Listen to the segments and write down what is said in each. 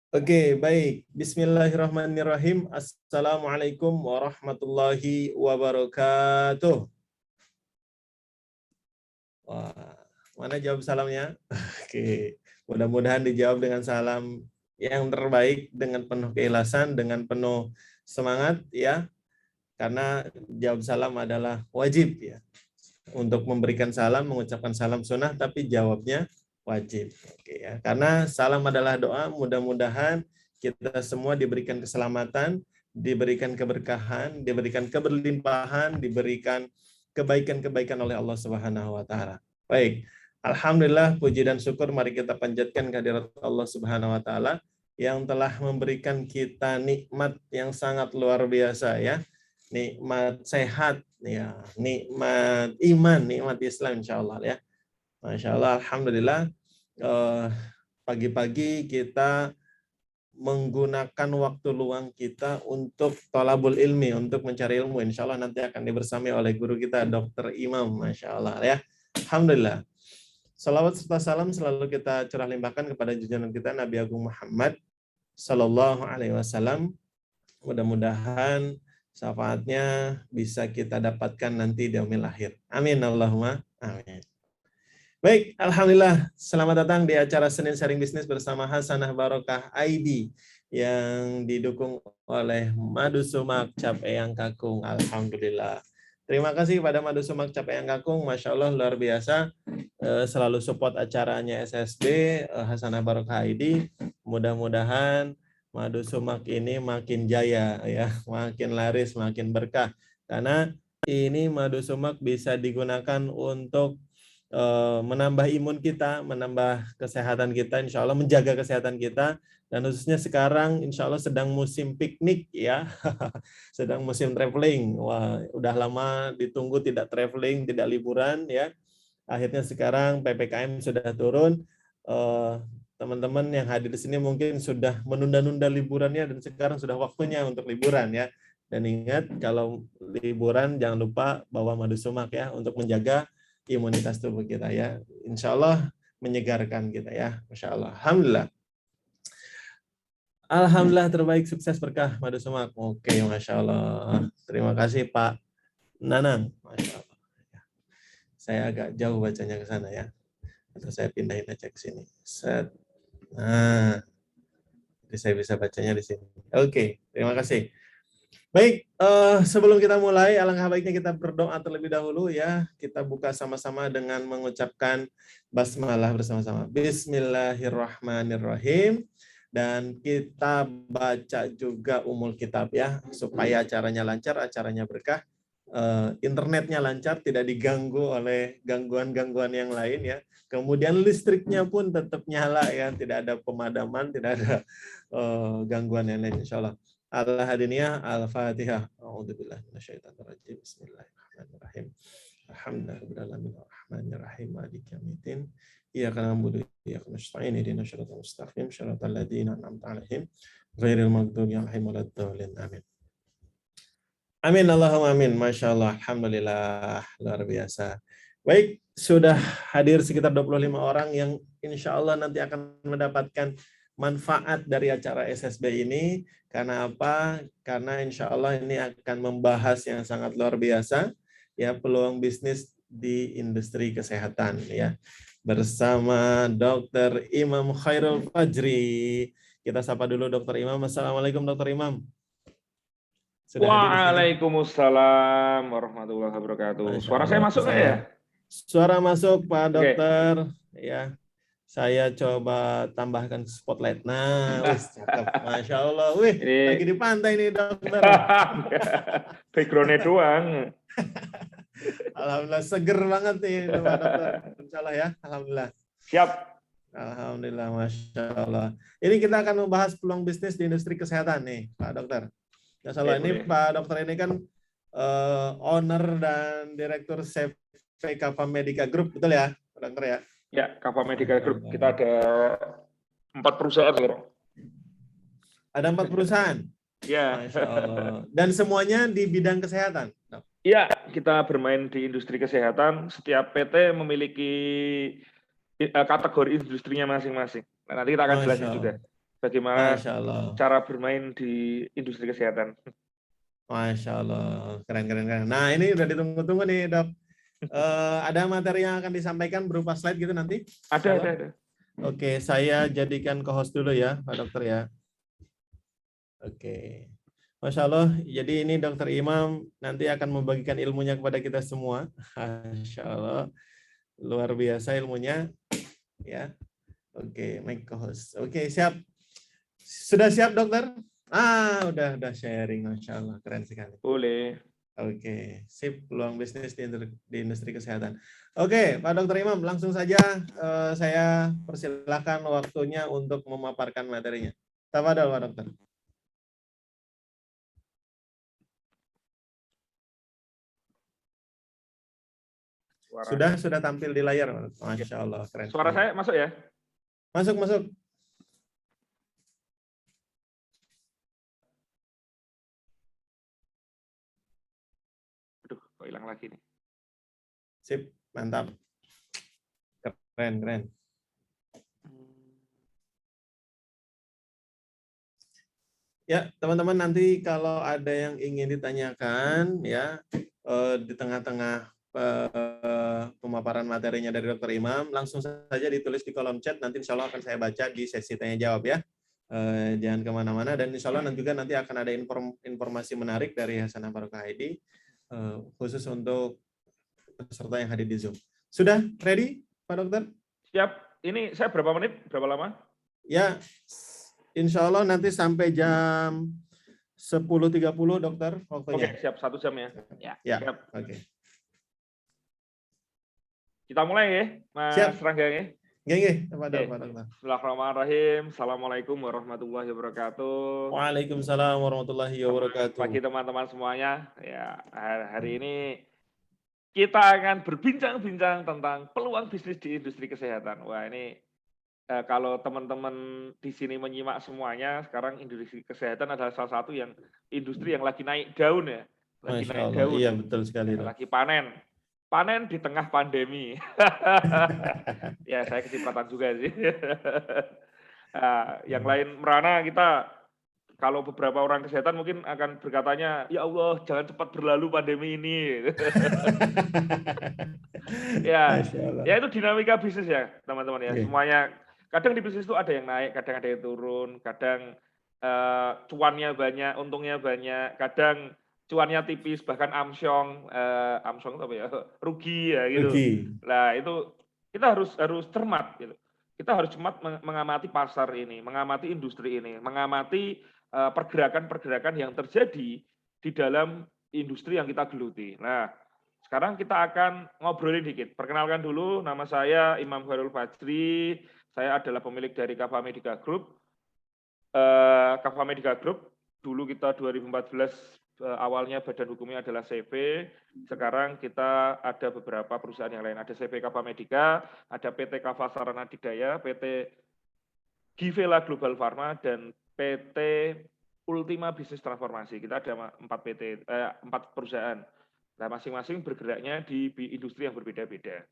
Oke, baik. Bismillahirrahmanirrahim. Assalamualaikum warahmatullahi wabarakatuh. Wah, mana jawab salamnya? Oke, mudah-mudahan dijawab dengan salam yang terbaik, dengan penuh keikhlasan, dengan penuh semangat, ya. Karena jawab salam adalah wajib, ya. Untuk memberikan salam, mengucapkan salam sunnah, tapi jawabnya wajib. Oke, ya. Karena salam adalah doa, mudah-mudahan kita semua diberikan keselamatan, diberikan keberkahan, diberikan keberlimpahan, diberikan kebaikan-kebaikan oleh Allah Subhanahu wa taala. Baik. Alhamdulillah, puji dan syukur mari kita panjatkan kehadirat Allah Subhanahu wa taala yang telah memberikan kita nikmat yang sangat luar biasa, ya. Nikmat sehat, ya, nikmat iman, nikmat Islam, insya Allah, ya. Masya Allah, alhamdulillah. Pagi-pagi kita menggunakan waktu luang kita untuk thalabul ilmi, untuk mencari ilmu. Insya Allah nanti akan dibersamai oleh guru kita, Dr. Imam. Masya Allah, ya. Alhamdulillah. Salawat serta salam selalu kita curah limpahkan kepada junjungan kita Nabi Agung Muhammad Sallallahu Alaihi Wasallam. Mudah-mudahan syafaatnya bisa kita dapatkan nanti di yaumil akhir. Amin Allahumma amin. Baik, alhamdulillah. Selamat datang di acara Senin Sharing Bisnis bersama Hasanah Barokah ID yang didukung oleh Madu Sumak Cap Eyang Kakung. Alhamdulillah. Terima kasih kepada Madu Sumak Cap Eyang Kakung. Masya Allah, luar biasa. Selalu support acaranya SSB Hasanah Barokah ID. Mudah-mudahan Madu Sumak ini makin jaya, ya, makin laris, makin berkah. Karena ini Madu Sumak bisa digunakan untuk menambah imun kita, menambah kesehatan kita, insya Allah menjaga kesehatan kita, dan khususnya sekarang insya Allah sedang musim piknik, ya. Sedang musim traveling. Wah, udah lama ditunggu tidak traveling, tidak liburan, ya. Akhirnya sekarang PPKM sudah turun. Teman-teman yang hadir di sini mungkin sudah menunda-nunda liburannya dan sekarang sudah waktunya untuk liburan, ya. Dan ingat, kalau liburan jangan lupa bawa madu sumak, ya, untuk menjaga imunitas tubuh kita, ya. Insya Allah menyegarkan kita, ya. Masya Allah. Alhamdulillah. Alhamdulillah, terbaik, sukses, berkah, madu sumak. Oke, Masya Allah. Terima kasih Pak Nanang. Masya Allah. Saya agak jauh bacanya ke sana, ya. Atau saya pindahin aja ke sini. Set. Nah, jadi saya bisa bacanya di sini. Oke, terima kasih. Baik, sebelum kita mulai, alangkah baiknya kita berdoa terlebih dahulu, ya. Kita buka sama-sama dengan mengucapkan basmalah bersama-sama. Bismillahirrahmanirrahim. Dan kita baca juga umul kitab, ya, supaya acaranya lancar, acaranya berkah, internetnya lancar, tidak diganggu oleh gangguan-gangguan yang lain, ya. Kemudian listriknya pun tetap nyala, ya, tidak ada pemadaman, tidak ada gangguan yang lain, insya Allah. Al-Hadiniyah, Al-Fatihah. A'udzubillahi minasyaitonir rajim. Bismillahirrahmanirrahim. Alhamdulillahirabbil rahmanirrahim maliki yaumiddin. Iyyaka na'budu wa iyyaka nasta'in. Ihdinas siratal mustaqim, siratal ladzina an'amta 'alaihim ghairil maghdubi 'alaihim waladdallin. Amin. Amin Allahumma amin. Masya Allah. Alhamdulillah. Luar biasa. Baik, sudah hadir sekitar 25 orang yang insya Allah nanti akan mendapatkan manfaat dari acara SSB ini. Karena apa? Karena insya Allah ini akan membahas yang sangat luar biasa, ya, peluang bisnis di industri kesehatan, ya, bersama Dr. Imam Khairul Fajri. Kita sapa dulu Dr. Imam. Assalamualaikum Dr. Imam. Sudah hadir di sini. Waalaikumsalam warahmatullahi wabarakatuh. Suara saya masuk nggak ya? Suara masuk Pak Dokter. Ya, saya coba tambahkan spotlight. Nah, wis cakep. Masya Allah. Wih, lagi di pantai nih Dokter. Background-nya doang. Alhamdulillah, seger banget nih Pak Dokter. Insya Allah, ya. Alhamdulillah. Siap. Alhamdulillah, Masya Allah. Ini kita akan membahas peluang bisnis di industri kesehatan nih Pak Dokter. Insya Allah, ini Pak Dokter ini kan owner dan direktur CV Kappa Medica Group, betul ya Pak Dokter, ya? Ya, Kappa Medica Group. Kita ada 4 perusahaan. Ada 4 perusahaan? Ya. Masya Allah. Dan semuanya di bidang kesehatan? Iya, kita bermain di industri kesehatan. Setiap PT memiliki kategori industrinya masing-masing. Nah, nanti kita akan jelasin juga. bagaimana Masya Allah. cara bermain di industri kesehatan. Masya Allah. Keren, keren, keren. Nah, ini udah ditunggu-tunggu nih, Dok. Ada materi yang akan disampaikan berupa slide gitu nanti? Insya Allah. Ada. Oke, saya jadikan co-host dulu ya, Pak Dokter ya. Oke. Masya Allah, jadi ini Dokter Imam nanti akan membagikan ilmunya kepada kita semua. Masya Allah, luar biasa ilmunya. Ya, oke, make co-host. Oke, siap. Sudah siap, Dokter? Udah sharing, Masya Allah, keren sekali. Boleh. Oke, sip, peluang bisnis di industri kesehatan. Oke, Pak Dokter Imam, langsung saja saya persilakan waktunya untuk memaparkan materinya. Tafadhol, Pak Dokter. Sudah tampil di layar, Masya Allah, keren. Suara saya masuk ya? Masuk. Aduh, kok hilang lagi nih. Sip, mantap. Keren. Ya, teman-teman, nanti kalau ada yang ingin ditanyakan ya di tengah-tengah pemaparan materinya dari Dr. Imam, langsung saja ditulis di kolom chat, nanti insya Allah akan saya baca di sesi tanya jawab ya. Jangan kemana-mana, dan insya Allah juga nanti akan ada informasi menarik dari Hasanah Barokah ID khusus untuk peserta yang hadir di Zoom. Sudah ready, Pak Dokter? Siap. Ini saya berapa menit? Berapa lama? Ya, insya Allah nanti sampai jam 10.30, Dokter, waktunya. Oke, siap. 1 jam ya. Ya, siap. oke. Kita mulai ya, Mas Rangga ya. Nggih, Pak Dokter. Bismillahirrahmanirrahim. Assalamualaikum warahmatullahi wabarakatuh. Waalaikumsalam warahmatullahi wabarakatuh. Selamat pagi teman-teman semuanya. Ya, hari ini kita akan berbincang-bincang tentang peluang bisnis di industri kesehatan. Wah, ini kalau teman-teman di sini menyimak semuanya, sekarang industri kesehatan adalah salah satu industri yang lagi naik daun ya. Lagi Masya naik Allah, daun. iya betul sekali. Lagi panen. Panen di tengah pandemi. Ya, saya kecipratan juga sih. Yang lain merana kita, kalau beberapa orang kesehatan mungkin akan berkatanya, ya Allah, jangan cepat berlalu pandemi ini. Ya, itu dinamika bisnis ya, teman-teman ya. Semuanya, kadang di bisnis itu ada yang naik, kadang ada yang turun, kadang cuannya banyak, untungnya banyak, kadang cuannya tipis, bahkan amsyong itu apa ya, rugi ya gitu. Nah, itu kita harus cermat gitu. Kita harus cermat mengamati pasar ini, mengamati industri ini, mengamati pergerakan-pergerakan yang terjadi di dalam industri yang kita geluti. Nah, sekarang kita akan ngobrolin dikit. Perkenalkan dulu, nama saya Imam Khairul Fajri. Saya adalah pemilik dari Kava Medica Group. Kava Medica Group, dulu kita 2014 awalnya badan hukumnya adalah CV. Sekarang kita ada beberapa perusahaan yang lain. Ada CV Kava Medica, ada PT Kava Sarana Digdaya, PT Givela Global Pharma, dan PT Ultima Bisnis Transformasi. Kita ada 4 perusahaan. Nah, masing-masing bergeraknya di industri yang berbeda-beda.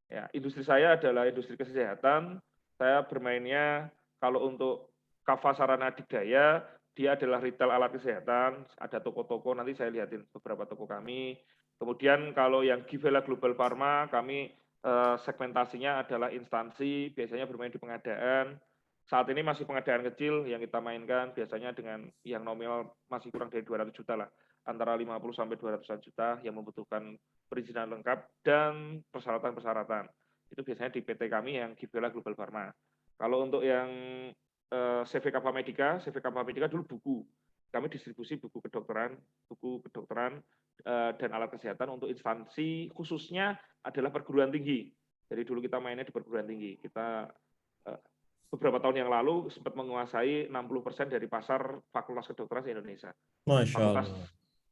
Ya, industri saya adalah industri kesehatan. Saya bermainnya kalau untuk Kava Sarana Digdaya, dia adalah retail alat kesehatan. Ada toko-toko, nanti saya lihatin beberapa toko kami. Kemudian kalau yang Givela Global Pharma, kami segmentasinya adalah instansi, biasanya bermain di pengadaan. Saat ini masih pengadaan kecil yang kita mainkan, biasanya dengan yang nominal masih kurang dari 200 juta lah. Antara 50 sampai 200 juta yang membutuhkan perizinan lengkap dan persyaratan-persyaratan. Itu biasanya di PT kami yang Givela Global Pharma. Kalau untuk yang CV Kava Medica dulu buku. Kami distribusi buku kedokteran dan alat kesehatan untuk instansi, khususnya adalah perguruan tinggi. Jadi dulu kita mainnya di perguruan tinggi. Kita beberapa tahun yang lalu sempat menguasai 60% dari pasar Fakultas Kedokteran Indonesia. Fakultas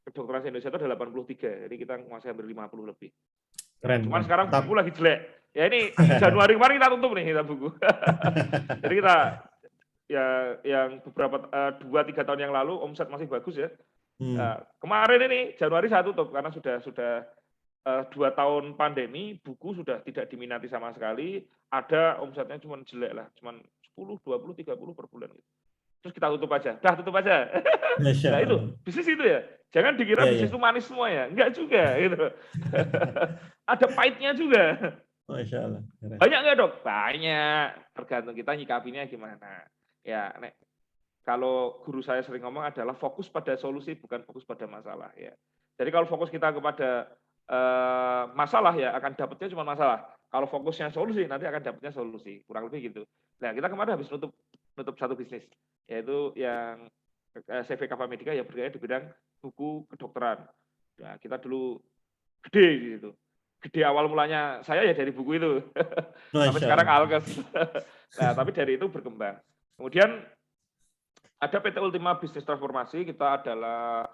Kedokteran Indonesia itu ada 83, jadi kita menguasai hampir 50 lebih. Keren. Cuman sekarang buku lagi jelek. Ya ini Januari kemarin kita tutup nih kita buku. Jadi kita ya yang beberapa 2-3 tahun yang lalu omset masih bagus ya. Kemarin ini Januari saya tutup karena sudah 2 tahun pandemi, buku sudah tidak diminati sama sekali. Ada omsetnya cuma jelek lah, cuma 10, 20, 30 per bulan. terus kita tutup aja. Dah tutup aja. Nah itu bisnis itu ya. Jangan dikira bisnis itu manis semua ya. Enggak juga gitu. Ada pahitnya juga. Masya Allah. Banyak nggak dok? Banyak. Tergantung kita nyikapinya gimana. Ya, kalau guru saya sering ngomong adalah fokus pada solusi bukan fokus pada masalah ya. Jadi kalau fokus kita kepada masalah ya akan dapatnya cuma masalah. Kalau fokusnya solusi nanti akan dapatnya solusi. Kurang lebih gitu. Nah kita kemarin habis nutup satu bisnis yaitu yang CV Kava Medica yang bergerak di bidang buku kedokteran. Nah, kita dulu gede gitu. Gede awal mulanya saya ya dari buku itu. Sampai sekarang alkes. Nah, tapi dari itu berkembang. Kemudian ada PT Ultima Bisnis Transformasi, kita adalah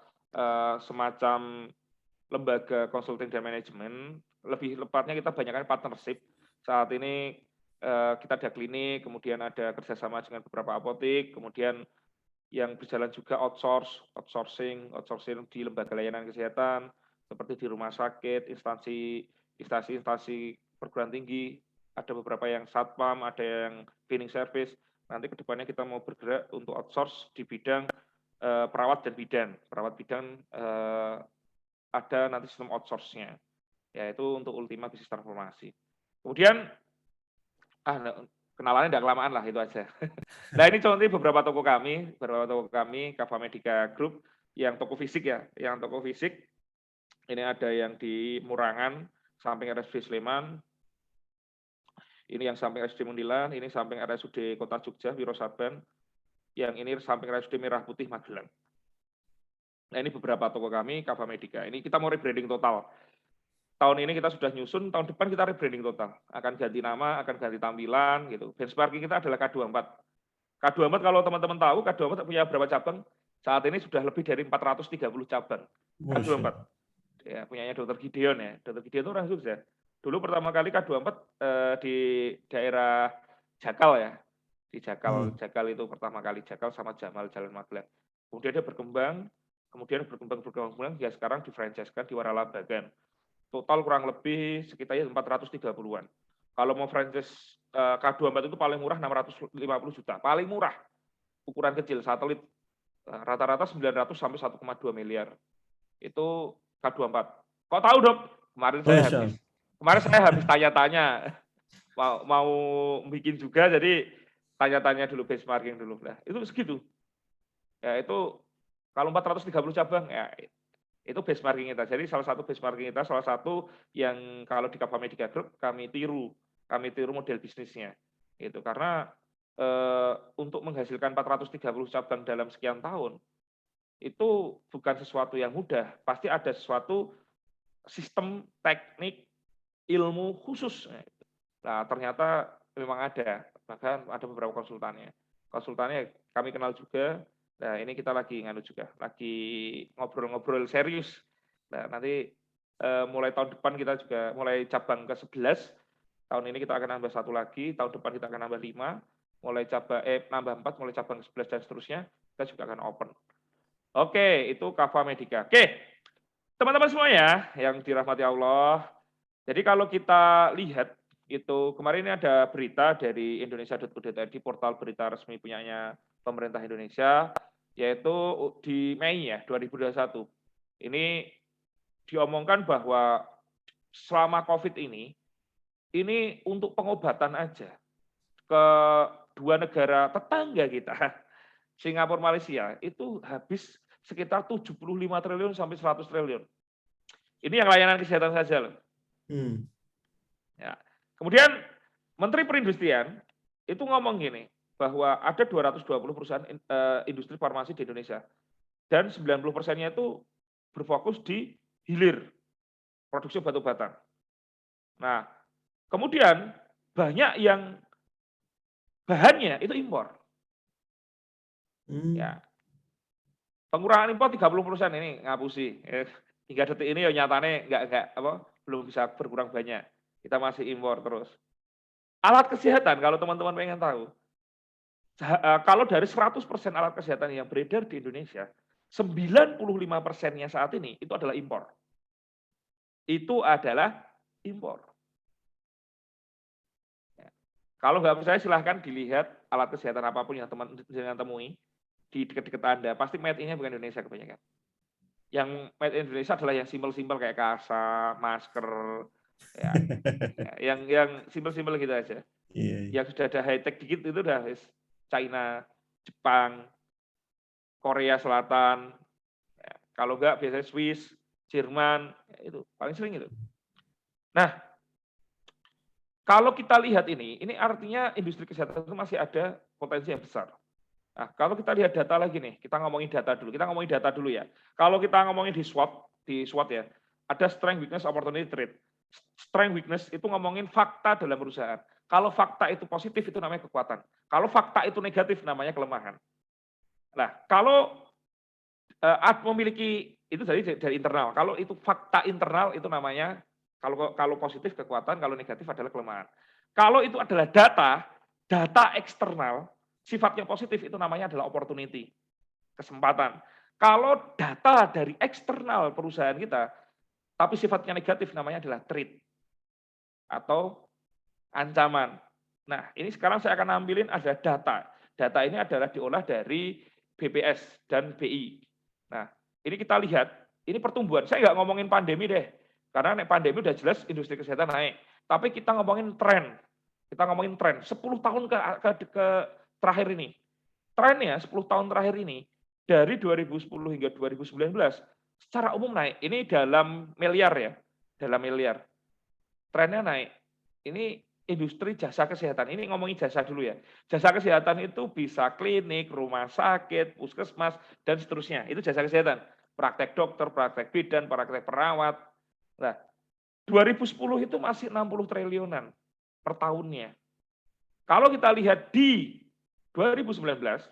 semacam lembaga konsulting dan manajemen. Lebih tepatnya kita banyakkan partnership. Saat ini kita ada klinik, kemudian ada kerjasama dengan beberapa apotek, kemudian yang berjalan juga outsourcing di lembaga layanan kesehatan, seperti di rumah sakit, instansi perguruan tinggi, ada beberapa yang satpam, ada yang cleaning service. Nanti kedepannya kita mau bergerak untuk outsource di bidang perawat dan bidan. Perawat bidan ada nanti sistem outsource-nya, yaitu untuk Ultima Bisnis Transformasi. Kemudian kenalannya tidak kelamaan lah, itu aja. Nah ini contohnya beberapa toko kami, Kava Medica Group, yang toko fisik ya, ini ada yang di Murangan, samping RSUD Sleman, ini yang samping RSUD Mundilan, ini samping RSUD Kota Jogja, Wirosaban, yang ini samping RSUD Merah Putih Magelang. Nah ini beberapa toko kami, Kava Medica. Ini kita mau rebranding total. Tahun ini kita sudah nyusun, tahun depan kita rebranding total. Akan ganti nama, akan ganti tampilan, gitu. Benchmarking kita adalah K24. K24 kalau teman-teman tahu, K24 punya berapa cabang? Saat ini sudah lebih dari 430 cabang. K24. Ya, punyanya Dr. Gideon ya. Dr. Gideon itu orang Jogja. Dulu pertama kali K24 di daerah Jakal ya. Di Jakal, Jakal itu pertama kali, Jakal sama Jamal Jalan Magelang. Kemudian dia berkembang, ya sekarang di-franchise-kan di Waralabagan. Total kurang lebih sekitar 430-an. Kalau mau franchise K24 itu paling murah 650 juta, paling murah. Ukuran kecil, satelit rata-rata 900 sampai 1,2 miliar. Itu K24. Kok tahu, Dok? Kemarin saya habis tanya-tanya. Mau bikin juga, jadi tanya-tanya dulu, benchmarking dulu. Nah, itu segitu. Ya, itu kalau 430 cabang, ya itu benchmarking kita. Jadi salah satu benchmarking kita, salah satu yang kalau di Kava Medica Group kami tiru model bisnisnya. Itu karena untuk menghasilkan 430 cabang dalam sekian tahun itu bukan sesuatu yang mudah. Pasti ada sesuatu sistem, teknik, ilmu khusus. Nah, ternyata memang ada. Bahkan ada beberapa konsultannya. Konsultannya kami kenal juga. Nah, ini kita lagi ngobrol-ngobrol serius. Nah, nanti mulai tahun depan kita juga mulai cabang ke-11. Tahun ini kita akan nambah 1 lagi, tahun depan kita akan nambah 5, nambah 4, mulai cabang ke-11 dan seterusnya, kita juga akan open. Oke, itu Kava Medica. Oke, teman-teman semuanya yang dirahmati Allah. Jadi kalau kita lihat, itu kemarin ini ada berita dari indonesia.co.id, portal berita resmi punyanya pemerintah Indonesia, yaitu di Mei ya 2021. Ini diomongkan bahwa selama COVID ini untuk pengobatan aja ke 2 negara tetangga kita, Singapura, Malaysia, itu habis sekitar 75 triliun sampai 100 triliun. Ini yang layanan kesehatan saja loh. Ya. Kemudian Menteri Perindustrian itu ngomong gini, bahwa ada 220 perusahaan industri farmasi di Indonesia. Dan 90%-nya itu berfokus di hilir, produksi obat-obatan. Nah, kemudian banyak yang bahannya itu impor. Ya. Pengurangan impor 30% ini ngapusi. Hingga detik ini ya nyatanya belum bisa berkurang banyak. Kita masih impor terus. Alat kesehatan, kalau teman-teman pengen tahu, kalau dari 100% alat kesehatan yang beredar di Indonesia, 95%-nya saat ini itu adalah impor. Itu adalah impor. Kalau nggak percaya silahkan dilihat alat kesehatan apapun yang teman-teman temui, di dekat-dekat Anda, pasti made in-nya bukan Indonesia kebanyakan. Yang made in Indonesia adalah yang simpel-simpel kayak kasa, masker, ya, yang simpel-simpel gitu aja. Yang sudah ada high tech dikit itu udah China, Jepang, Korea Selatan. Ya, kalau enggak biasanya Swiss, Jerman, ya itu paling sering itu. Nah, kalau kita lihat ini artinya industri kesehatan itu masih ada potensi yang besar. Nah, kalau kita lihat data lagi nih, kita ngomongin data dulu ya. Kalau kita ngomongin di SWOT ya, ada strength, weakness, opportunity, threat. Strength, weakness itu ngomongin fakta dalam perusahaan. Kalau fakta itu positif itu namanya kekuatan. Kalau fakta itu negatif namanya kelemahan. Nah, kalau memiliki itu dari internal. Kalau itu fakta internal itu namanya kalau positif kekuatan, kalau negatif adalah kelemahan. Kalau itu adalah data eksternal sifatnya positif itu namanya adalah opportunity, kesempatan. Kalau data dari eksternal perusahaan kita, tapi sifatnya negatif namanya adalah threat atau ancaman. Nah, ini sekarang saya akan ambilin ada data. Data ini adalah diolah dari BPS dan BI. Nah, ini kita lihat, ini pertumbuhan. Saya nggak ngomongin pandemi deh, karena pandemi udah jelas industri kesehatan naik. Tapi kita ngomongin tren. Kita ngomongin tren. 10 tahun ke terakhir ini. Trennya 10 tahun terakhir ini, dari 2010 hingga 2019, secara umum naik. Ini dalam miliar ya, dalam miliar. Trennya naik. Ini industri jasa kesehatan. Ini ngomongin jasa dulu ya. Jasa kesehatan itu bisa klinik, rumah sakit, puskesmas, dan seterusnya. Itu jasa kesehatan. Praktek dokter, praktek bidan, praktek perawat. Nah, 2010 itu masih 60 triliunan per tahunnya. Kalau kita lihat di 2019,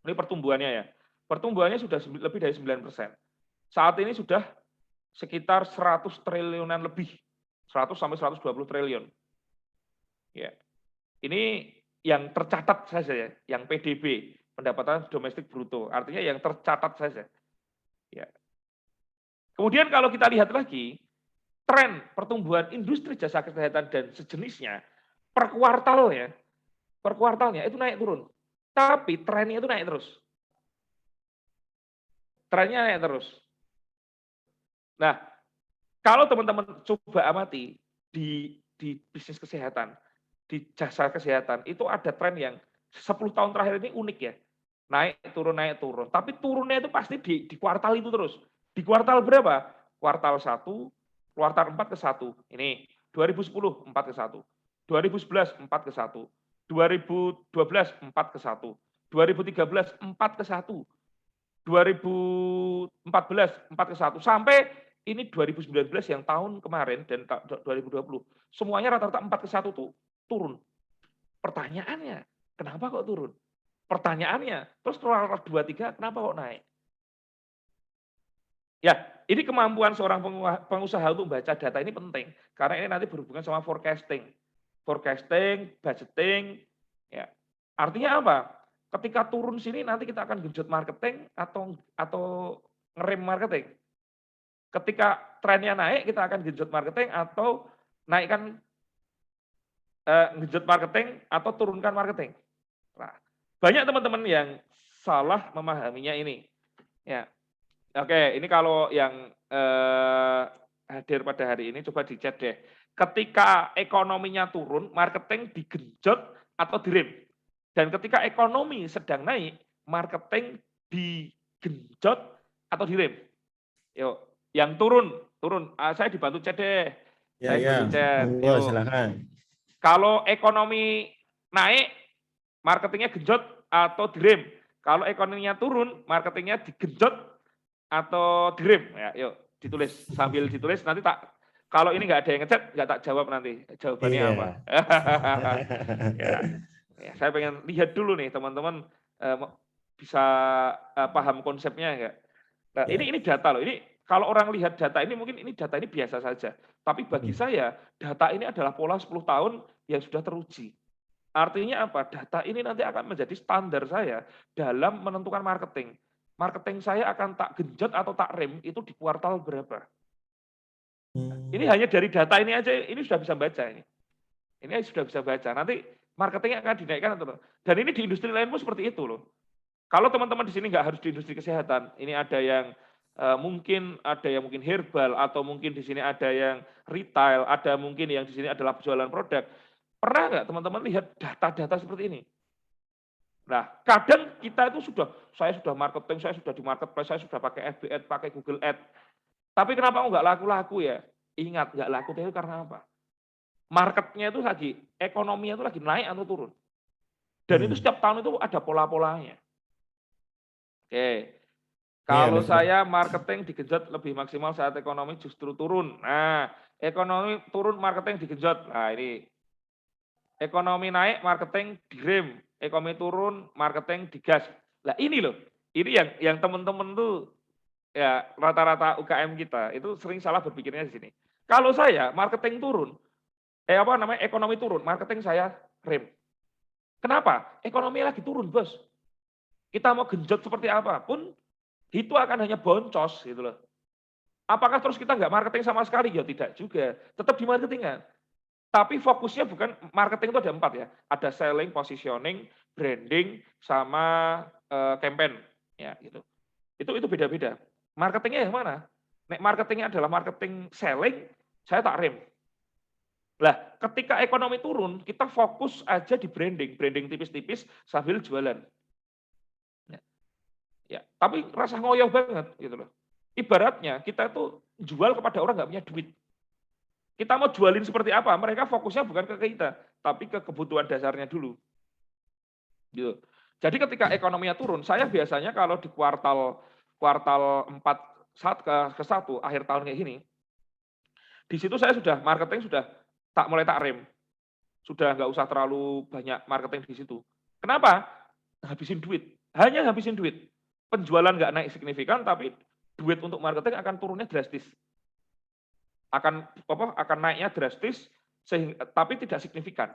ini pertumbuhannya ya. Pertumbuhannya sudah lebih dari 9%. Saat ini sudah sekitar 100 triliunan lebih. 100 sampai 120 triliun. Ya. Ini yang tercatat saja ya, yang PDB, pendapatan domestik bruto. Artinya yang tercatat saja. Ya. Kemudian kalau kita lihat lagi, tren pertumbuhan industri jasa kesehatan dan sejenisnya per kuartal ya, per kuartalnya itu naik turun. Tapi trennya itu naik terus. Trennya naik terus. Nah, kalau teman-teman coba amati di bisnis kesehatan, di jasa kesehatan, itu ada tren yang 10 tahun terakhir ini unik ya. Naik turun. Tapi turunnya itu pasti di kuartal itu terus. Di kuartal berapa? Kuartal 1, kuartal 4 ke 1. Ini 2010 4 ke 1. 2011 4 ke 1. 2012 4 ke 1. 2013 4 ke 1. 2014 4 ke 1. Sampai ini 2019 yang tahun kemarin dan 2020. Semuanya rata-rata 4 ke 1 tuh turun. Pertanyaannya, kenapa kok turun? Pertanyaannya, terus kuartal 2, 3 kenapa kok naik? Ya, ini kemampuan seorang pengusaha untuk membaca data ini penting. Karena ini nanti berhubungan sama forecasting. Forecasting, budgeting. Ya. Artinya apa? Ketika turun sini nanti kita akan genjot marketing atau ngerem marketing. Ketika trennya naik, kita akan genjot marketing atau naikkan genjot marketing atau turunkan marketing. Nah, banyak teman-teman yang salah memahaminya ini. Ya, oke, ini kalau yang hadir pada hari ini coba dicek deh. Ketika ekonominya turun, marketing digenjot atau direm. Dan ketika ekonomi sedang naik, marketing digenjot atau direm. Yuk, yang turun. Saya dibantu cek deh. Ya. Monggo, silakan. Kalau ekonomi naik, marketingnya genjot atau direm. Kalau ekonominya turun, marketingnya digenjot atau direm. Ya, yuk ditulis sambil ditulis nanti kalau ini nggak ada yang ngechat nggak tak jawab nanti jawabannya apa. Ya, saya pengen lihat dulu nih teman-teman bisa paham konsepnya enggak. Nah, ini data loh. Ini kalau orang lihat data ini mungkin ini data ini biasa saja. Tapi bagi saya data ini adalah pola 10 tahun yang sudah teruji. Artinya apa? Data ini nanti akan menjadi standar saya dalam menentukan marketing. Marketing saya akan tak genjot atau tak rem itu di kuartal berapa. Ini hanya dari data ini aja, ini sudah bisa baca ini. Ini sudah bisa baca. Nanti marketingnya akan dinaikkan atau dan ini di industri lain pun seperti itu loh. Kalau teman-teman di sini nggak harus di industri kesehatan, ini ada yang mungkin herbal, atau mungkin di sini ada yang retail, ada mungkin yang di sini adalah jualan produk. Pernah nggak teman-teman lihat data-data seperti ini? Nah, kadang kita itu saya sudah marketing, saya sudah di marketplace, saya sudah pakai FB Ads, pakai Google Ads. Tapi kenapa nggak laku-laku ya? Ingat, nggak laku itu karena apa? Marketnya itu ekonominya itu lagi naik atau turun. Dan itu setiap tahun itu ada pola-polanya. Oke, kalau saya marketing digenjot lebih maksimal saat ekonomi justru turun. Nah, ekonomi turun, marketing digenjot. Nah, ini ekonomi naik, marketing direm. Ekonomi turun, marketing digas. Nah, ini loh. Ini yang teman-teman tuh ya rata-rata UKM kita itu sering salah berpikirnya di sini. Kalau saya marketing turun, ekonomi turun, marketing saya rem. Kenapa? Ekonomi lagi turun, Bos. Kita mau genjot seperti apapun, itu akan hanya boncos gitu loh. Apakah terus kita nggak marketing sama sekali? Ya tidak juga. Tetap di marketingan. Tapi fokusnya bukan marketing, itu ada 4 ya. Ada selling, positioning, branding, sama campaign. Ya, gitu. Itu beda-beda. Marketingnya yang mana? Nek marketingnya adalah marketing selling, saya tak rem. Lah, ketika ekonomi turun, kita fokus aja di branding tipis-tipis sambil jualan. Ya, tapi rasa ngoyo banget gitu loh. Ibaratnya kita tuh jual kepada orang nggak punya duit. Kita mau jualin seperti apa? Mereka fokusnya bukan ke kita, tapi ke kebutuhan dasarnya dulu. Gitu. Jadi ketika ekonominya turun, saya biasanya kalau di kuartal 4 ke 1 akhir tahun kayak gini, di situ saya sudah marketing sudah mulai tak rem. Sudah nggak usah terlalu banyak marketing di situ. Kenapa? Habisin duit. Hanya habisin duit. Penjualan nggak naik signifikan, tapi duit untuk marketing akan turunnya drastis. Akan naiknya drastis, tapi tidak signifikan.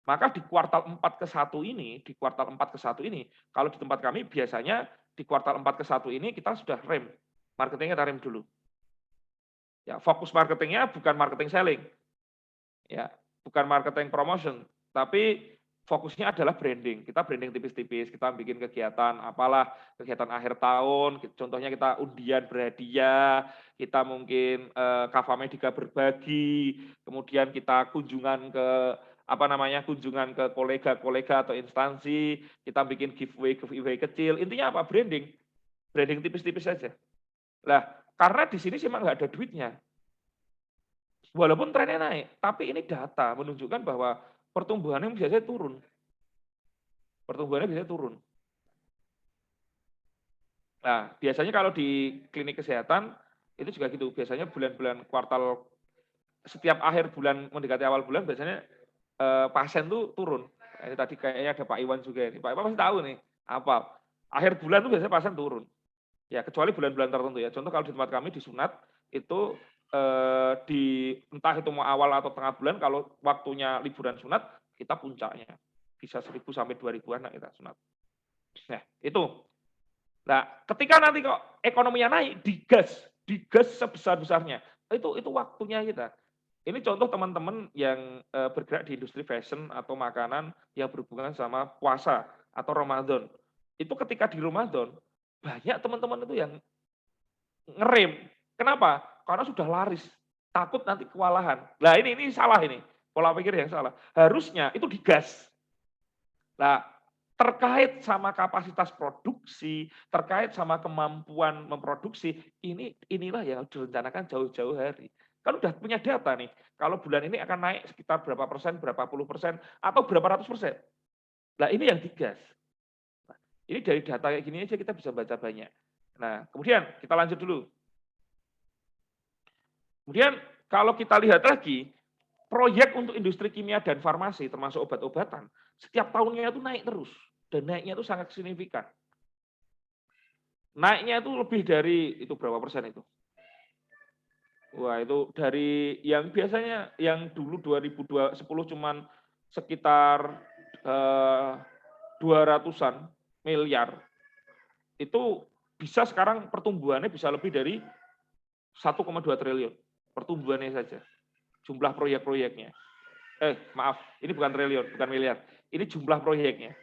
Maka di kuartal 4 ke 1 ini, kalau di tempat kami biasanya di kuartal 4 ke 1 ini kita sudah rem. Marketingnya kita rem dulu. Ya, fokus marketingnya bukan marketing selling. Ya, bukan marketing promotion, tapi fokusnya adalah branding. Kita branding tipis-tipis, kita bikin kegiatan kegiatan akhir tahun, contohnya kita undian berhadiah, kita mungkin Kava Medica berbagi, kemudian kita kunjungan ke kolega-kolega atau instansi, kita bikin giveaway kecil. Intinya apa? Branding tipis-tipis saja. Lah, karena di sini sih memang nggak ada duitnya. Walaupun trennya naik, tapi ini data menunjukkan bahwa pertumbuhannya biasanya turun. Nah, biasanya kalau di klinik kesehatan, itu juga gitu. Biasanya bulan-bulan kuartal, setiap akhir bulan mendekati awal bulan, biasanya pasien tuh turun. Nah, ini tadi kayaknya ada Pak Iwan juga ini. Pak Iwan pasti tahu nih, apa. Akhir bulan tuh biasanya pasien turun. Ya, kecuali bulan-bulan tertentu ya. Contoh kalau di tempat kami di sunat, itu entah itu mau awal atau tengah bulan, kalau waktunya liburan sunat, kita puncaknya. Bisa 1.000 sampai 2.000 anak kita sunat. Nah, itu. Nah, ketika nanti kok ekonominya naik, digas sebesar-besarnya. Itu waktunya kita. Ini contoh teman-teman yang bergerak di industri fashion atau makanan yang berhubungan sama puasa atau Ramadan. Itu ketika di Ramadan, banyak teman-teman itu yang ngerem. Kenapa? Karena sudah laris. Takut nanti kewalahan. Nah, ini salah ini. Pola pikir yang salah. Harusnya itu digas. Nah, terkait sama kapasitas produksi, terkait sama kemampuan memproduksi, inilah yang harus direncanakan jauh-jauh hari. Kan udah punya data nih, kalau bulan ini akan naik sekitar berapa persen, berapa puluh persen, atau berapa ratus persen. Nah, ini yang digas. Nah, ini dari data kayak gini aja kita bisa baca banyak. Nah, kemudian kita lanjut dulu. Kemudian kalau kita lihat lagi, proyek untuk industri kimia dan farmasi, termasuk obat-obatan, setiap tahunnya itu naik terus. Dan naiknya itu sangat signifikan. Naiknya itu lebih dari, itu berapa persen itu? Wah, itu dari yang biasanya, yang dulu 2010 cuman sekitar 200-an miliar, itu bisa sekarang pertumbuhannya bisa lebih dari 1,2 triliun. Pertumbuhannya saja. Jumlah proyek-proyeknya. Maaf, ini bukan triliun, bukan miliar. Ini jumlah proyeknya.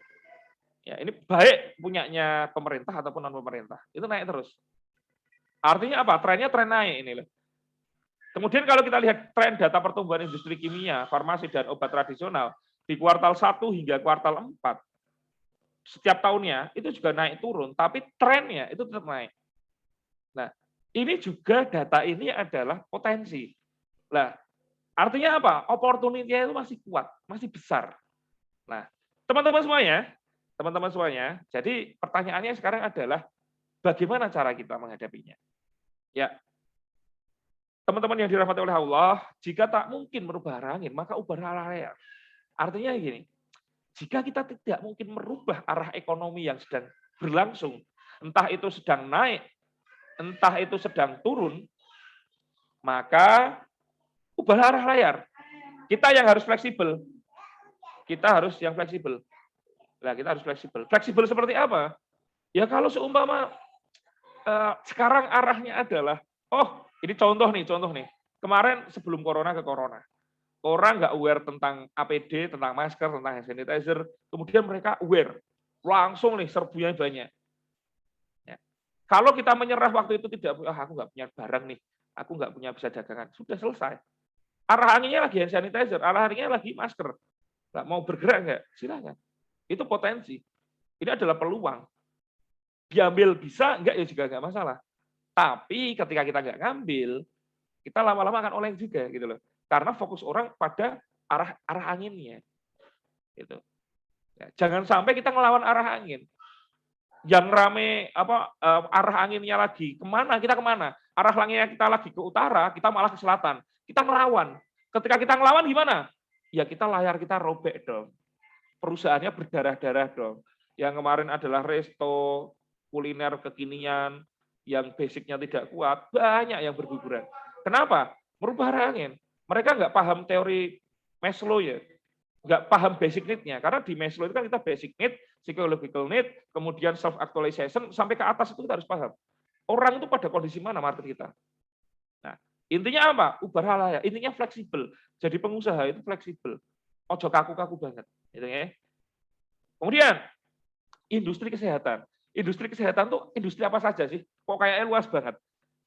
Ya, ini baik punyanya pemerintah ataupun non pemerintah, itu naik terus. Artinya apa? Trennya tren naik ini loh. Kemudian kalau kita lihat tren data pertumbuhan industri kimia, farmasi dan obat tradisional di kuartal 1 hingga kuartal 4 setiap tahunnya itu juga naik turun, tapi trennya itu tetap naik. Nah, ini juga data ini adalah potensi. Nah, artinya apa? Opportunity-nya itu masih kuat, masih besar. Nah, teman-teman semuanya, jadi pertanyaannya sekarang adalah bagaimana cara kita menghadapinya? Ya, teman-teman yang dirahmati oleh Allah, jika tak mungkin merubah arah angin, maka ubah arah layar. Artinya gini, jika kita tidak mungkin merubah arah ekonomi yang sedang berlangsung, entah itu sedang naik, entah itu sedang turun, maka ubah arah layar. Kita yang harus fleksibel. Kita harus yang fleksibel. Nah, kita harus fleksibel. Fleksibel seperti apa? Ya kalau seumpama sekarang arahnya adalah, oh ini contoh nih. Kemarin sebelum corona ke corona, orang nggak aware tentang APD, tentang masker, tentang hand sanitizer, kemudian mereka aware, langsung nih serbunya banyak. Ya. Kalau kita menyerah waktu itu tidak, aku nggak punya barang nih, aku nggak punya bisa dagangan, sudah selesai. Arah anginnya lagi hand sanitizer, arah anginnya lagi masker, nggak mau bergerak nggak, silakan. Itu potensi. Ini adalah peluang. Diambil bisa, enggak ya juga nggak masalah. Tapi ketika kita nggak ngambil, kita lama-lama akan oleng juga gitu loh. Karena fokus orang pada arah anginnya. Gitu. Ya, jangan sampai kita ngelawan arah angin. Yang rame arah anginnya lagi kemana? Kita kemana? Arah anginnya kita lagi ke utara, kita malah ke selatan. Kita ngelawan. Ketika kita ngelawan gimana? Ya kita layar kita robek dong. Perusahaannya berdarah-darah dong. Yang kemarin adalah resto, kuliner kekinian, yang basicnya tidak kuat, banyak yang berguguran. Kenapa? Merubah arah angin. Mereka nggak paham teori Maslow ya, nggak paham basic need-nya. Karena di Maslow itu kan kita basic need, psychological need, kemudian self-actualization, sampai ke atas itu kita harus paham. Orang itu pada kondisi mana market kita. Nah, intinya apa? Ubah arah ya. Intinya fleksibel. Jadi pengusaha itu fleksibel. Ojo kaku-kaku banget. Gitu ya. Kemudian, industri kesehatan. Industri kesehatan tuh industri apa saja sih? Kok kayaknya luas banget.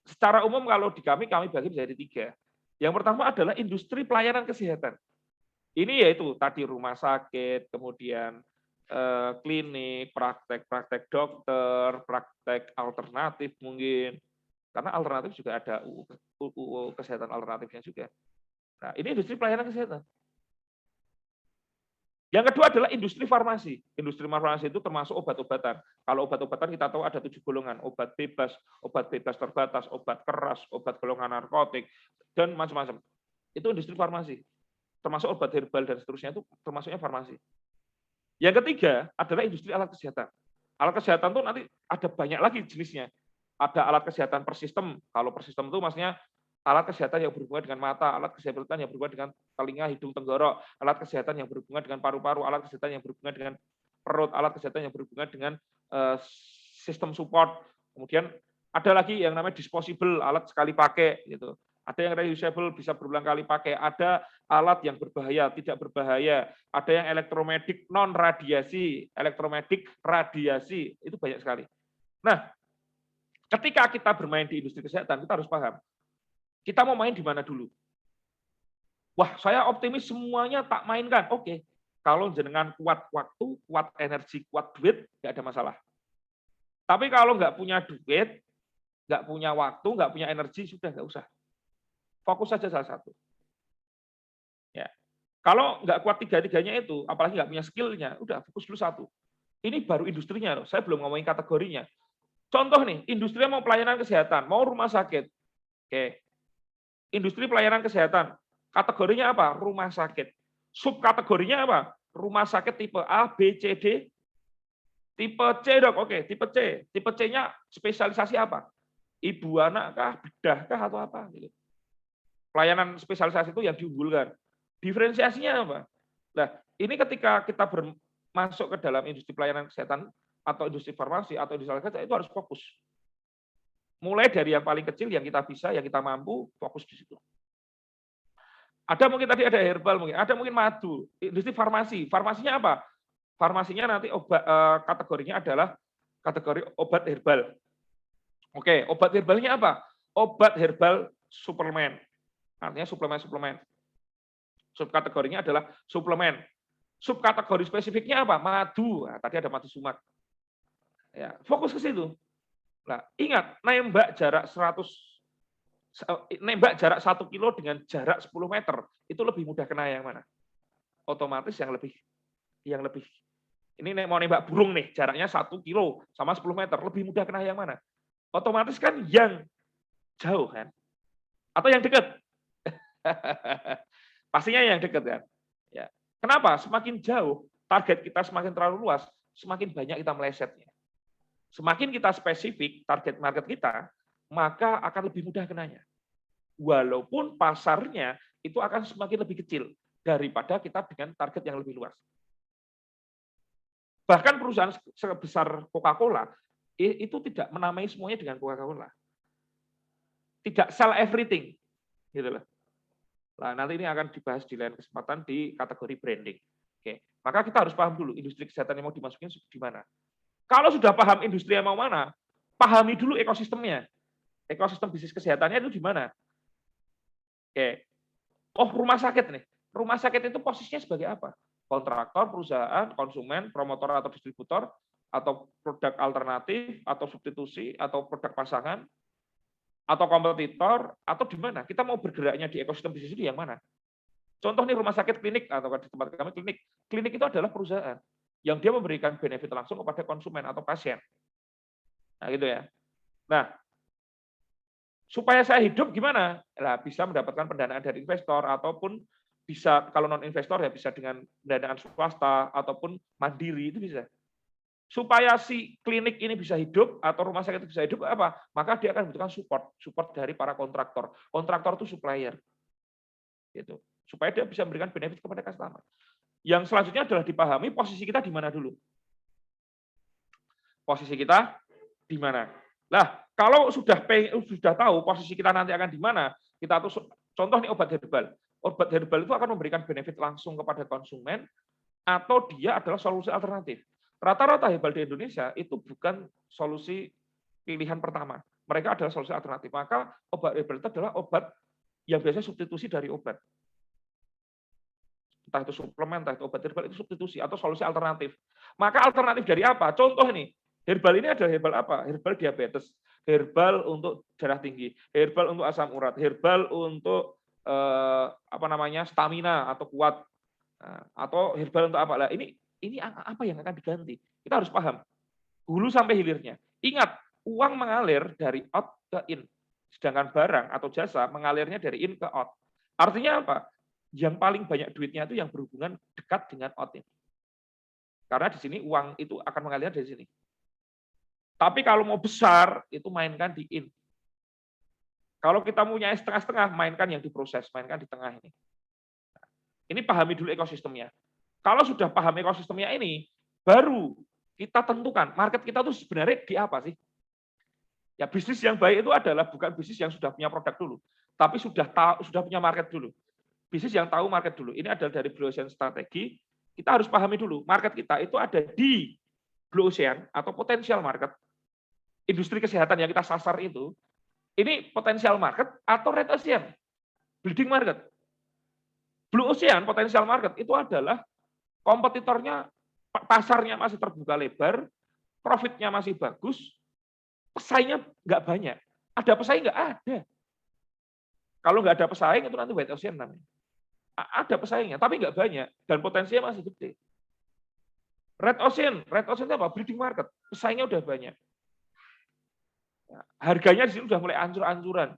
Secara umum kalau di kami bagi menjadi 3. Yang pertama adalah industri pelayanan kesehatan. Ini yaitu tadi rumah sakit, kemudian klinik, praktek dokter, praktek alternatif mungkin. Karena alternatif juga ada UU kesehatan alternatifnya juga. Nah, ini industri pelayanan kesehatan. Yang kedua adalah industri farmasi. Industri farmasi itu termasuk obat-obatan. Kalau obat-obatan kita tahu ada 7 golongan, obat bebas terbatas, obat keras, obat golongan narkotik, dan macam-macam. Itu industri farmasi. Termasuk obat herbal dan seterusnya itu termasuknya farmasi. Yang ketiga adalah industri alat kesehatan. Alat kesehatan itu nanti ada banyak lagi jenisnya. Ada alat kesehatan per sistem. Kalau per sistem itu maksudnya alat kesehatan yang berhubungan dengan mata, alat kesehatan yang berhubungan dengan telinga, hidung, tenggorok, alat kesehatan yang berhubungan dengan paru-paru, alat kesehatan yang berhubungan dengan perut, alat kesehatan yang berhubungan dengan sistem support. Kemudian ada lagi yang namanya disposable, alat sekali pakai gitu. Ada yang reusable, bisa berulang kali pakai. Ada alat yang berbahaya, tidak berbahaya. Ada yang elektromedik non radiasi, elektromedik radiasi, itu banyak sekali. Nah, ketika kita bermain di industri kesehatan, kita harus paham kita mau main di mana dulu. Wah, saya optimis semuanya tak mainkan. Oke, kalau jenengan kuat waktu, kuat energi, kuat duit, nggak ada masalah. Tapi kalau nggak punya duit, nggak punya waktu, nggak punya energi, sudah nggak usah. Fokus saja salah satu. Ya. Kalau nggak kuat tiga-tiganya itu, apalagi nggak punya skill-nya, udah fokus dulu satu. Ini baru industrinya, loh. Saya belum ngomongin kategorinya. Contoh nih, industrinya mau pelayanan kesehatan, mau rumah sakit. Oke. Industri pelayanan kesehatan. Kategorinya apa? Rumah sakit. Subkategorinya apa? Rumah sakit tipe A, B, C, D. Tipe C, Dok. Oke, tipe C. Tipe C-nya spesialisasi apa? Ibu anak kah, bedah kah, atau apa? Pelayanan spesialisasi itu yang diunggulkan. Diferensiasinya apa? Nah, ini ketika kita masuk ke dalam industri pelayanan kesehatan atau industri farmasi atau industri kesehatan itu harus fokus. Mulai dari yang paling kecil, yang kita bisa, yang kita mampu, fokus di situ. Ada mungkin tadi ada herbal, ada mungkin madu, industri farmasi. Farmasinya apa? Farmasinya nanti kategorinya adalah kategori obat herbal. Oke, obat herbalnya apa? Obat herbal suplemen. Artinya suplemen-suplemen. Subkategorinya adalah suplemen. Subkategori spesifiknya apa? Madu. Nah, tadi ada madu sumak. Ya, fokus ke situ. Nah, ingat, nembak jarak 1 kilo dengan jarak 10 meter itu lebih mudah kena yang mana? Otomatis yang lebih ini mau nembak burung nih, jaraknya 1 kilo sama 10 meter, lebih mudah kena yang mana? Otomatis kan yang jauh kan? Atau yang dekat? Pastinya yang dekat kan? Ya. Kenapa? Semakin jauh, target kita semakin terlalu luas, semakin banyak kita melesetnya. Semakin kita spesifik target market kita, maka akan lebih mudah kenanya. Walaupun pasarnya itu akan semakin lebih kecil daripada kita dengan target yang lebih luas. Bahkan perusahaan sebesar Coca-Cola itu tidak menamai semuanya dengan Coca-Cola. Tidak sell everything. Gitu loh. Nah, nanti ini akan dibahas di lain kesempatan di kategori branding. Oke. Maka kita harus paham dulu industri kesehatan yang mau dimasukin di mana. Kalau sudah paham industri yang mau mana, pahami dulu ekosistemnya. Ekosistem bisnis kesehatannya itu di mana? Oke. Oh, rumah sakit nih. Rumah sakit itu posisinya sebagai apa? Kontraktor, perusahaan, konsumen, promotor atau distributor, atau produk alternatif, atau substitusi, atau produk pasangan, atau kompetitor, atau di mana? Kita mau bergeraknya di ekosistem bisnis itu yang mana? Contoh nih rumah sakit, klinik, atau di tempat kami klinik. Klinik itu adalah perusahaan yang dia memberikan benefit langsung kepada konsumen atau pasien. Nah, gitu ya. Nah, supaya saya hidup gimana? Nah, bisa mendapatkan pendanaan dari investor ataupun bisa kalau non investor ya bisa dengan pendanaan swasta ataupun mandiri itu bisa. Supaya si klinik ini bisa hidup atau rumah sakit itu bisa hidup apa? Maka dia akan membutuhkan support dari para kontraktor. Kontraktor itu supplier. Gitu. Supaya dia bisa memberikan benefit kepada customer. Yang selanjutnya adalah dipahami posisi kita di mana dulu. Posisi kita di mana? Lah, kalau sudah tahu posisi kita nanti akan di mana, kita tuh contoh nih obat herbal. Obat herbal itu akan memberikan benefit langsung kepada konsumen atau dia adalah solusi alternatif. Rata-rata herbal di Indonesia itu bukan solusi pilihan pertama. Mereka adalah solusi alternatif. Maka obat herbal itu adalah obat yang biasanya substitusi dari obat. Entah itu suplemen, entah itu obat herbal, itu substitusi atau solusi alternatif. Maka alternatif dari apa? Contoh nih, herbal ini adalah herbal apa? Herbal diabetes, herbal untuk darah tinggi, herbal untuk asam urat, herbal untuk stamina atau kuat, atau herbal untuk apa? Lah ini apa yang akan diganti? Kita harus paham hulu sampai hilirnya. Ingat, uang mengalir dari out ke in, sedangkan barang atau jasa mengalirnya dari in ke out. Artinya apa? Yang paling banyak duitnya itu yang berhubungan dekat dengan out ini. Karena di sini uang itu akan mengalir dari sini. Tapi kalau mau besar, itu mainkan di in. Kalau kita punya setengah-setengah, mainkan yang diproses, mainkan di tengah ini. Ini pahami dulu ekosistemnya. Kalau sudah paham ekosistemnya ini, baru kita tentukan market kita tuh sebenarnya di apa sih? Ya bisnis yang baik itu adalah bukan bisnis yang sudah punya produk dulu, tapi sudah punya market dulu. Bisnis yang tahu market dulu. Ini adalah dari Blue Ocean Strategi. Kita harus pahami dulu market kita itu ada di Blue Ocean atau potensial market. Industri kesehatan yang kita sasar itu, ini potensial market atau red ocean, bleeding market. Blue Ocean potensial market itu adalah kompetitornya, pasarnya masih terbuka lebar, profitnya masih bagus, pesaingnya nggak banyak. Ada pesaing nggak? Ada. Kalau nggak ada pesaing itu nanti white ocean namanya. Ada pesaingnya, tapi nggak banyak dan potensinya masih gede. Red ocean itu apa? Bleeding market, pesaingnya udah banyak. Harganya di sini udah mulai ancur-ancuran,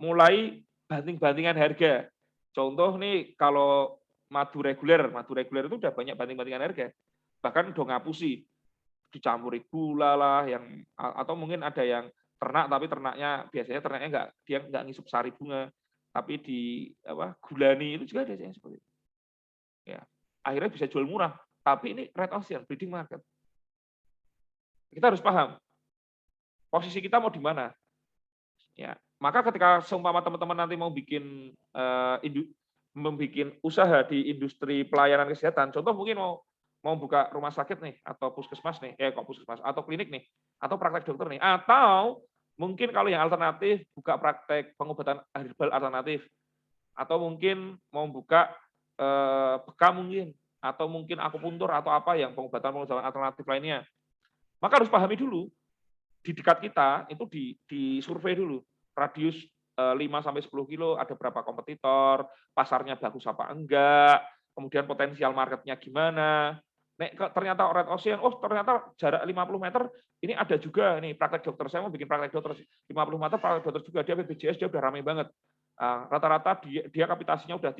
mulai banting-bantingan harga. Contoh nih kalau madu reguler itu udah banyak banting-bantingan harga. Bahkan udah ngapusi, dicampuri gula lah, atau mungkin ada yang ternak tapi biasanya ternaknya dia nggak ngisep sari bunga, tapi gulani itu juga ada yang seperti itu. Ya, akhirnya bisa jual murah, tapi ini red ocean, bleeding market. Kita harus paham posisi kita mau di mana. Ya, maka ketika seumpama teman-teman nanti mau membuat usaha di industri pelayanan kesehatan, contoh mungkin mau mau buka rumah sakit nih, atau puskesmas nih, kok puskesmas, atau klinik nih, atau praktek dokter nih, atau mungkin kalau yang alternatif, buka praktek pengobatan herbal alternatif, atau mungkin mau buka bekam mungkin, atau mungkin akupuntur, atau apa yang pengobatan alternatif lainnya. Maka harus pahami dulu, di dekat kita itu disurvei dulu, radius 5-10 kilo ada berapa kompetitor, pasarnya bagus apa enggak, kemudian potensial marketnya gimana. Nek ternyata Red Ocean, ternyata jarak 50 meter, ini ada juga nih praktek dokter, saya mau bikin praktek dokter 50 meter, praktek dokter juga, dia BPJS, dia udah ramai banget. Rata-rata dia kapitasinya udah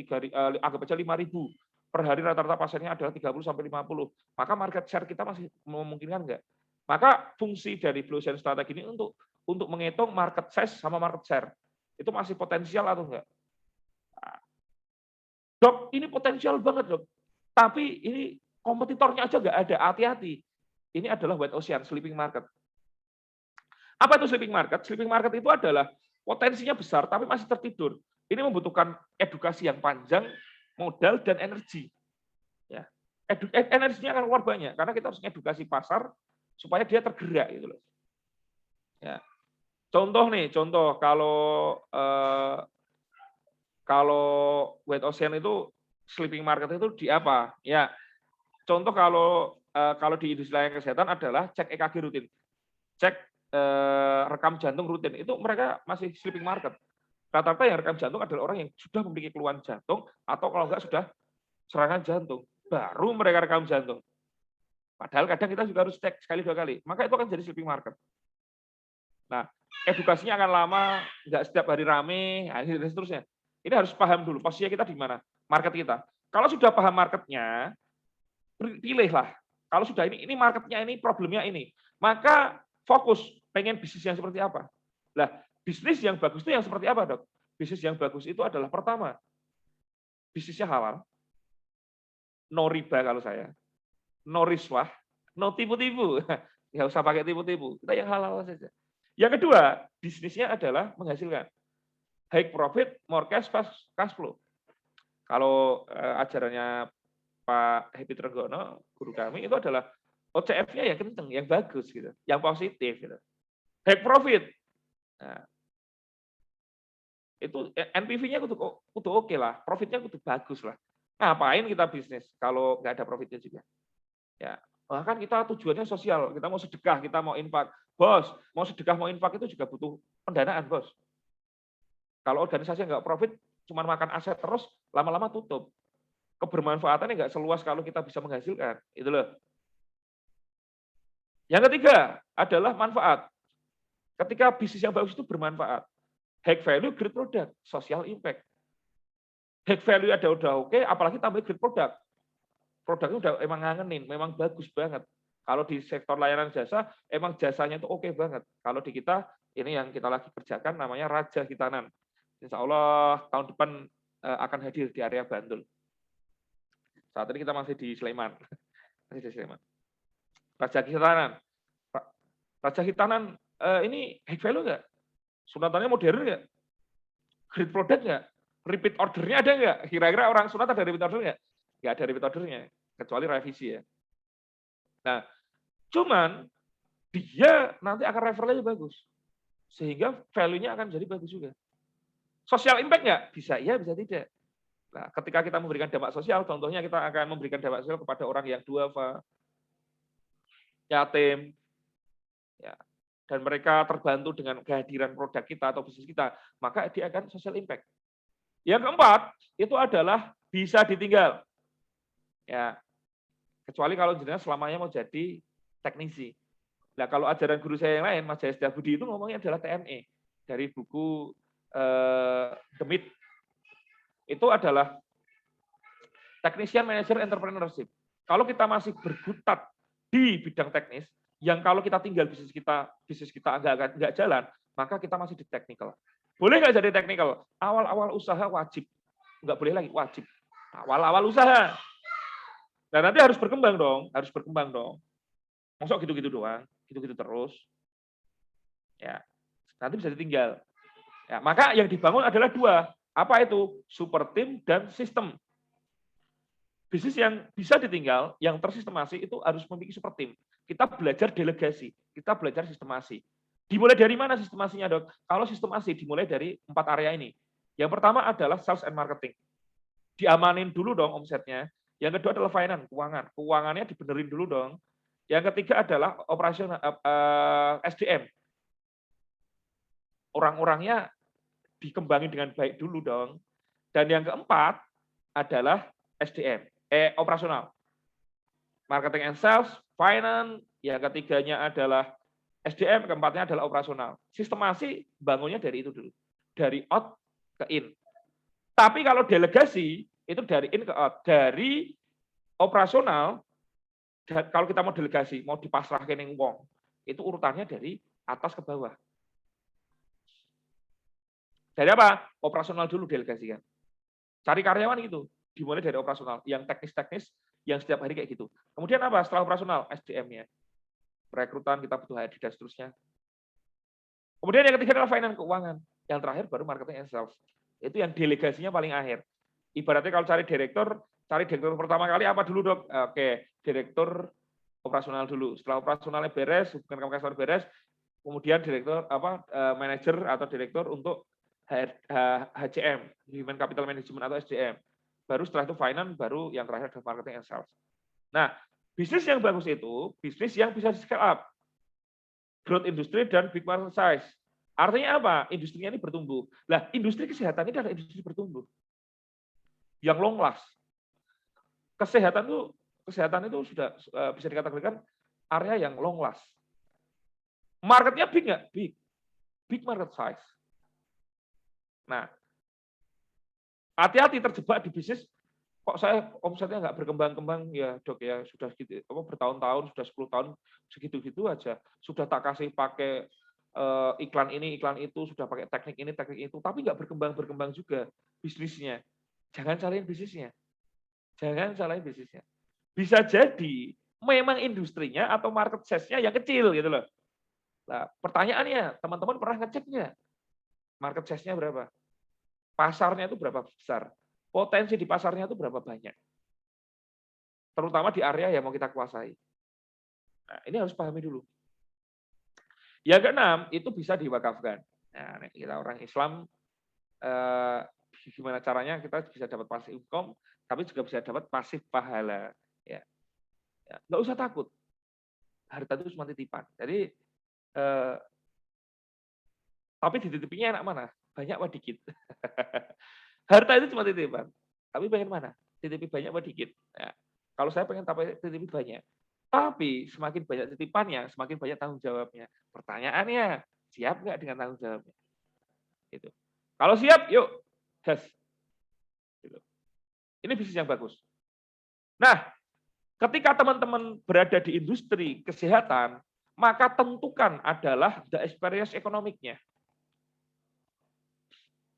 anggap aja 5.000 per hari, rata-rata pasiennya adalah 30-50. Maka market share kita masih memungkinkan enggak? Maka fungsi dari Blue Ocean Strategi ini untuk menghitung market size sama market share. Itu masih potensial atau enggak? Dok, ini potensial banget, Dok. Tapi ini kompetitornya aja nggak ada, hati-hati. Ini adalah white ocean, sleeping market. Apa itu sleeping market? Sleeping market itu adalah potensinya besar, tapi masih tertidur. Ini membutuhkan edukasi yang panjang, modal, dan energi. Ya. Energinya akan keluar banyak, karena kita harus edukasi pasar, supaya dia tergerak. Gitu loh. Ya. Contoh kalau white ocean itu sleeping market itu di apa? Ya, contoh kalau di industri layanan kesehatan adalah cek EKG rutin, cek rekam jantung rutin. Itu mereka masih sleeping market. Rata-rata yang rekam jantung adalah orang yang sudah memiliki keluhan jantung atau kalau enggak sudah serangan jantung, baru mereka rekam jantung. Padahal kadang kita juga harus cek sekali 2 kali. Maka itu akan jadi sleeping market. Nah, edukasinya akan lama, enggak setiap hari rame, dan seterusnya. Ini harus paham dulu posisinya kita di mana, market kita. Kalau sudah paham marketnya, pilihlah. Kalau sudah ini marketnya ini, problemnya ini, maka fokus pengen bisnis yang seperti apa. Lah, bisnis yang bagus itu yang seperti apa, Dok? Bisnis yang bagus itu adalah pertama, bisnisnya halal, no riba kalau saya, no riswah, no tipu-tipu. Nggak usah pakai tipu-tipu, kita yang halal saja. Yang kedua, bisnisnya adalah menghasilkan high profit, more cash flow. Kalau ajarannya Pak Happy Trenggono, guru kami, itu adalah OCF-nya yang kenceng, yang bagus, gitu, yang positif. Gitu. High profit. Nah, itu NPV-nya kudu oke lah, profitnya kudu bagus lah. Ngapain kita bisnis kalau nggak ada profitnya juga? Ya, bahkan kita tujuannya sosial, kita mau sedekah, kita mau infak. Bos, mau sedekah, mau infak itu juga butuh pendanaan, bos. Kalau organisasi nggak profit, cuma makan aset terus, lama-lama tutup. Kebermanfaatannya nggak seluas kalau kita bisa menghasilkan. Itu loh. Yang ketiga adalah manfaat. Ketika bisnis yang bagus itu bermanfaat. High value, great product, social impact. High value ada udah oke, apalagi tambah great product. Produknya udah emang ngangenin, memang bagus banget. Kalau di sektor layanan jasa, emang jasanya itu oke banget. Kalau di kita, ini yang kita lagi kerjakan namanya Raja Hitanan. Insya Allah tahun depan akan hadir di area Bantul. Saat ini kita masih di Sleman. Masih di Sleman. Raja Hitanan. Raja Hitanan ini high value nggak? Sunatannya modern nggak? Great product nggak? Repeat ordernya ada nggak? Kira-kira orang sunat ada repeat order nggak? Nggak ada repeat ordernya, kecuali revisi ya. Nah, cuman dia nanti akan referralnya bagus. Sehingga value-nya akan jadi bagus juga. Social impact nggak? Bisa iya, bisa tidak. Nah, ketika kita memberikan dampak sosial, contohnya kita akan memberikan dampak sosial kepada orang yang duafa, yatim, ya, dan mereka terbantu dengan kehadiran produk kita atau bisnis kita, maka dia akan social impact. Yang keempat, itu adalah bisa ditinggal. Ya, kecuali kalau jenengan selamanya mau jadi teknisi. Nah, kalau ajaran guru saya yang lain, Mas Jaya Setiabudi itu ngomongnya adalah TME, dari buku The Myth. Itu adalah Technician Manager Entrepreneurship. Kalau kita masih berkutat di bidang teknis, yang kalau kita tinggal bisnis kita nggak jalan, maka kita masih di technical. Boleh nggak jadi technical? Awal-awal usaha wajib. Nggak boleh lagi, wajib. Awal-awal usaha. Nah, nanti harus berkembang dong. Masuk gitu-gitu doang, gitu-gitu terus. Ya, nanti bisa ditinggal. Ya, maka yang dibangun adalah 2. Apa itu? Super team dan sistem. Bisnis yang bisa ditinggal, yang tersistemasi itu harus memiliki super team. Kita belajar delegasi, kita belajar sistemasi. Dimulai dari mana sistemasinya, Dok? Kalau sistemasi dimulai dari 4 area ini. Yang pertama adalah sales and marketing. Diamanin dulu dong omsetnya. Yang kedua adalah finance, keuangan. Keuangannya dibenerin dulu dong. Yang ketiga adalah operasional SDM. Orang-orangnya dikembangin dengan baik dulu dong. Dan yang keempat adalah SDM, operasional. Marketing and sales, finance, yang ketiganya adalah SDM, keempatnya adalah operasional. Sistemasi bangunnya dari itu dulu. Dari out ke in. Tapi kalau delegasi, itu dari in ke out. Dari operasional, kalau kita mau delegasi, mau dipasrahkan yang wong, itu urutannya dari atas ke bawah. Dari apa? Operasional dulu delegasikan. Cari karyawan itu. Dimulai dari operasional. Yang teknis-teknis, yang setiap hari kayak gitu. Kemudian apa? Setelah operasional, SDM-nya. Perekrutan, kita butuh HRD dan seterusnya. Kemudian yang ketiga adalah finance, keuangan. Yang terakhir baru marketing and sales. Itu yang delegasinya paling akhir. Ibaratnya kalau cari direktur pertama kali apa dulu, Dok? Oke, direktur operasional dulu. Setelah operasionalnya beres, hubungan sama customer beres, kemudian direktur manajer atau direktur untuk HCM, Human Capital Management atau SDM. Baru setelah itu finance, baru yang terakhir adalah marketing and sales. Nah, bisnis yang bagus itu bisnis yang bisa scale up. Growth industry dan big market size. Artinya apa? Industrinya ini bertumbuh. Lah, industri kesehatan ini adalah industri bertumbuh. Yang long last. Kesehatan itu sudah bisa dikatakan area yang long last. Marketnya big nggak? Big. Big market size. Nah, hati-hati terjebak di bisnis, kok saya omsetnya nggak berkembang-kembang, ya Dok ya, sudah gitu, bertahun-tahun, sudah 10 tahun, segitu-gitu aja. Sudah tak kasih pakai iklan ini, iklan itu, sudah pakai teknik ini, teknik itu, tapi nggak berkembang-berkembang juga bisnisnya. Jangan salahin bisnisnya. Jangan salahin bisnisnya. Bisa jadi memang industrinya atau market size-nya yang kecil gitu loh. Nah, pertanyaannya, teman-teman pernah ngecek nggak? Market size-nya berapa? Pasarnya itu berapa besar? Potensi di pasarnya itu berapa banyak? Terutama di area yang mau kita kuasai. Nah, ini harus pahami dulu. Yang keenam, itu bisa diwakafkan. Nah, kita orang Islam, gimana caranya kita bisa dapat pasif income, tapi juga bisa dapat pasif pahala. Ya. Nggak usah takut. Harta itu cuma titipan. Jadi, tapi dititipinya enak mana? Banyak apa dikit? Harta itu cuma titipan. Tapi pengen mana? Titipi banyak apa dikit? Nah, kalau saya pengen titipi banyak. Tapi semakin banyak titipannya, semakin banyak tanggung jawabnya. Pertanyaannya, siap nggak dengan tanggung jawabnya? Gitu. Kalau siap, yuk, gas. Gitu. Ini bisnis yang bagus. Nah, ketika teman-teman berada di industri kesehatan, maka tentukan adalah the experience ekonomiknya.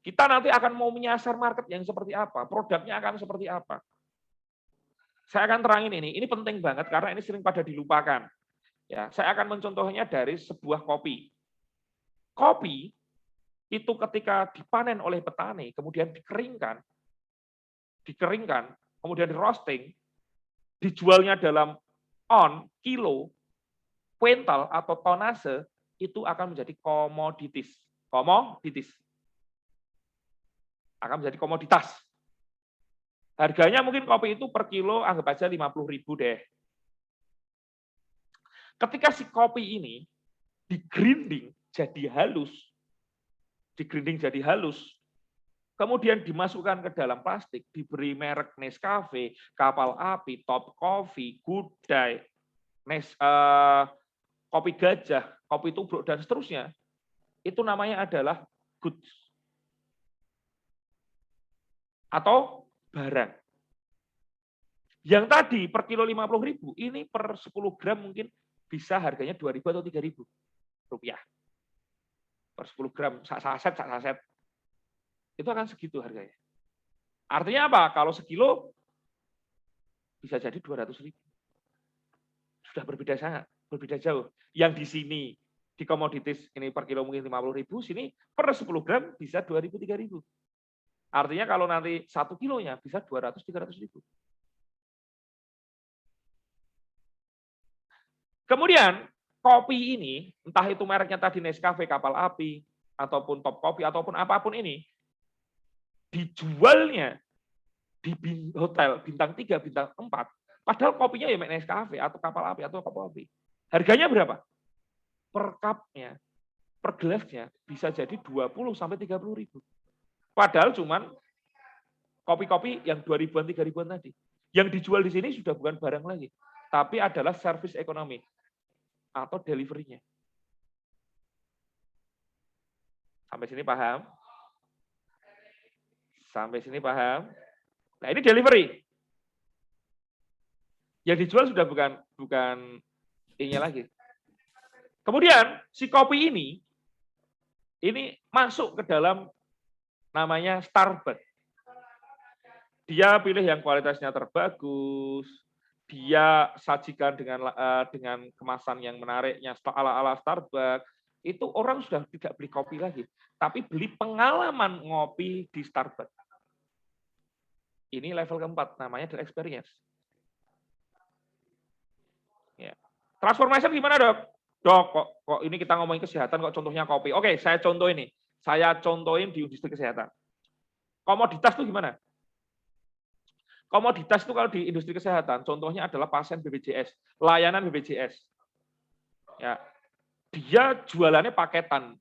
Kita nanti akan mau menyasar market yang seperti apa, produknya akan seperti apa. Saya akan terangin ini penting banget karena ini sering pada dilupakan. Ya, saya akan mencontohnya dari sebuah kopi. Kopi itu ketika dipanen oleh petani, kemudian dikeringkan, kemudian di roasting, dijualnya dalam on, kilo, kuintal atau tonase, itu akan menjadi komoditis. Akan menjadi komoditas. Harganya mungkin kopi itu per kilo anggap aja 50.000 deh. Ketika si kopi ini digrinding jadi halus, kemudian dimasukkan ke dalam plastik, diberi merek Nescafe, Kapal Api, Top Coffee, Good Day, kopi gajah, kopi tubruk, dan seterusnya, itu namanya adalah goods. Atau barang. Yang tadi per kilo 50.000, ini per 10 gram mungkin bisa harganya 2.000 atau 3.000 rupiah. Per 10 gram, saset. Itu akan segitu harganya. Artinya apa? Kalau sekilo, bisa jadi 200.000. Sudah berbeda jauh. Yang di sini, di komoditis, ini per kilo mungkin 50.000, sini per 10 gram bisa 2.000, 3.000. Artinya kalau nanti 1 kilonya bisa 200-300 ribu. Kemudian kopi ini, entah itu mereknya tadi Nescafe, Kapal Api, ataupun Top Coffee, ataupun apapun ini, dijualnya di hotel bintang 3, bintang 4, padahal kopinya ya Nescafe atau Kapal Api atau Top Coffee. Harganya berapa? Per cupnya, per gelasnya bisa jadi 20 sampai 30 ribu. Padahal cuman kopi-kopi yang 2 ribuan, 3 ribuan tadi. Yang dijual di sini sudah bukan barang lagi, tapi adalah service ekonomi atau delivery-nya. Sampai sini paham? Sampai sini paham? Nah, ini delivery. Yang dijual sudah bukan ini lagi. Kemudian si kopi ini masuk ke dalam namanya Starbucks. Dia pilih yang kualitasnya terbagus, dia sajikan dengan kemasan yang menariknya ala-ala Starbucks. Itu orang sudah tidak beli kopi lagi, tapi beli pengalaman ngopi di Starbucks. Ini level keempat, namanya adalah experience. Ya. Transformation gimana, Dok? Dok, kok ini kita ngomongin kesehatan, kok contohnya kopi. Oke, saya contoh ini. Saya contohin di industri kesehatan. Komoditas itu gimana? Komoditas itu kalau di industri kesehatan, contohnya adalah pasien BPJS, layanan BPJS. Ya, dia jualannya paketan.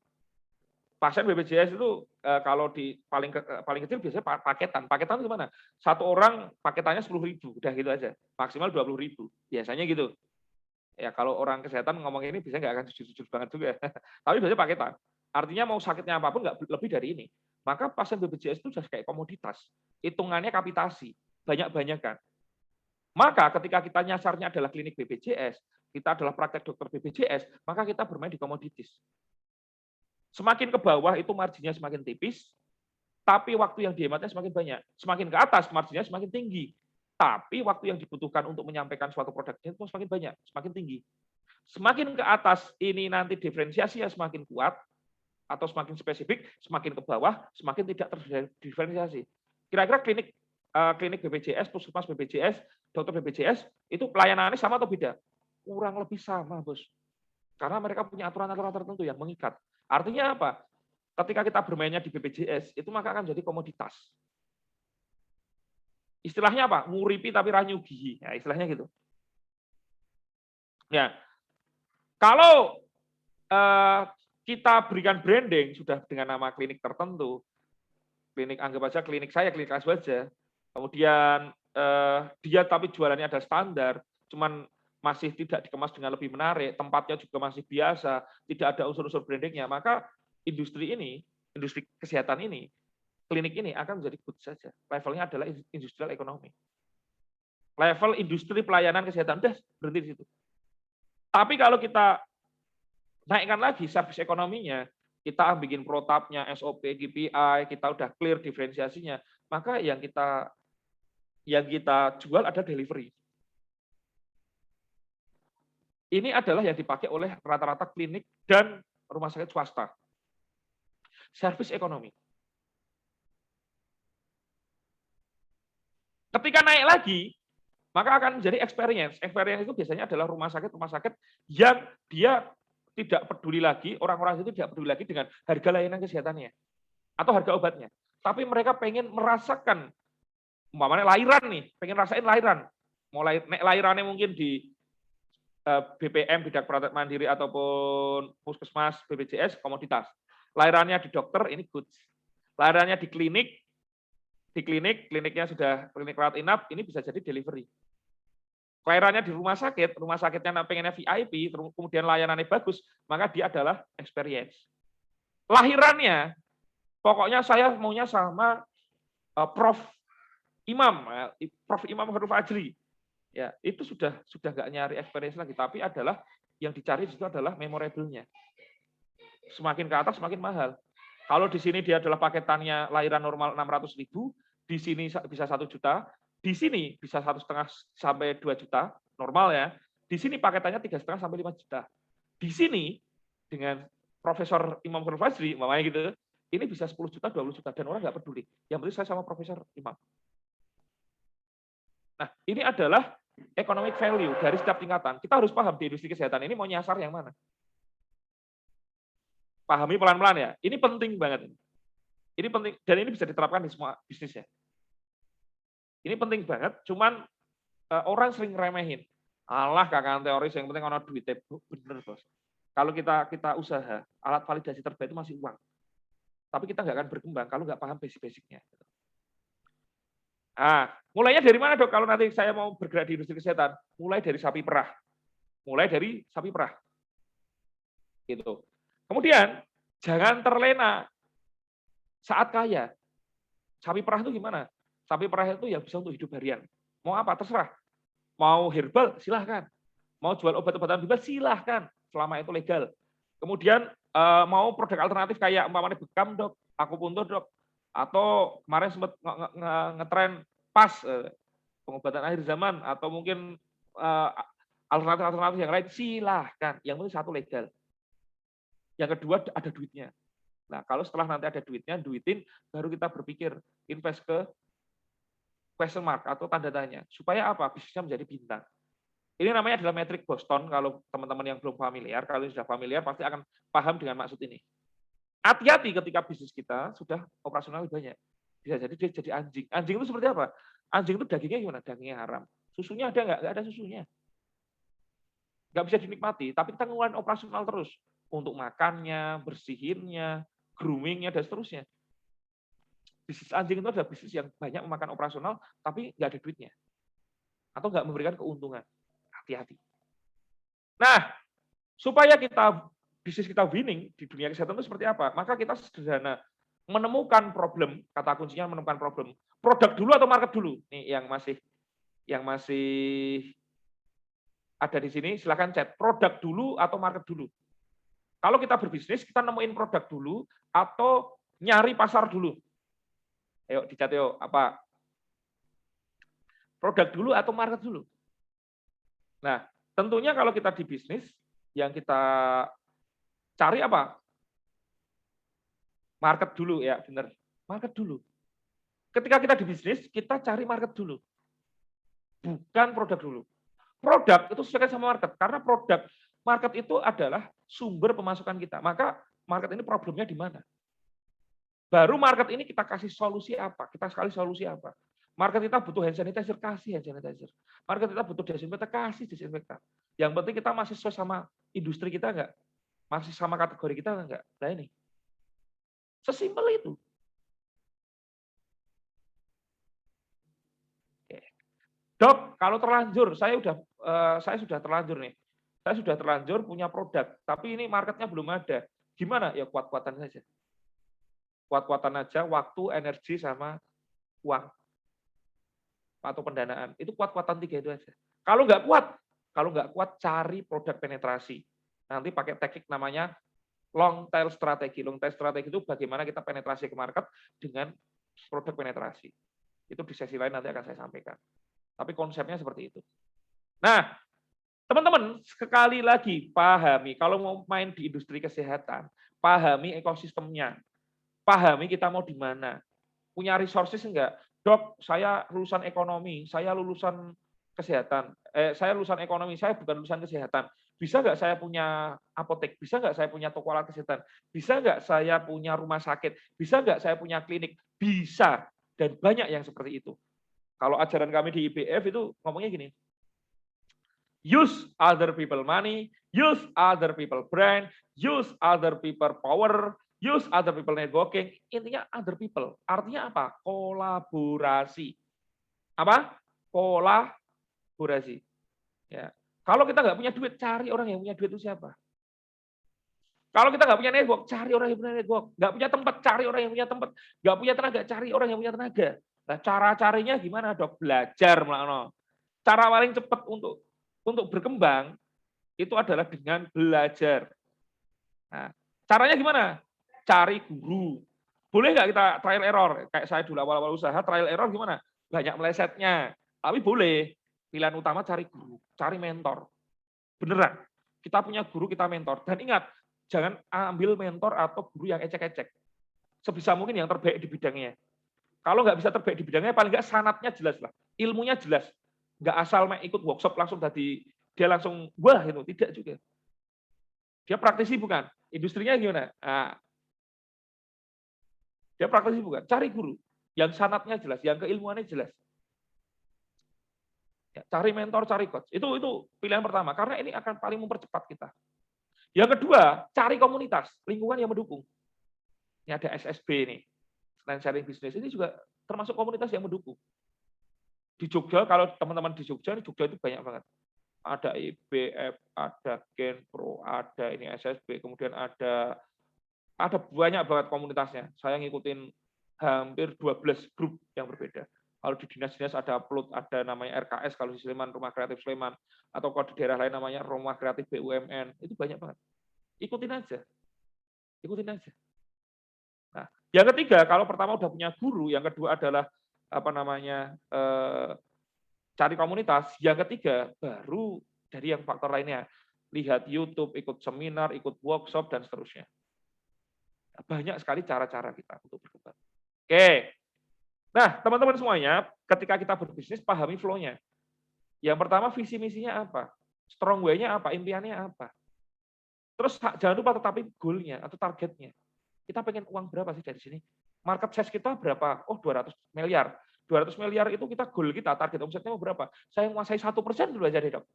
Pasien BPJS itu kalau di paling kecil biasanya paketan. Paketan itu gimana? Satu orang paketannya 10.000, udah gitu aja. Maksimal 20.000, biasanya gitu. Ya kalau orang kesehatan ngomong ini biasanya nggak akan jujur-jujur banget juga. Tapi biasanya paketan. Artinya mau sakitnya apapun nggak lebih dari ini. Maka pasien BPJS itu sudah kayak komoditas. Hitungannya kapitasi, banyak-banyakan. Maka ketika kita nyasarnya adalah klinik BPJS, kita adalah praktek dokter BPJS, maka kita bermain di komoditis. Semakin ke bawah itu marginnya semakin tipis, tapi waktu yang dihematnya semakin banyak. Semakin ke atas marginnya semakin tinggi, tapi waktu yang dibutuhkan untuk menyampaikan suatu produknya itu semakin banyak, semakin tinggi. Semakin ke atas ini nanti diferensiasinya semakin kuat atau semakin spesifik, semakin ke bawah semakin tidak terdiferensiasi. Kira-kira klinik BPJS, puskesmas BPJS, dokter BPJS itu pelayanannya sama atau beda? Kurang lebih sama, Bos. Karena mereka punya aturan-aturan tertentu yang mengikat. Artinya apa? Ketika kita bermainnya di BPJS, itu maka akan jadi komoditas. Istilahnya apa? Nguripi tapi ranyugihi. Ya, istilahnya gitu. Ya, kalau kita berikan branding sudah dengan nama klinik tertentu, klinik anggap aja klinik saya, klinik Aswaja, kemudian dia tapi jualannya ada standar, cuman masih tidak dikemas dengan lebih menarik, tempatnya juga masih biasa, tidak ada unsur-unsur brandingnya, maka industri kesehatan ini, klinik ini akan menjadi good saja. Levelnya adalah industrial ekonomi. Level industri pelayanan kesehatan, udah berhenti di situ. Tapi kalau kita naikkan lagi service ekonominya, kita bikin protapnya, SOP, KPI, kita udah clear diferensiasinya, maka yang kita jual ada delivery. Ini adalah yang dipakai oleh rata-rata klinik dan rumah sakit swasta. Service ekonomi. Ketika naik lagi, maka akan menjadi experience. Experience itu biasanya adalah rumah sakit yang dia tidak peduli lagi, orang-orang itu tidak peduli lagi dengan harga layanan kesehatannya atau harga obatnya. Tapi mereka pengen merasakan, umpamanya lahiran nih, pengen rasain lahiran. Mulai lahirannya mungkin di BPM, Bidak Praktek Mandiri, ataupun puskesmas, BPJS, komoditas. Lahirannya di dokter, ini goods. Lahirannya di kliniknya sudah klinik rawat inap, ini bisa jadi delivery. Lahirannya di rumah sakitnya pengennya VIP, kemudian layanannya bagus, maka dia adalah experience. Lahirannya, pokoknya saya maunya sama Prof. Imam Harul Fajri. Ya, itu sudah nggak nyari experience lagi, tapi adalah yang dicari itu adalah memorable-nya. Semakin ke atas semakin mahal. Kalau di sini dia adalah paketannya lahiran normal 600.000, di sini bisa 1 juta, di sini bisa 1,5 sampai 2 juta normal ya. Di sini paketannya 3,5 sampai 5 juta. Di sini dengan Profesor Imam Harul Fajri, mamanya gitu, ini bisa 10 juta, 20 juta dan orang nggak peduli. Yang penting saya sama Profesor Imam. Nah, ini adalah economic value dari setiap tingkatan. Kita harus paham di industri kesehatan ini mau nyasar yang mana. Pahami pelan-pelan ya. Ini penting banget. Ini penting dan ini bisa diterapkan di semua bisnis ya. Ini penting banget. Cuman orang sering remehin. Alah kakak teoris yang penting ono duit. Bener bos. Kalau kita usaha, alat validasi terbaik itu masih uang. Tapi kita nggak akan berkembang kalau nggak paham basic-basicnya. Nah, mulainya dari mana dok? Kalau nanti saya mau bergerak di industri kesehatan, mulai dari sapi perah. Mulai dari sapi perah. Gitu. Kemudian, jangan terlena saat kaya. Sapi perah itu gimana? Sapi perah itu ya bisa untuk hidup harian. Mau apa? Terserah. Mau herbal, silahkan. Mau jual obat-obatan bebas, silahkan. Selama itu legal. Kemudian, mau produk alternatif kayak umpamanya bekam dok, akupuntur dok, atau kemarin sempat ngetren pas pengobatan akhir zaman, atau mungkin alternatif yang lain, silahkan. Yang penting satu legal. Yang kedua ada duitnya. Nah, kalau setelah nanti ada duitnya, duitin, baru kita berpikir invest ke question mark atau tanda tanya. Supaya apa? Bisnisnya menjadi bintang. Ini namanya adalah metrik Boston. Kalau teman-teman yang belum familiar, kalau sudah familiar pasti akan paham dengan maksud ini. Hati-hati ketika bisnis kita sudah operasional banyak. Bisa jadi dia jadi anjing. Anjing itu seperti apa? Anjing itu dagingnya gimana? Dagingnya haram. Susunya ada nggak? Nggak ada susunya. Nggak bisa dinikmati, tapi kita ngeluarin operasional terus. Untuk makannya, bersihinnya, groomingnya, dan seterusnya. Bisnis anjing itu adalah bisnis yang banyak memakan operasional, tapi nggak ada duitnya. Atau nggak memberikan keuntungan. Hati-hati. Nah, supaya bisnis kita winning di dunia kesehatan itu seperti apa? Maka kita sederhana. Menemukan problem, kata kuncinya menemukan problem. Produk dulu atau market dulu? Nih yang masih ada di sini, silakan chat. Produk dulu atau market dulu? Kalau kita berbisnis, kita nemuin produk dulu atau nyari pasar dulu? Ayo dicat yuk, apa? Produk dulu atau market dulu? Nah, tentunya kalau kita di bisnis, yang kita cari apa? Market dulu ya, benar. Market dulu. Ketika kita di bisnis, kita cari market dulu. Bukan produk dulu. Produk itu sesuaikan sama market, karena market itu adalah sumber pemasukan kita. Maka market ini problemnya di mana? Baru market ini kita kasih solusi apa? Kita sekali solusi apa? Market kita butuh hand sanitizer, kasih hand sanitizer. Market kita butuh desinfektan, kasih desinfektan. Yang penting kita masih sesuai sama industri kita enggak? Masih sama kategori kita enggak? Nah ini. Sesimpel itu. Dok, kalau terlanjur, saya sudah terlanjur nih. Saya sudah terlanjur punya produk, tapi ini marketnya belum ada. Gimana? Ya kuat-kuatan saja. Kuat-kuatan aja, waktu, energi, sama uang. Atau pendanaan. Itu kuat-kuatan 3 itu aja. Kalau nggak kuat, cari produk penetrasi. Nanti pakai teknik namanya long tail strategi. Long tail strategi itu bagaimana kita penetrasi ke market dengan produk penetrasi. Itu di sesi lain nanti akan saya sampaikan. Tapi konsepnya seperti itu. Nah, teman-teman, sekali lagi pahami, kalau mau main di industri kesehatan, pahami ekosistemnya. Pahami kita mau di mana. Punya resources enggak? Dok, saya lulusan ekonomi, saya lulusan kesehatan. Saya lulusan ekonomi, saya bukan lulusan kesehatan. Bisa nggak saya punya apotek? Bisa nggak saya punya toko alat kesehatan? Bisa nggak saya punya rumah sakit? Bisa nggak saya punya klinik? Bisa. Dan banyak yang seperti itu. Kalau ajaran kami di IBF itu ngomongnya gini, use other people money, use other people brand, use other people power, use other people networking. Intinya other people. Artinya apa? Kolaborasi. Apa? Kolaborasi. Ya. Kalau kita nggak punya duit, cari orang yang punya duit itu siapa? Kalau kita nggak punya network, cari orang yang punya network. Nggak punya tempat, cari orang yang punya tempat. Nggak punya tenaga, cari orang yang punya tenaga. Nah, cara-carinya gimana, Dok? Belajar, Melano. Cara paling cepat untuk berkembang itu adalah dengan belajar. Nah, caranya gimana? Cari guru. Boleh nggak kita trial error? Kayak saya dulu awal-awal usaha, trial error gimana? Banyak melesetnya. Tapi boleh. Pilihan utama cari guru, cari mentor. Beneran. Kita punya guru, kita mentor. Dan ingat, jangan ambil mentor atau guru yang ecek-ecek. Sebisa mungkin yang terbaik di bidangnya. Kalau nggak bisa terbaik di bidangnya, paling nggak sanatnya jelas lah. Ilmunya jelas. Nggak asal ikut workshop langsung tadi dia langsung wah itu, tidak juga. Dia praktisi bukan? Industrinya gimana? Nah, dia praktisi bukan? Cari guru yang sanatnya jelas, yang keilmuannya jelas. Ya, cari mentor, cari coach. Itu pilihan pertama karena ini akan paling mempercepat kita. Yang kedua, cari komunitas, lingkungan yang mendukung. Ini ada SSB nih, Selain Sharing Business ini juga termasuk komunitas yang mendukung. Di Jogja, kalau teman-teman di Jogja, itu banyak banget. Ada IBF, ada Genpro, ada ini SSB, kemudian ada banyak banget komunitasnya. Saya ngikutin hampir 12 grup yang berbeda. Kalau di dinas-dinas ada upload, ada namanya RKS, kalau di Sleman, Rumah Kreatif Sleman, atau kalau di daerah lain namanya Rumah Kreatif BUMN, itu banyak banget. Ikutin aja. Nah, yang ketiga, kalau pertama udah punya guru, yang kedua adalah cari komunitas. Yang ketiga, baru dari yang faktor lainnya. Lihat YouTube, ikut seminar, ikut workshop, dan seterusnya. Banyak sekali cara-cara kita untuk berkembang. Oke. Nah, teman-teman semuanya, ketika kita berbisnis, pahami flow-nya. Yang pertama, visi misinya apa? Strong way-nya apa? Impiannya apa? Terus jangan lupa tetapi goal-nya atau targetnya. Kita pengen uang berapa sih dari sini? Market size kita berapa? Oh, 200 miliar. 200 miliar itu kita goal kita, target omsetnya berapa? Saya menguasai 1% dulu aja deh, Dok.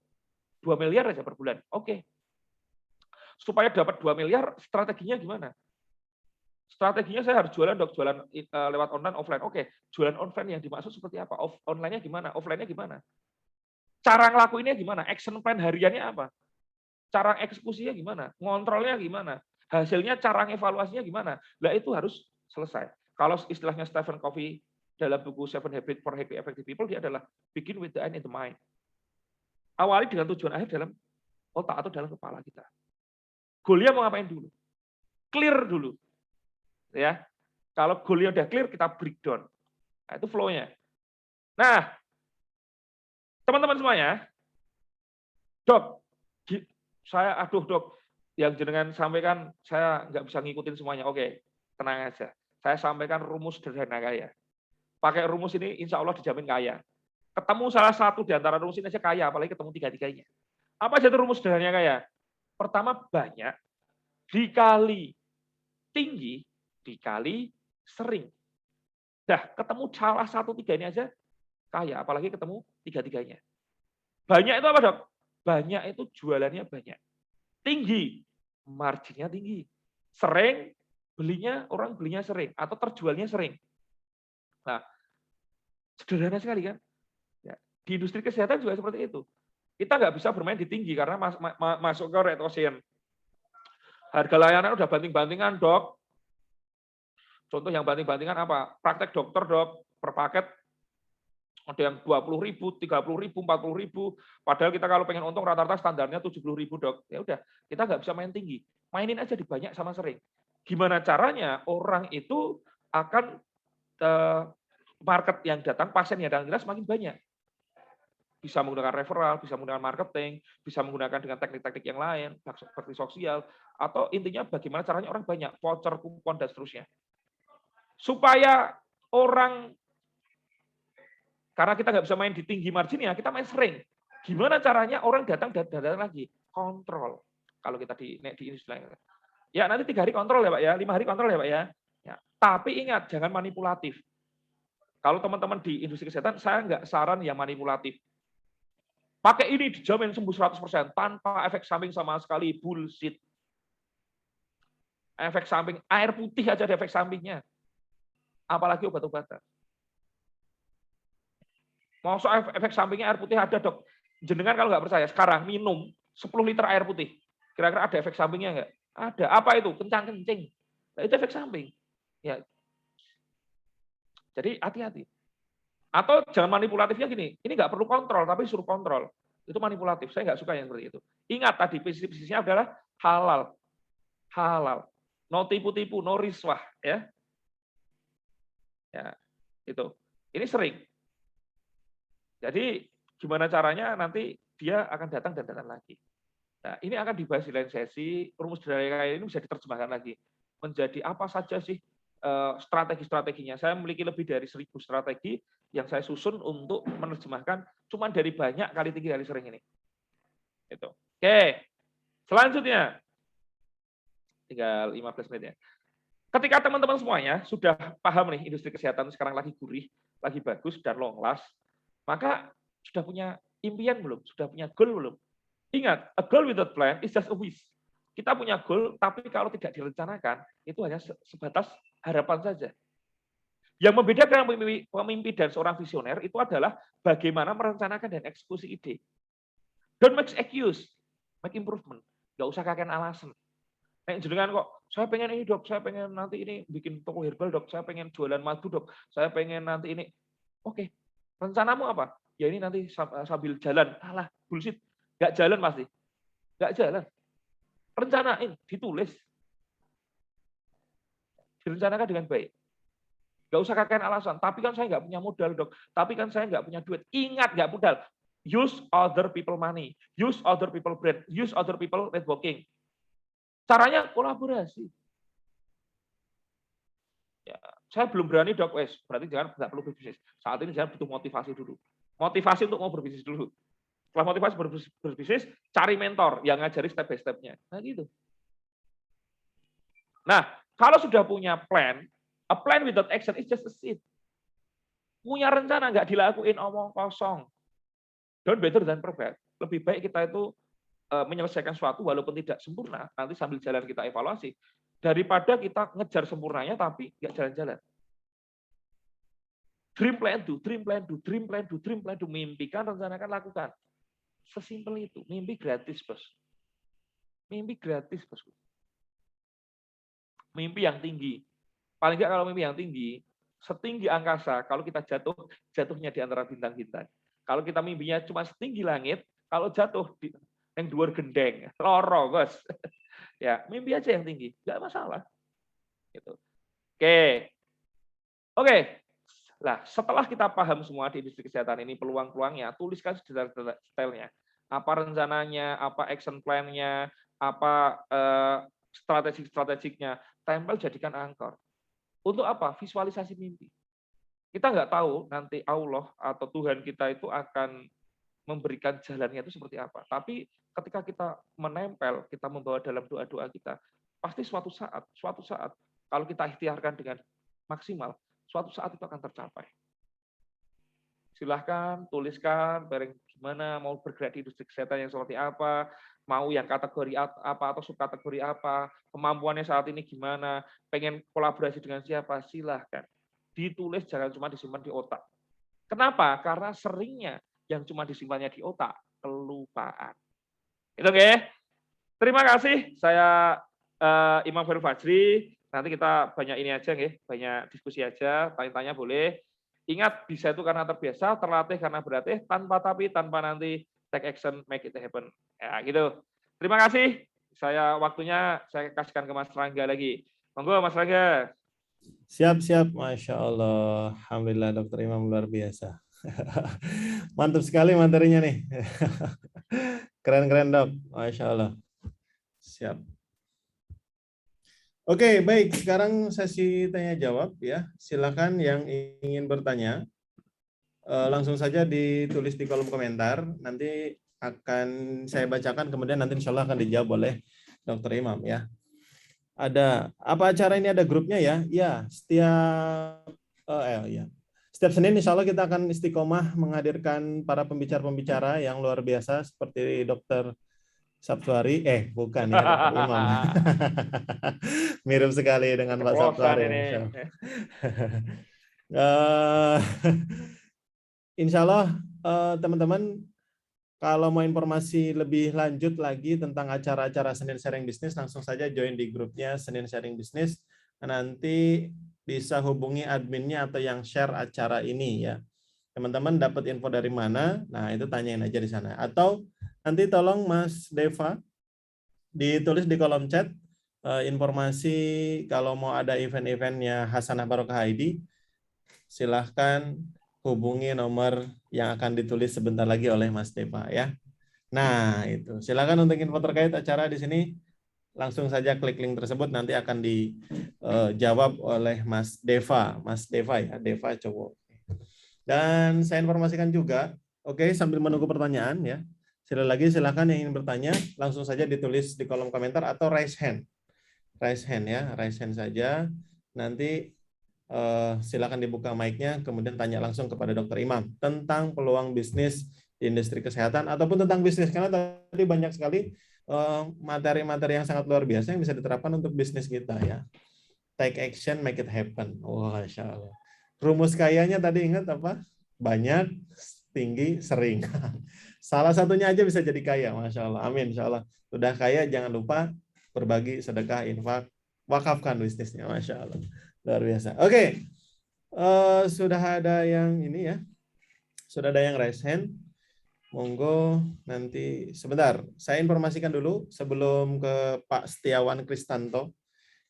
2 miliar aja per bulan. Oke. Supaya dapat 2 miliar, strateginya gimana? Strateginya saya harus jualan, Dok. Jualan lewat online, offline. Oke. Jualan offline yang dimaksud seperti apa? Online-nya gimana? Offline-nya gimana? Cara ngelakuinnya gimana? Action plan hariannya apa? Cara eksekusinya gimana? Ngontrolnya gimana? Hasilnya, cara evaluasinya gimana? Nah, itu harus selesai. Kalau istilahnya Stephen Covey dalam buku Seven Habits for Happy Effective People, dia adalah begin with the end in the mind. Awali dengan tujuan akhir dalam otak atau dalam kepala kita. Goalnya mau ngapain dulu? Clear dulu. Ya. Kalau goalnya udah clear, kita breakdown. Nah, itu flow-nya. Nah, teman-teman semuanya, Dok, Dok, yang jenengan sampaikan, saya nggak bisa ngikutin semuanya. Oke, tenang aja. Saya sampaikan rumus sederhana kaya. Pakai rumus ini, insya Allah dijamin kaya. Ketemu salah satu di antara rumus ini aja kaya, apalagi ketemu tiga-tiganya. Apa aja itu rumus sederhana kaya? Pertama, banyak, dikali tinggi, dikali sering. Dah, ketemu salah satu tiga ini aja, kaya, apalagi ketemu tiga-tiganya. Banyak itu apa, Dok? Banyak itu jualannya banyak. Tinggi, marginnya tinggi. Sering, orang belinya sering, atau terjualnya sering. Nah, sederhana sekali kan? Ya, di industri kesehatan juga seperti itu. Kita nggak bisa bermain di tinggi karena masuk ke red ocean. Harga layanan udah banting-bantingan, Dok. Contoh yang banting-bantingan apa? Praktek dokter, Dok, per paket ada yang 20.000, 30.000, 40.000. Padahal kita kalau pengen untung rata-rata standarnya 70.000, Dok. Ya udah, kita nggak bisa main tinggi. Mainin aja di banyak sama sering. Gimana caranya orang itu akan market yang datang, pasien yang datang jelas makin banyak. Bisa menggunakan referral, bisa menggunakan marketing, bisa menggunakan dengan teknik-teknik yang lain, seperti sosial, atau intinya bagaimana caranya orang banyak, voucher, kupon, dan seterusnya. Supaya orang, karena kita nggak bisa main di tinggi marginnya, kita main sering. Gimana caranya orang datang lagi? Kontrol. Kalau kita di industri lain. Ya nanti 3 hari kontrol ya Pak ya, 5 hari kontrol ya Pak ya. Tapi ingat, jangan manipulatif. Kalau teman-teman di industri kesehatan, saya nggak saran yang manipulatif. Pakai ini dijamin sembuh 100%, tanpa efek samping sama sekali, bullshit. Efek samping, air putih aja ada efek sampingnya. Apalagi obat-obatan. Mau soal efek sampingnya air putih ada, Dok. Jenengan kalau nggak percaya, sekarang minum 10 liter air putih. Kira-kira ada efek sampingnya nggak? Ada. Apa itu? Kencang-kencing. Nah, itu efek samping. Ya. Jadi hati-hati. Atau jangan manipulatifnya gini, ini nggak perlu kontrol, tapi suruh kontrol. Itu manipulatif. Saya nggak suka yang seperti itu. Ingat tadi, bisnisnya adalah halal. Halal. No tipu-tipu, no riswah. Ya, itu. Ini sering. Jadi gimana caranya nanti dia akan datang dan datang lagi. Nah, ini akan dibahas di lain sesi. Rumus sederhana ini bisa diterjemahkan lagi. Menjadi apa saja sih strategi-strateginya. Saya memiliki lebih dari 1000 strategi yang saya susun untuk menerjemahkan cuma dari banyak kali tinggi kali sering ini. Itu. Oke. Selanjutnya tinggal 15 menit ya. Ketika teman-teman semuanya sudah paham nih industri kesehatan sekarang lagi gurih, lagi bagus dan long last, maka sudah punya impian belum? Sudah punya goal belum? Ingat, a goal without plan is just a wish. Kita punya goal, tapi kalau tidak direncanakan, itu hanya sebatas harapan saja. Yang membedakan pemimpi dan seorang visioner itu adalah bagaimana merencanakan dan eksekusi ide. Don't make excuse, make improvement. Nggak usah kakek alasan. Nek jenengan kok, saya pengen ini dok, saya pengen nanti ini bikin toko herbal dok, saya pengen jualan madu dok, saya pengen nanti ini. Oke, rencanamu apa? Ya ini nanti sambil jalan. Alah, bullshit. Nggak jalan pasti. Nggak jalan. Rencanain, ditulis. Direncanakan dengan baik. Nggak usah kakek alasan. Tapi kan saya nggak punya modal dok. Tapi kan saya nggak punya duit. Ingat nggak modal. Use other people money. Use other people bread. Use other people networking. Caranya kolaborasi. Ya, saya belum berani dok, berarti jangan nggak perlu berbisnis. Saat ini jangan butuh motivasi dulu. Motivasi untuk mau berbisnis dulu. Setelah motivasi berbisnis, cari mentor yang ngajari step by step-nya. Nah gitu. Nah, kalau sudah punya plan, a plan without action is just a seed. Punya rencana nggak dilakuin omong kosong. Don't better than perfect. Lebih baik kita itu menyelesaikan sesuatu walaupun tidak sempurna, nanti sambil jalan kita evaluasi, daripada kita ngejar sempurnanya tapi nggak jalan-jalan. Dream plan do, dream plan do, dream plan do, dream plan do. Mimpikan, rencanakan, lakukan. Sesimpel itu. Mimpi gratis, bos. Mimpi gratis, bos. Mimpi yang tinggi. Paling nggak kalau mimpi yang tinggi, setinggi angkasa, kalau kita jatuh, jatuhnya di antara bintang-bintang. Kalau kita mimpinya cuma setinggi langit, kalau jatuh di yang dhuwur gendeng, loro, bos. Ya, mimpi aja yang tinggi, nggak masalah. Gitu. Oke. Nah, setelah kita paham semua di industri kesehatan ini peluang-peluangnya, tuliskan detail-detailnya. Apa rencananya, apa action plan-nya, apa strategi-strategiknya, tempel jadikan angkor. Untuk apa? Visualisasi mimpi. Kita nggak tahu nanti Allah atau Tuhan kita itu akan memberikan jalannya itu seperti apa. Tapi ketika kita menempel, kita membawa dalam doa-doa kita, pasti suatu saat, kalau kita ikhtiarkan dengan maksimal, suatu saat itu akan tercapai. Silahkan tuliskan, gimana mau bergerak di industri kesehatan yang seperti apa, mau yang kategori apa atau subkategori apa, kemampuannya saat ini gimana, pengen kolaborasi dengan siapa, silahkan. Ditulis, jangan cuma disimpan di otak. Kenapa? Karena seringnya yang cuma disimpannya di otak, kelupaan. Itu oke. Terima kasih. Saya Imam Khairul Fajri. Nanti kita banyak ini aja, banyak diskusi aja. Tanya-tanya boleh. Ingat, bisa itu karena terbiasa, terlatih karena berlatih, tanpa tapi, tanpa nanti, take action, make it happen. Ya, gitu. Terima kasih. Waktunya saya kasihkan ke Mas Rangga lagi. Monggo, Mas Rangga. Siap. Masya Allah. Alhamdulillah, Dokter Imam luar biasa. Mantap sekali materinya nih. Keren dok, Masya Allah. Siap. Oke, baik. Sekarang sesi tanya jawab ya. Silakan yang ingin bertanya langsung saja ditulis di kolom komentar. Nanti akan saya bacakan, kemudian nanti insya Allah akan dijawab oleh Dokter Imam ya. Ada apa acara ini, ada grupnya ya? Ya, setiap Senin insya Allah kita akan istiqomah menghadirkan para pembicara-pembicara yang luar biasa seperti Dokter Sabtuari, bukan ya, Dokter Imam. Mirip sekali dengan Pak Sabtuari. Insya Allah teman-teman, kalau mau informasi lebih lanjut lagi tentang acara-acara Senin Sharing Bisnis, langsung saja join di grupnya Senin Sharing Bisnis. Nanti bisa hubungi adminnya atau yang share acara ini ya. Teman-teman dapat info dari mana? Nah, itu tanyain aja di sana. Atau nanti tolong Mas Deva ditulis di kolom chat informasi kalau mau ada event-eventnya Hasanah Barokah ID. Silahkan hubungi nomor yang akan ditulis sebentar lagi oleh Mas Deva ya. Nah, itu. Silakan untuk info terkait acara di sini langsung saja klik link tersebut, nanti akan dijawab oleh Mas Deva. Mas Deva ya, Deva cowok. Dan saya informasikan juga, oke, sambil menunggu pertanyaan ya. Sekali lagi silakan yang ingin bertanya langsung saja ditulis di kolom komentar atau raise hand. Raise hand ya, raise hand saja. Nanti silakan dibuka mic-nya, kemudian tanya langsung kepada Dr. Imam tentang peluang bisnis di industri kesehatan ataupun tentang bisnis, karena tadi banyak sekali materi-materi yang sangat luar biasa yang bisa diterapkan untuk bisnis kita ya. Take action, make it happen. Wah, Masya Allah. Rumus kayanya tadi ingat apa? Banyak, tinggi, sering. Salah satunya aja bisa jadi kaya, Masya Allah. Amin, Insya Allah. Sudah kaya, jangan lupa berbagi, sedekah, infak, wakafkan bisnisnya, Masya Allah. Luar biasa. Oke, sudah ada yang ini ya, sudah ada yang raise hand. Monggo nanti sebentar. Saya informasikan dulu sebelum ke Pak Setiawan Kristanto.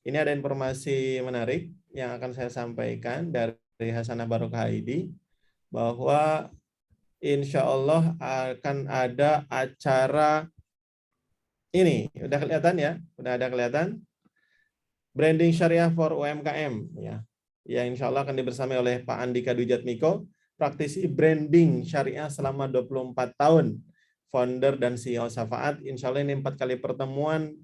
Ini ada informasi menarik yang akan saya sampaikan dari Hasanah Barokah ID bahwa insya Allah akan ada acara ini. Udah kelihatan ya? Udah ada kelihatan? Branding Syariah for UMKM ya. Yang insya Allah akan dibersamai oleh Pak Andika Dwijatmiko, praktisi branding syariah selama 24 tahun. Founder dan CEO Syafaat. Insya Allah ini 4 kali pertemuan.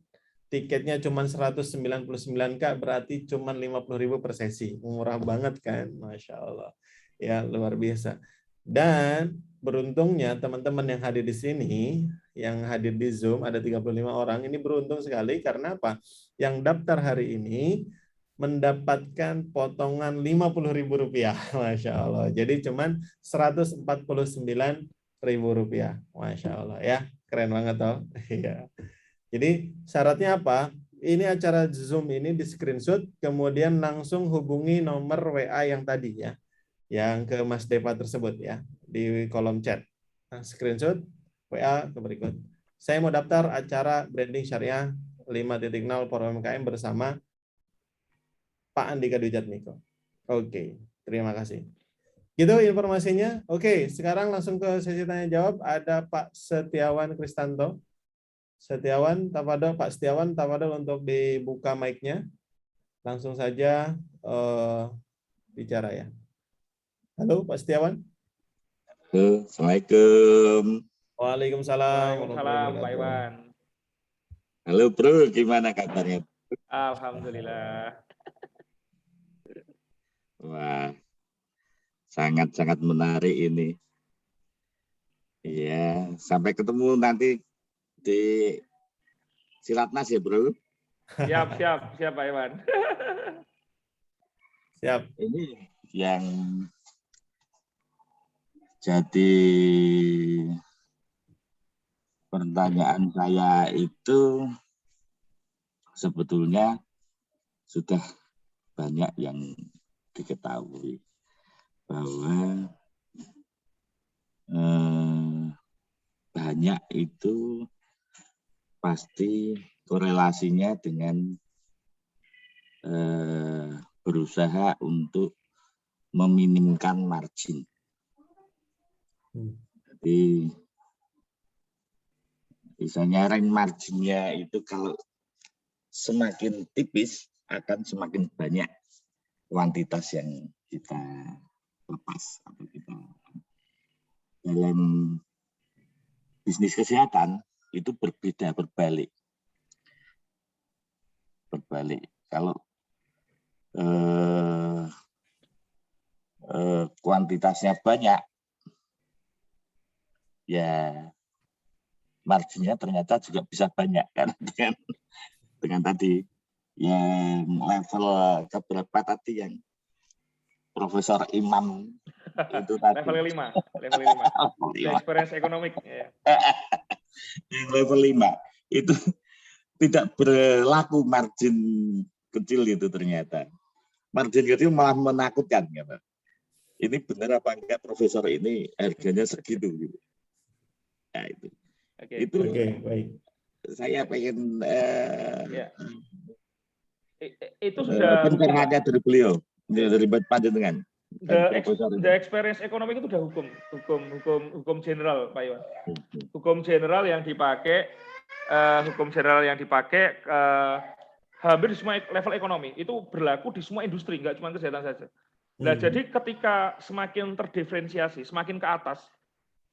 Tiketnya cuma 199K, berarti cuma 50.000 per sesi. Murah banget kan? Masya Allah. Ya, luar biasa. Dan beruntungnya teman-teman yang hadir di sini, yang hadir di Zoom, ada 35 orang, ini beruntung sekali karena apa? Yang daftar hari ini mendapatkan potongan Rp50.000. Masya Allah. Jadi cuma Rp149.000. Masya Allah ya. Keren banget toh. Iya. Jadi syaratnya apa? Ini acara Zoom ini di screenshot, kemudian langsung hubungi nomor WA yang tadi ya, yang ke Mas Deva tersebut ya, di kolom chat. Nah, screenshot WA ke berikut. Saya mau daftar acara branding syariah 5.0 for UMKM bersama Pak Andika Dwijatmiko. Oke, terima kasih. Gitu informasinya. Oke, sekarang langsung ke sesi tanya jawab. Ada Pak Setiawan Kristanto. Pak Setiawan, tafadhol untuk dibuka mic-nya. Langsung saja bicara ya. Halo Pak Setiawan. Assalamualaikum. Waalaikumsalam. Waalaikumsalam, Pak Iwan. Halo Bro, gimana kabarnya? Alhamdulillah. Wah, sangat-sangat menarik ini. Iya, sampai ketemu nanti di Silatnas ya Bro. Siap Pak Iwan. Siap. Ini yang jadi pertanyaan saya itu sebetulnya sudah banyak yang diketahui bahwa banyak itu pasti korelasinya dengan berusaha untuk meminimkan margin. Jadi misalnya rank marginnya itu kalau semakin tipis akan semakin banyak kuantitas yang kita lepas atau kita dalam bisnis kesehatan itu berbalik. Kalau kuantitasnya banyak, ya marginnya ternyata juga bisa banyak karena dengan tadi yang level keberapa tadi yang Profesor Imam itu tadi. Level 5. Experience ekonomik. Ya. Level 5 itu tidak berlaku margin kecil itu ternyata. Margin kecil malah menakutkan. Gitu. Ini benar apa enggak Profesor ini harganya segitu gitu. Nah, itu. Baik. Saya pengen itu sudah pencerahannya dari beliau, dari panjenengan. The experience ekonomi itu sudah hukum general, Pak Iwan. Hukum general yang dipakai hampir di semua level ekonomi. Itu berlaku di semua industri, nggak cuma kesehatan saja. Nah, jadi ketika semakin terdiferensiasi, semakin ke atas,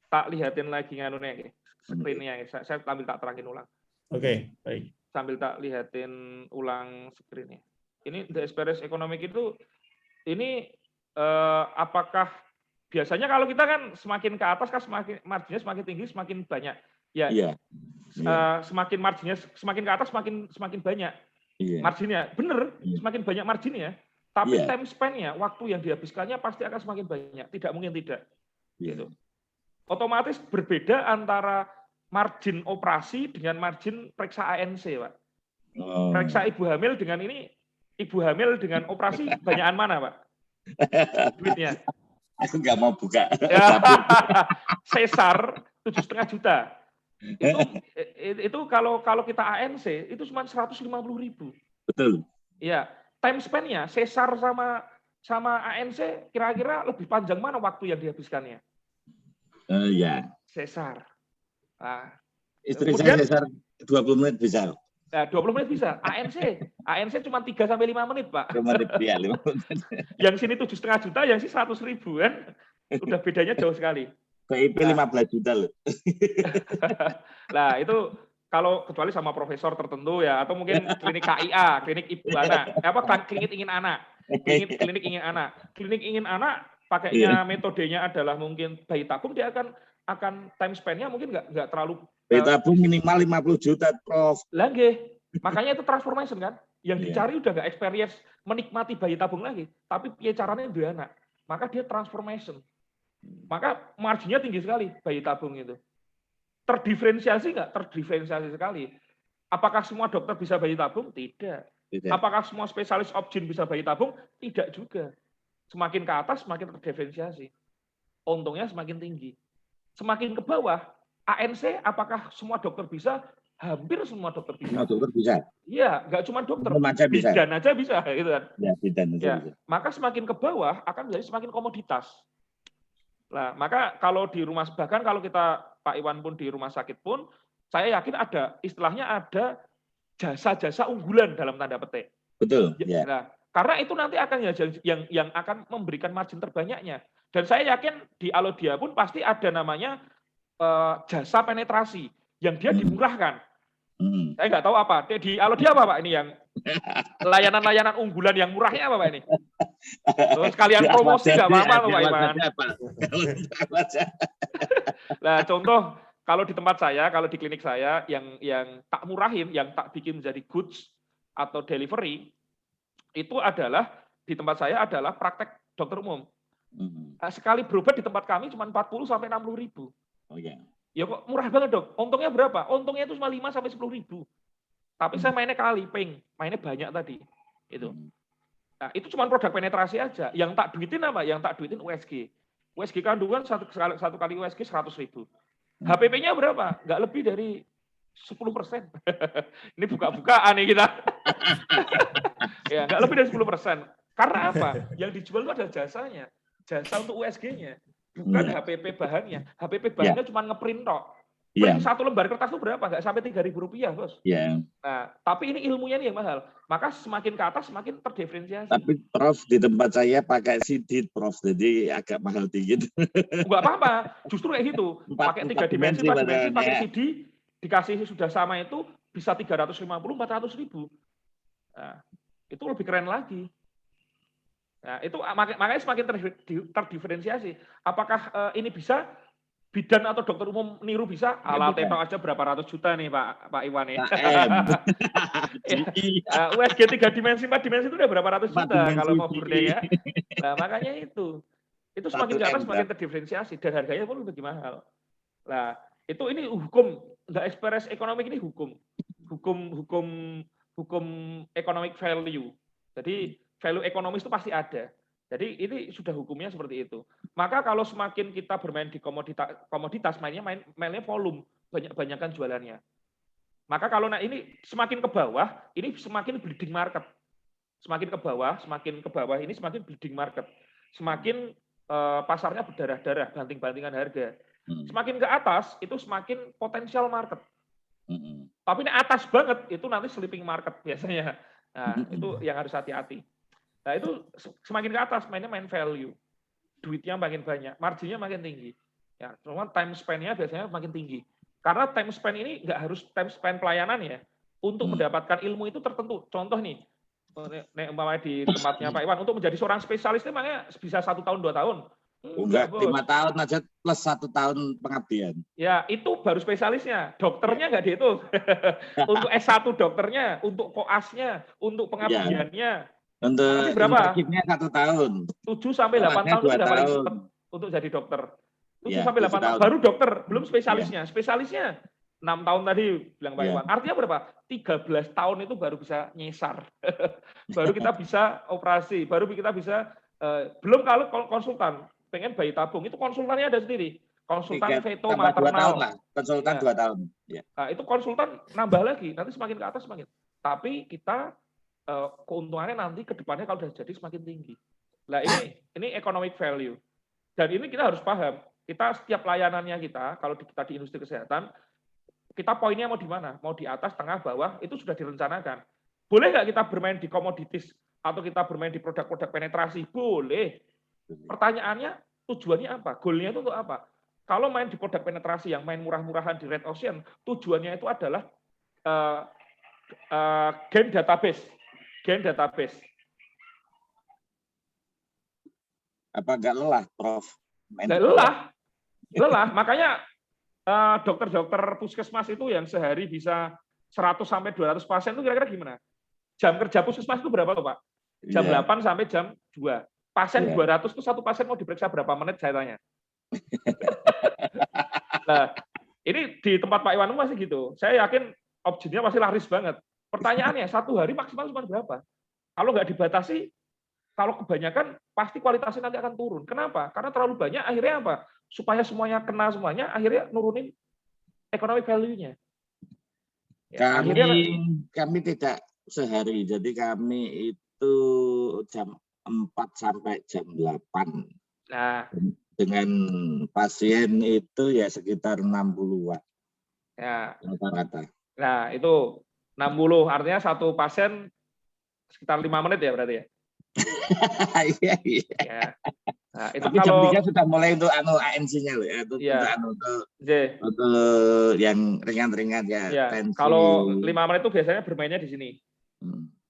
tak lihatin lagi nganunya, screen-nya. Saya sambil tak terangin ulang. Oke, baik. Sambil tak lihatin ulang screen-nya. Ini the experience economic itu, ini apakah biasanya kalau kita kan semakin ke atas kan semakin marginnya semakin tinggi, semakin banyak. Ya, Iya. semakin marginnya semakin ke atas semakin banyak. Iya. Marginnya, bener, semakin banyak marginnya. Tapi Iya. time span-nya, waktu yang dihabiskannya pasti akan semakin banyak. Tidak mungkin tidak. Iya. Gitu. Otomatis berbeda antara margin operasi dengan margin periksa ANC, Pak. Oh. Periksa ibu hamil dengan ini, ibu hamil dengan operasi banyakan mana, Pak? Duitnya. Aku nggak mau buka. Ya, sesar 7,5 juta. Itu kalau kita ANC itu cuma 150.000. Betul. Iya, time span-nya sesar sama ANC kira-kira lebih panjang mana waktu yang dihabiskannya? Ya. Sesar. Nah, Istri saya sesar 20 menit bisa. Nah, 20 menit bisa. ANC cuma 3 sampai 5 menit, Pak. 5 menit, ya, 5 menit. Yang sini 7,5 juta, yang sini 100.000 kan. Udah bedanya jauh sekali. PIP 15 juta loh. Nah, itu kalau kecuali sama profesor tertentu ya, atau mungkin klinik KIA, klinik ibu anak, klinik ingin anak, klinik ingin anak, klinik ingin anak pakainya metodenya adalah mungkin bayi tabung, dia akan time span-nya mungkin nggak terlalu. Bayi tabung minimal 50 juta, Prof. Lagi, makanya itu transformation kan, yang dicari udah nggak experience menikmati bayi tabung lagi, tapi caranya dia anak, maka dia transformation. Maka marginnya tinggi sekali bayi tabung itu. Terdiferensiasi nggak? Terdiferensiasi sekali. Apakah semua dokter bisa bayi tabung? Tidak. Apakah semua spesialis obgyn bisa bayi tabung? Tidak juga. Semakin ke atas, semakin terdiferensiasi. Untungnya semakin tinggi. Semakin ke bawah, ANC, apakah semua dokter bisa? Hampir semua dokter bisa. Semua dokter bisa? Iya, nggak cuma dokter. Bidan aja bisa. Gitu kan. Ya, bidan aja bisa. Maka semakin ke bawah, akan menjadi semakin komoditas. Nah, maka kalau di rumah, bahkan kalau kita, Pak Iwan pun di rumah sakit pun, saya yakin ada, istilahnya ada jasa-jasa unggulan dalam tanda petik. Betul. Ya. Nah, karena itu nanti akan yang akan memberikan margin terbanyaknya. Dan saya yakin di Alodia pun pasti ada namanya jasa penetrasi, yang dia dimurahkan. Saya nggak tahu apa. Di Alodia apa, Pak, ini yang layanan-layanan unggulan yang murahnya apa, Pak, ini? Terus sekalian promosi nggak apa-apa, Pak Iwan. Nah, contoh kalau di tempat saya, kalau di klinik saya, yang tak murahin, yang tak bikin menjadi goods atau delivery, itu adalah di tempat saya adalah praktek dokter umum. Sekali berobat di tempat kami cuma 40 sampai 60.000. Oh ya. Ya kok murah banget, Dok. Untungnya berapa? Untungnya itu cuma 5 sampai 10.000. Tapi saya mainnya kali, mainnya banyak tadi. Itu. Nah, itu cuma produk penetrasi aja. Yang tak duitin apa? Yang tak duitin USG. USG kandungan satu kali USG 100.000. HPP-nya berapa? Nggak lebih dari 10%. Ini buka-bukaan nih kita. Ya, nggak lebih dari 10%. Karena apa? Yang dijual itu adalah jasanya. Jasa untuk USG-nya. Bukan HPP bahannya. HPP bahannya cuma ngeprint tok. Satu lembar kertas itu berapa? Nggak sampai Rp3.000, Bos. Nah, tapi ini ilmunya nih yang mahal. Maka semakin ke atas, semakin terdiferensiasi. Tapi Prof, di tempat saya pakai CD, Prof. Jadi agak mahal dikit. Nggak apa-apa. Justru kayak gitu. Pakai 3 dimensi, 4 dimensi, pakai CD, dikasih sudah sama itu, bisa 350.000, 400.000. Nah, itu lebih keren lagi. Nah, itu makanya semakin terdiferensiasi. Apakah ini bisa? Bidan atau dokter umum niru bisa? Ala tetok aja berapa ratus juta nih Pak Iwan ya. USG 3 dimensi, 4 dimensi itu udah berapa ratus juta kalau mau burdenya. Nah, makanya itu semakin ke atas semakin terdiferensiasi dan harganya pun lebih mahal. Nah, ini hukum, nggak experience ekonomi, ini hukum economic value. Jadi value ekonomis itu pasti ada. Jadi ini sudah hukumnya seperti itu. Maka kalau semakin kita bermain di komoditas mainnya volume, banyak-banyakan jualannya. Maka kalau ini semakin ke bawah, ini semakin bleeding market. Semakin ke bawah ini semakin bleeding market. Semakin pasarnya berdarah-darah, banting-bantingan harga. Semakin ke atas itu semakin potensial market. Tapi ini atas banget itu nanti sleeping market biasanya. Nah, itu yang harus hati-hati. Nah itu semakin ke atas mainnya main value, duitnya makin banyak, marginnya makin tinggi. Ya, cuma time spend-nya biasanya makin tinggi. Karena time spend ini nggak harus time spend pelayanan ya. Untuk mendapatkan ilmu itu tertentu. Contoh nih, umpamanya di tempatnya Pak Iwan, untuk menjadi seorang spesialis itu makanya bisa 1 tahun 2 tahun. Enggak, 5 tahun aja plus 1 tahun pengabdian. Ya, itu baru spesialisnya. Dokternya nggak dihitung. Untuk S1 dokternya, untuk koasnya, untuk pengabdiannya. Untuk berapa? internshipnya 1 tahun. 7 sampai 8 tahun itu udah paling cepat untuk jadi dokter. 7 sampai 8 tahun. Baru dokter, belum spesialisnya. Spesialisnya 6 tahun tadi bilang Pak Iwan. Artinya berapa? 13 tahun itu baru bisa nyesar. Baru kita bisa operasi, baru kita bisa belum kalau konsultan, pengen bayi tabung, itu konsultannya ada sendiri. Konsultan feto maternal. 2 tahun lah. Konsultan 2 tahun. Ya. Nah, itu konsultan nambah lagi, nanti semakin ke atas semakin. Tapi kita keuntungannya nanti ke depannya kalau sudah jadi semakin tinggi. Nah, ini economic value. Dan ini kita harus paham. Kita setiap layanannya kita, kalau kita di industri kesehatan, kita poinnya mau di mana? Mau di atas, tengah, bawah, itu sudah direncanakan. Boleh nggak kita bermain di komoditis atau kita bermain di produk-produk penetrasi? Boleh. Pertanyaannya, tujuannya apa? Goalnya itu untuk apa? Kalau main di produk penetrasi yang main murah-murahan di Red Ocean, tujuannya itu adalah gain database. Gain database. Apa nggak lelah, Prof? Nggak lelah. Lelah. Makanya dokter-dokter puskesmas itu yang sehari bisa 100 sampai 200 pasien itu kira-kira gimana? Jam kerja puskesmas itu berapa tuh, Pak? Jam 8 sampai jam 2. Pasien 200 itu satu pasien mau diperiksa berapa menit saya tanya. Nah, ini di tempat Pak Iwan masih gitu. Saya yakin objeknya masih laris banget. Pertanyaannya, 1 hari maksimal cuma berapa? Kalau nggak dibatasi, kalau kebanyakan pasti kualitasnya nanti akan turun. Kenapa? Karena terlalu banyak, akhirnya apa? Supaya semuanya kena semuanya, akhirnya nurunin economic value-nya. Ya, kami tidak sehari, jadi kami itu jam 4 sampai jam 8. Nah, dengan pasien itu ya sekitar 60-an. Ya. Rata-rata. Nah, itu 60, artinya satu pasien sekitar 5 menit ya berarti ya? Iya. Ya. Nah, itu tapi kalau jam 3 sudah mulai untuk ANC-nya loh ya, untuk yang ringan-ringan ya. Tensi. Kalau 5 menit itu biasanya bermainnya di sini.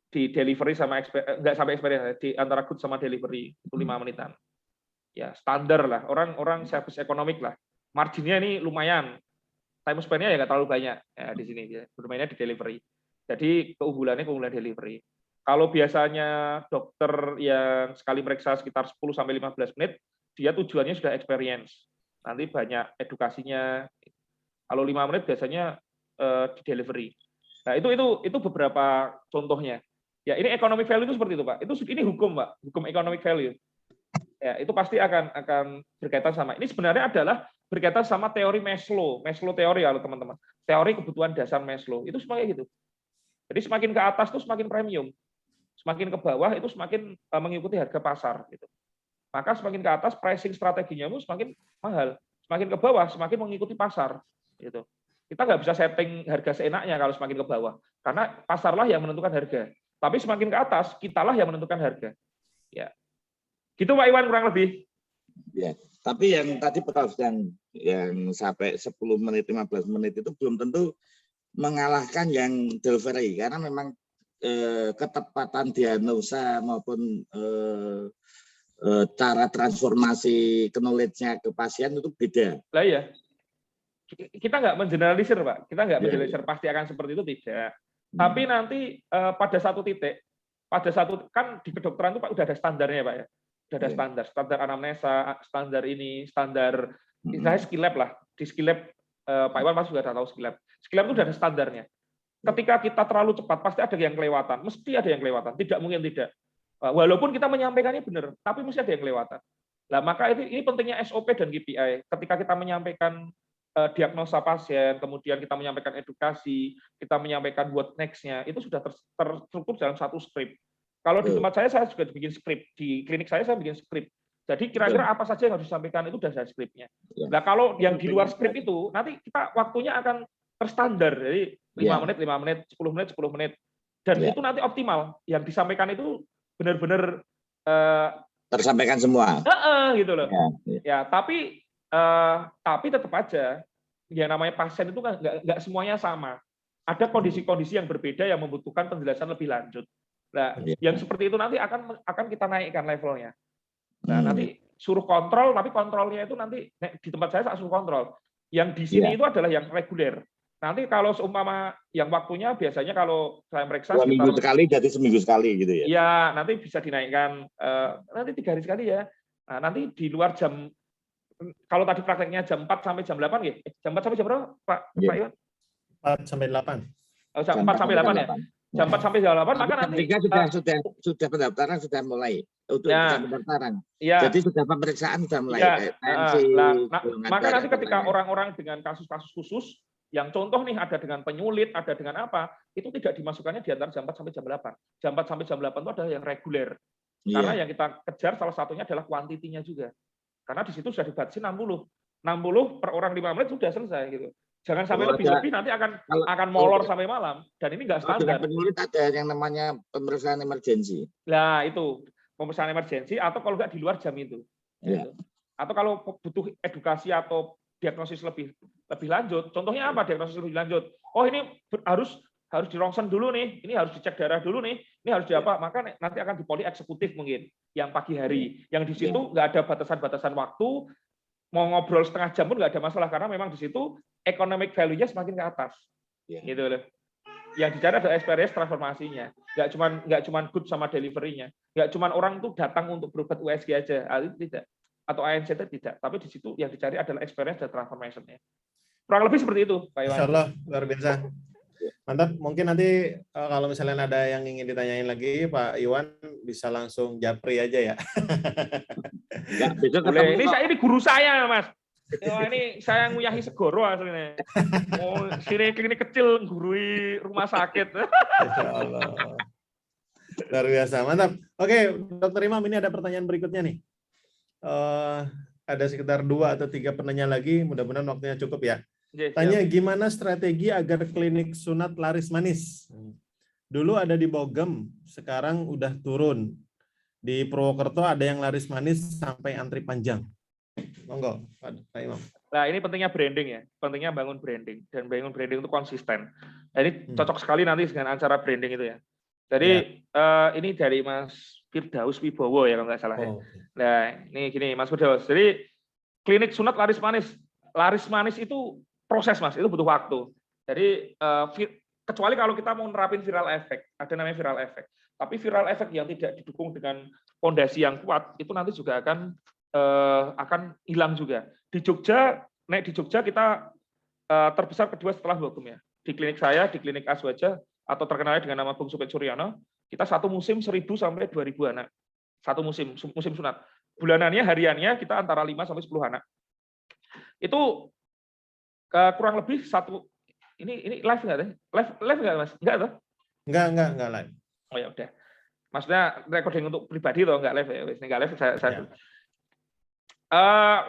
Di delivery sama enggak sampai experience, di antara good sama delivery itu 5 menitan. Ya, standar lah. Orang service ekonomik lah. Marginnya ini lumayan. Time spend-nya ya nggak terlalu banyak ya di sini ya. Bermainnya di delivery. Jadi keunggulan delivery. Kalau biasanya dokter yang sekali meriksa sekitar 10 sampai 15 menit, dia tujuannya sudah experience. Nanti banyak edukasinya. Kalau 5 menit biasanya di delivery. Nah, itu beberapa contohnya. Ya, ini economic value itu seperti itu, Pak. Ini hukum, Pak. Hukum economic value. Ya, itu pasti akan berkaitan sama. Ini sebenarnya adalah berkaitan sama teori Maslow teori ya, teman-teman. Teori kebutuhan dasar Maslow. Itu semuanya gitu. Jadi semakin ke atas itu semakin premium. Semakin ke bawah itu semakin mengikuti harga pasar gitu. Maka semakin ke atas pricing strateginya itu semakin mahal. Semakin ke bawah semakin mengikuti pasar gitu. Kita nggak bisa setting harga seenaknya kalau semakin ke bawah. Karena pasarlah yang menentukan harga. Tapi semakin ke atas, kitalah yang menentukan harga. Ya. Gitu Pak Iwan kurang lebih. Ya, tapi yang tadi Prof yang sampai 10 menit 15 menit itu belum tentu mengalahkan yang delivery karena memang ketepatan diagnosa maupun cara transformasi knowledge-nya ke pasien itu beda. Lah ya. Kita nggak mengeneralisir, Pak. Kita nggak mengeneralisir pasti akan seperti itu tidak. Tapi nanti pada satu titik, kan di kedokteran itu Pak udah ada standarnya, Pak ya. Sudah ada standar anamnesa, standar ini, standar misalnya skill lab lah. Di skill lab Pak Iwan pasti sudah tahu skill lab. Skill lab itu sudah ada standarnya. Ketika kita terlalu cepat pasti ada yang kelewatan, mesti ada yang kelewatan, tidak mungkin tidak. Walaupun kita menyampaikannya benar, tapi mesti ada yang kelewatan. Nah, maka ini pentingnya SOP dan KPI. Ketika kita menyampaikan diagnosa pasien, kemudian kita menyampaikan edukasi, kita menyampaikan what next-nya, itu sudah terstruktur dalam satu skrip. Kalau di tempat saya juga bikin skrip. Di klinik saya bikin skrip. Jadi kira-kira apa saja yang harus disampaikan itu sudah ada skripnya. Nah, kalau yang di luar skrip itu, nanti kita waktunya akan terstandar. Jadi 5 menit, 5 menit, 10 menit, 10 menit. Dan itu nanti optimal. Yang disampaikan itu benar-benar tersampaikan semua. Gitu loh. Ya, tapi tetap aja yang namanya pasien itu kan nggak semuanya sama. Ada kondisi-kondisi yang berbeda yang membutuhkan penjelasan lebih lanjut. Nah, yang seperti itu nanti akan kita naikkan levelnya. Nah, nanti suruh kontrol, tapi kontrolnya itu nanti di tempat saya suruh kontrol. Yang di sini itu adalah yang reguler. Nanti kalau seumpama yang waktunya biasanya kalau saya meriksa 2 minggu sekali jadi seminggu sekali gitu ya? Iya, nanti bisa dinaikkan nanti 3 hari sekali ya. Nah, nanti di luar jam, kalau tadi prakteknya jam 4 sampai jam 8 ya? Jam 4 sampai jam berapa, Pak Iwan? 4 sampai 8. Jam 4 sampai 8 ya? Jam 4 sampai jam 8, maka nanti sudah pendaftaran sudah mulai untuk pendaftaran. Ya. Jadi sudah pemeriksaan sudah mulai. Maka nanti ketika orang-orang dengan kasus-kasus khusus yang contoh nih ada dengan penyulit, ada dengan apa, itu tidak dimasukkannya di antara jam 4 sampai jam 8. Jam 4 sampai jam 8 itu adalah yang reguler. Karena yang kita kejar salah satunya adalah kuantitinya juga. Karena di situ sudah dibatasi 60. 60 per orang 5 menit sudah selesai gitu. Jangan sampai lebih-lebih nanti akan molor sampai malam, dan ini nggak standar. Penyulit ada yang namanya pemeriksaan emergensi. Nah, itu pemeriksaan emergensi atau kalau nggak di luar jam itu. Gitu. Atau kalau butuh edukasi atau diagnosis lebih lanjut, contohnya apa diagnosis lebih lanjut? Oh, ini harus di ronsen dulu nih, ini harus dicek darah dulu nih, ini harus di apa? Maka nanti akan di poli eksekutif mungkin yang pagi hari. Yang di situ nggak ada batasan-batasan waktu, mau ngobrol setengah jam pun nggak ada masalah karena memang di situ economic value-nya semakin ke atas. Gitu loh. Yang dicari adalah experience transformasinya. Nggak cuman good sama delivery-nya. Nggak cuman orang itu datang untuk berobat USG aja, itu tidak. Atau ANCT tidak, tapi di situ yang dicari adalah experience dan transformation-nya. Kurang lebih seperti itu, Pak Iwan. Insya Allah, luar biasa. Mantap, mungkin nanti kalau misalnya ada yang ingin ditanyain lagi, Pak Iwan bisa langsung japri aja ya. Boleh. Ini guru saya, Mas. Ini saya nguyahi segoro aslinya. Oh, sini klinik kecil gurui rumah sakit. Insya Allah. Luar biasa, mantap. Oke, Dokter Imam, ini ada pertanyaan berikutnya nih. Ada sekitar 2 atau 3 penanya lagi, mudah-mudahan waktunya cukup ya. Tanya gimana strategi agar klinik sunat laris manis? Dulu ada di Bogem, sekarang udah turun. Di Purwokerto ada yang laris manis sampai antri panjang. Monggo, Pak Imam. Nah, ini pentingnya branding ya, pentingnya bangun branding, dan bangun branding itu konsisten. Nah, ini cocok sekali nanti dengan acara branding itu ya. Jadi ini dari Mas Firdaus Wibowo ya kalau nggak salah. Ya. Nah, ini gini Mas Firdaus. Jadi klinik sunat laris manis itu proses Mas, itu butuh waktu. Jadi kecuali kalau kita mau nerapin viral effect, ada namanya viral effect. Tapi viral effect yang tidak didukung dengan fondasi yang kuat itu nanti juga akan hilang juga. Di Jogja kita terbesar kedua setelah Bogem ya. Di klinik saya, di klinik Aswaja atau terkenal dengan nama Bung Supit Suryono, kita satu musim 1.000 sampai 2.000 anak. Satu musim sunat. Bulanannya, hariannya kita antara 5 sampai 10 anak. Itu kurang lebih ini live nggak deh? Live nggak Mas? Nggak toh? Nggak live. Oh ya udah. Maksudnya recording untuk pribadi loh, nggak live ya. Ini nggak live saya. Ya.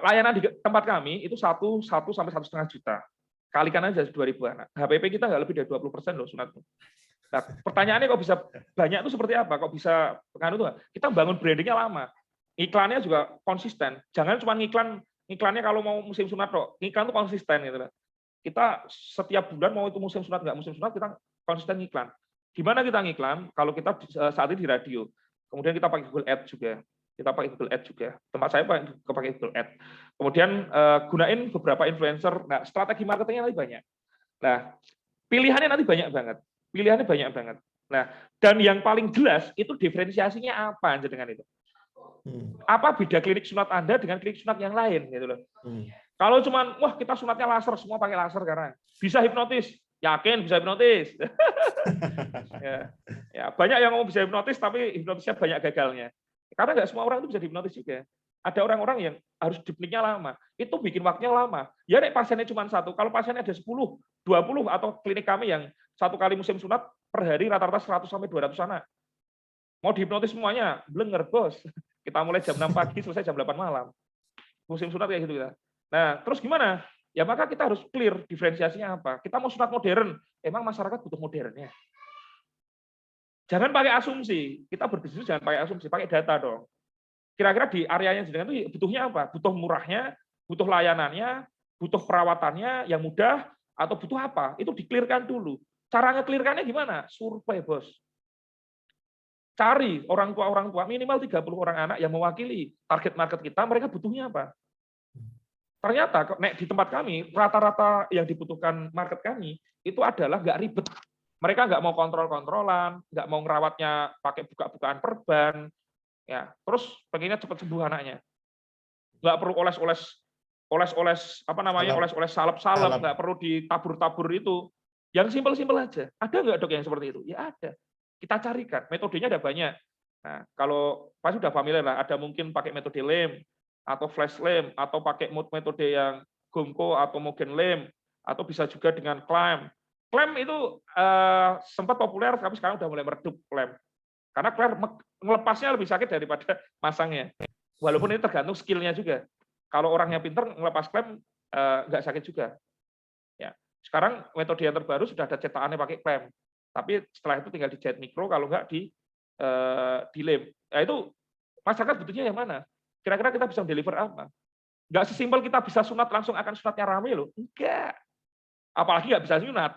Layanan di tempat kami itu 1 sampai 1,5 juta. Kalikan aja 2.000 anak. HPP kita nggak lebih dari 20% loh sunat. Nah, pertanyaannya kok bisa banyak itu seperti apa? Kok bisa tuh? Kita bangun brandingnya lama. Iklannya juga konsisten. Jangan cuma iklannya kalau mau musim sunat kok. Iklan itu konsisten gitu loh. Kita setiap bulan mau itu musim sunat nggak musim sunat kita konsisten iklan. Gimana kita ngiklan? Kalau kita saat ini di radio, kemudian kita pakai Google Ads juga. Tempat saya pakai Google Ads. Kemudian gunain beberapa influencer. Nah, strategi marketingnya nanti banyak. Nah, pilihannya nanti banyak banget. Nah, dan yang paling jelas itu diferensiasinya apa dengan itu? Apa beda klinik sunat Anda dengan klinik sunat yang lain gitu loh. Kalau cuman wah kita sunatnya laser, semua pakai laser sekarang. Bisa hipnotis. Yakin bisa hipnotis. ya, banyak yang mau bisa hipnotis tapi hipnotisnya banyak gagalnya. Karena nggak semua orang itu bisa dihipnotis juga. Ada orang-orang yang harus dipniknya lama. Itu bikin waktunya lama. Ya nek pasiennya cuma 1. Kalau pasiennya ada 10, 20 atau klinik kami yang 1 kali musim sunat per hari rata-rata 100 sampai 200 anak. Mau dihipnotis semuanya, blenger bos. Kita mulai jam 6 pagi selesai jam 8 malam. Musim sunat kayak gitu kita. Nah, terus gimana? Ya maka kita harus clear diferensiasinya apa. Kita mau sunat modern, emang masyarakat butuh modernnya. Jangan pakai asumsi. Kita berbisnis jangan pakai asumsi, pakai data dong. Kira-kira di area yang jenengan itu butuhnya apa? Butuh murahnya, butuh layanannya, butuh perawatannya yang mudah, atau butuh apa? Itu di-clear-kan dulu. Cara nge-clear-kannya gimana? Survei, Bos. Cari orang tua, minimal 30 orang anak yang mewakili target market kita, mereka butuhnya apa? Ternyata di tempat kami, rata-rata yang dibutuhkan market kami, itu adalah nggak ribet. Mereka nggak mau kontrol-kontrolan, nggak mau ngerawatnya pakai buka-bukaan perban, ya. Terus pengennya cepat sembuh anaknya. Nggak perlu oles-oles apa namanya, oles-oles salep-salep, nggak perlu ditabur-tabur itu. Yang simpel-simpel aja. Ada nggak dok yang seperti itu? Ya ada. Kita carikan. Metodenya ada banyak. Nah, kalau pasti sudah familiar lah, ada mungkin pakai metode lem, atau flash lem, atau pakai metode yang Gomko atau Mogen lem, atau bisa juga dengan clamp. Clamp itu sempat populer, tapi sekarang udah mulai meredup clamp. Karena clamp ngelepasnya lebih sakit daripada masangnya. Walaupun ini tergantung skill-nya juga. Kalau orangnya pinter, ngelepas clamp nggak sakit juga. Ya. Sekarang metode yang terbaru sudah ada cetakannya pakai clamp. Tapi setelah itu tinggal dijahit mikro, kalau nggak di lem. Nah, itu masyarakat butuhnya yang mana? Kira-kira kita bisa deliver apa? Nggak sesimpel kita bisa sunat langsung akan sunatnya rame loh. Enggak. Apalagi nggak bisa nyunat.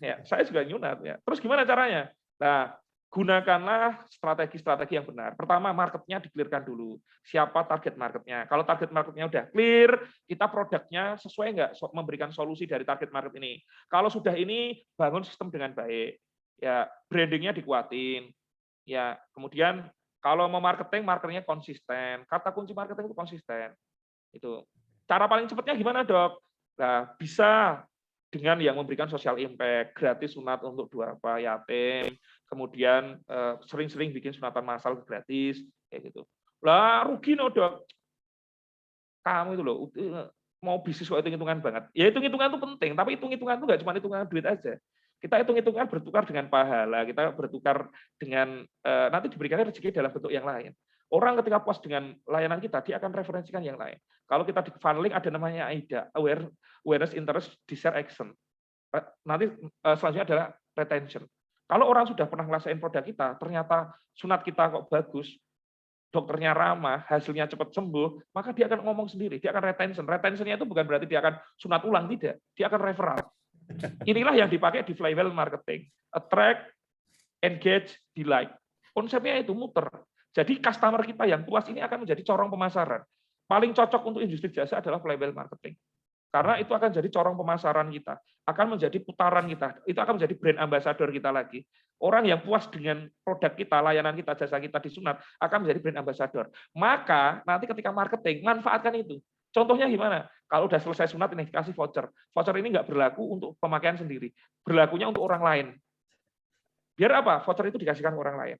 Ya, saya juga nyunat. Ya. Terus gimana caranya? Nah, gunakanlah strategi-strategi yang benar. Pertama, marketnya di-clear-kan dulu. Siapa target marketnya? Kalau target marketnya udah clear, kita produknya sesuai nggak memberikan solusi dari target market ini. Kalau sudah ini, bangun sistem dengan baik. Ya, brandingnya dikuatin. Ya, kemudian kalau mau marketing, marketingnya konsisten. Kata kunci marketing itu konsisten. Itu. Cara paling cepatnya gimana, Dok? Nah, bisa dengan yang memberikan social impact, gratis sunat untuk 2 yatim, kemudian sering-sering bikin sunatan massal gratis, kayak gitu. Lah rugi no, Dok. Kamu itu loh, mau bisnis kok hitung-hitungan banget. Ya hitung-hitungan itu penting, tapi hitung-hitungan itu nggak cuma hitungan duit aja. Kita hitung-hitungan bertukar dengan pahala, kita bertukar dengan nanti diberikannya rezeki dalam bentuk yang lain. Orang ketika puas dengan layanan kita, dia akan referensikan yang lain. Kalau kita di funneling ada namanya AIDA, Awareness, Interest, Desire, Action. Nanti selanjutnya adalah retention. Kalau orang sudah pernah ngerasain produk kita, ternyata sunat kita kok bagus, dokternya ramah, hasilnya cepat sembuh, maka dia akan ngomong sendiri, dia akan retention. Retentionnya itu bukan berarti dia akan sunat ulang, tidak. Dia akan referral. Inilah yang dipakai di flywheel marketing. Attract, engage, delight. Konsepnya itu muter. Jadi customer kita yang puas ini akan menjadi corong pemasaran. Paling cocok untuk industri jasa adalah flywheel marketing. Karena itu akan jadi corong pemasaran kita, akan menjadi putaran kita, itu akan menjadi brand ambassador kita lagi. Orang yang puas dengan produk kita, layanan kita, jasa kita di sunat, akan menjadi brand ambassador. Maka nanti ketika marketing, manfaatkan itu. Contohnya gimana? Kalau udah selesai sunat, ini dikasih voucher. Voucher ini nggak berlaku untuk pemakaian sendiri, berlakunya untuk orang lain. Biar apa? Voucher itu dikasihkan ke orang lain.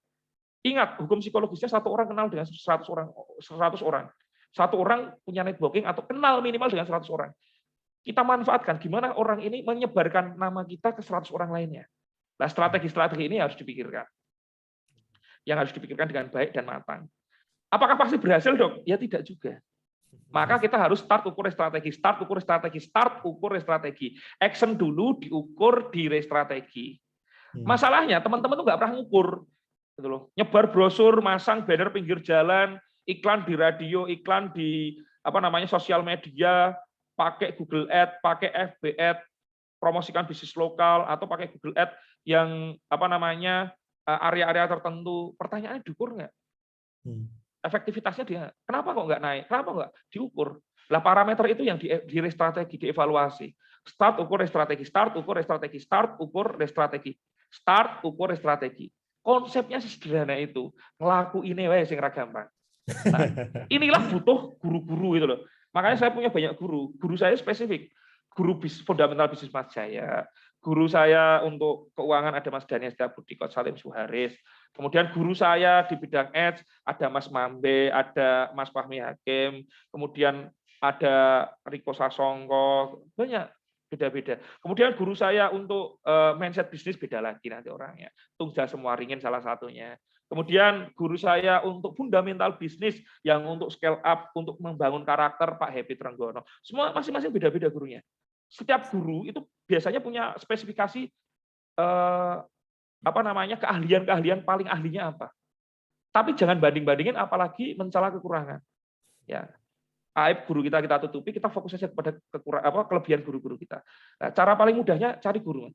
Ingat, hukum psikologisnya 1 orang kenal dengan 100 orang. 100 orang punya networking atau kenal minimal dengan 100 orang. Kita manfaatkan gimana orang ini menyebarkan nama kita ke 100 orang lainnya. Nah, strategi-strategi ini harus dipikirkan. Yang harus dipikirkan dengan baik dan matang. Apakah pasti berhasil, Dok? Ya tidak juga. Maka kita harus start ukur strategi, start ukur strategi, start ukur strategi. Action dulu diukur di strategi. Masalahnya teman-teman tuh nggak pernah ngukur. Gitu loh. Nyebar brosur, masang banner pinggir jalan, iklan di radio, iklan di sosial media, pakai Google Ad, pakai FB Ad, promosikan bisnis lokal atau pakai Google Ad yang area-area tertentu. Pertanyaannya diukur nggak? Efektivitasnya dia. Kenapa kok nggak naik? Kenapa nggak diukur? Lah parameter itu yang di strategi, dievaluasi. Start ukur strategi, start ukur strategi, start ukur strategi, start ukur strategi. Konsepnya sederhana itu, ngelakuin wae sing ra gampang. Nah, inilah butuh guru-guru itu loh. Makanya saya punya banyak guru. Guru saya spesifik. Guru fundamental bisnis Mas Jaya. Guru saya untuk keuangan ada Mas Daniel Budi Salim Suharis. Kemudian guru saya di bidang ads ada Mas Mambe, ada Mas Fahmi Hakim. Kemudian ada Riko Sasongko. Banyak. Beda-beda. Kemudian guru saya untuk mindset bisnis beda lagi nanti orangnya. Tunggal semua ringin salah satunya. Kemudian guru saya untuk fundamental bisnis yang untuk scale up, untuk membangun karakter Pak Happy Trenggono. Semua masing-masing beda-beda gurunya. Setiap guru itu biasanya punya spesifikasi keahlian paling ahlinya apa. Tapi jangan banding-bandingin, apalagi mencela kekurangan. Ya, aib guru kita tutupi, kita fokus saja kepada kelebihan guru-guru kita. Nah, cara paling mudahnya cari guru.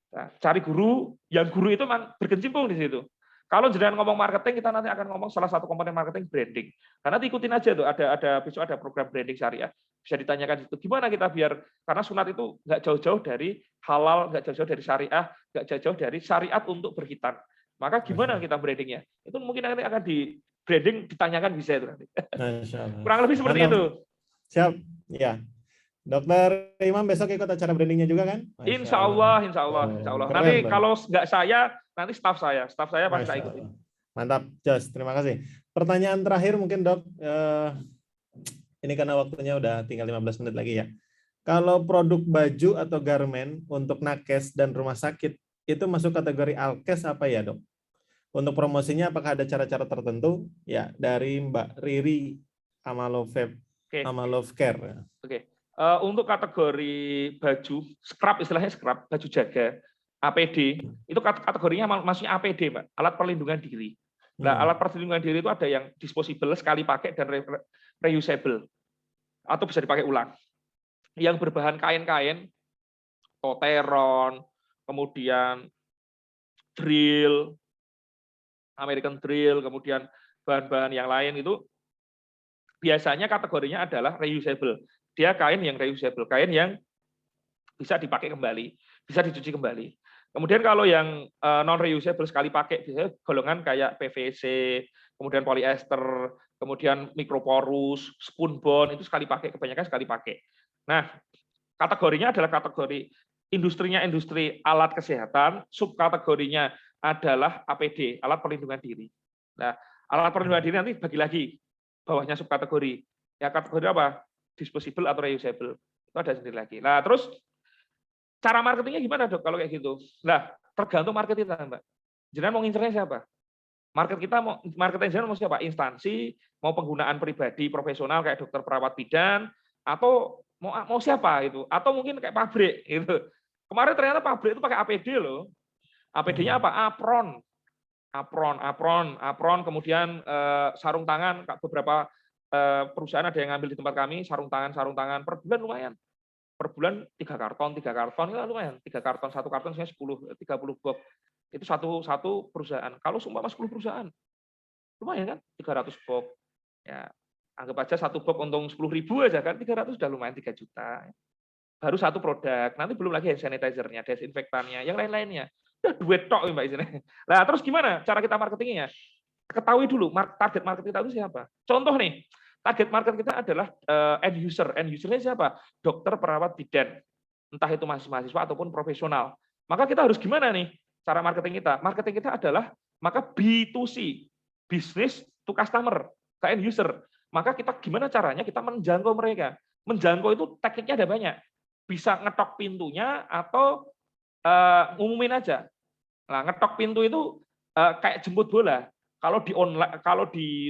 Nah, cari guru yang guru itu memang berkecimpung di situ. Kalau jenengan ngomong marketing, kita nanti akan ngomong salah satu komponen marketing branding. Karena ikutin aja tuh, besok ada program branding syariah. Bisa ditanyakan itu gimana kita biar, karena sunat itu nggak jauh-jauh dari halal, nggak jauh-jauh dari syariah, nggak jauh-jauh dari syariat untuk berkhitan. Maka gimana kita brandingnya? Itu mungkin nanti akan di branding ditanyakan bisa itu nanti. Kurang lebih seperti itu. Siap, ya. Dokter Imam besok ikut acara brandingnya juga kan? Insya Allah. Nanti kalau nggak saya, nanti staf saya pasti ikut. Mantap, Jos. Terima kasih. Pertanyaan terakhir mungkin Dok, ini karena waktunya udah tinggal 15 menit lagi ya. Kalau produk baju atau garmen untuk nakes dan rumah sakit itu masuk kategori alkes apa ya Dok? Untuk promosinya apakah ada cara-cara tertentu? Ya, dari Mbak Riri Amalove Care. Oke. Untuk kategori baju, scrub, istilahnya scrub, baju jaga, APD, itu kategorinya maksudnya APD, Mbak, alat perlindungan diri. Nah, alat perlindungan diri itu ada yang disposable, sekali pakai, dan reusable, atau bisa dipakai ulang. Yang berbahan kain-kain, toteron, kemudian drill, American drill, kemudian bahan-bahan yang lain itu biasanya kategorinya adalah reusable. Dia kain yang reusable, kain yang bisa dipakai kembali, bisa dicuci kembali. Kemudian kalau yang non reusable sekali pakai, biasanya golongan kayak PVC, kemudian polyester, kemudian mikroporus, spunbond, itu sekali pakai, kebanyakan sekali pakai. Nah, kategorinya adalah kategori industrinya industri alat kesehatan, subkategorinya adalah APD, alat perlindungan diri. Nah, alat perlindungan diri nanti bagi lagi bawahnya subkategori. Ya, kategori apa? Disposable atau reusable. Itu ada sendiri lagi. Nah, terus cara marketingnya gimana, Dok, kalau kayak gitu? Nah, tergantung market kita, Mbak. Jenengan mau ngincernya siapa? Marketing jenengan mau siapa? Instansi, mau penggunaan pribadi profesional kayak dokter perawat bidan, atau mau siapa itu? Atau mungkin kayak pabrik gitu. Kemarin ternyata pabrik itu pakai APD loh. APD-nya apa? Apron, kemudian sarung tangan. Beberapa perusahaan ada yang ngambil di tempat kami, sarung tangan per bulan lumayan. Per bulan 3 karton ya lumayan. 3 karton, 1 karton 30 box. Itu satu perusahaan. Kalau seumpama 10 perusahaan, lumayan kan? 300 box. Ya, anggap aja 1 box untung 10.000 aja kan, 300 sudah lumayan 3 juta. Baru satu produk, nanti belum lagi hand sanitizer-nya, desinfektannya, yang lain-lainnya. Udah duit tok, Mbak istilahnya. Nah, terus gimana cara kita marketingnya? Ketahui dulu target market kita itu siapa. Contoh nih, target market kita adalah end user. End user-nya siapa? Dokter, perawat, bidan. Entah itu mahasiswa ataupun profesional. Maka kita harus gimana nih cara marketing kita? Marketing kita adalah maka B2C, business to customer, ke end user. Maka kita gimana caranya kita menjangkau mereka? Menjangkau itu tekniknya ada banyak. Bisa ngetok pintunya atau ngumumin aja. Nah, ngetok pintu itu kayak jemput bola. Kalau di online, kalau di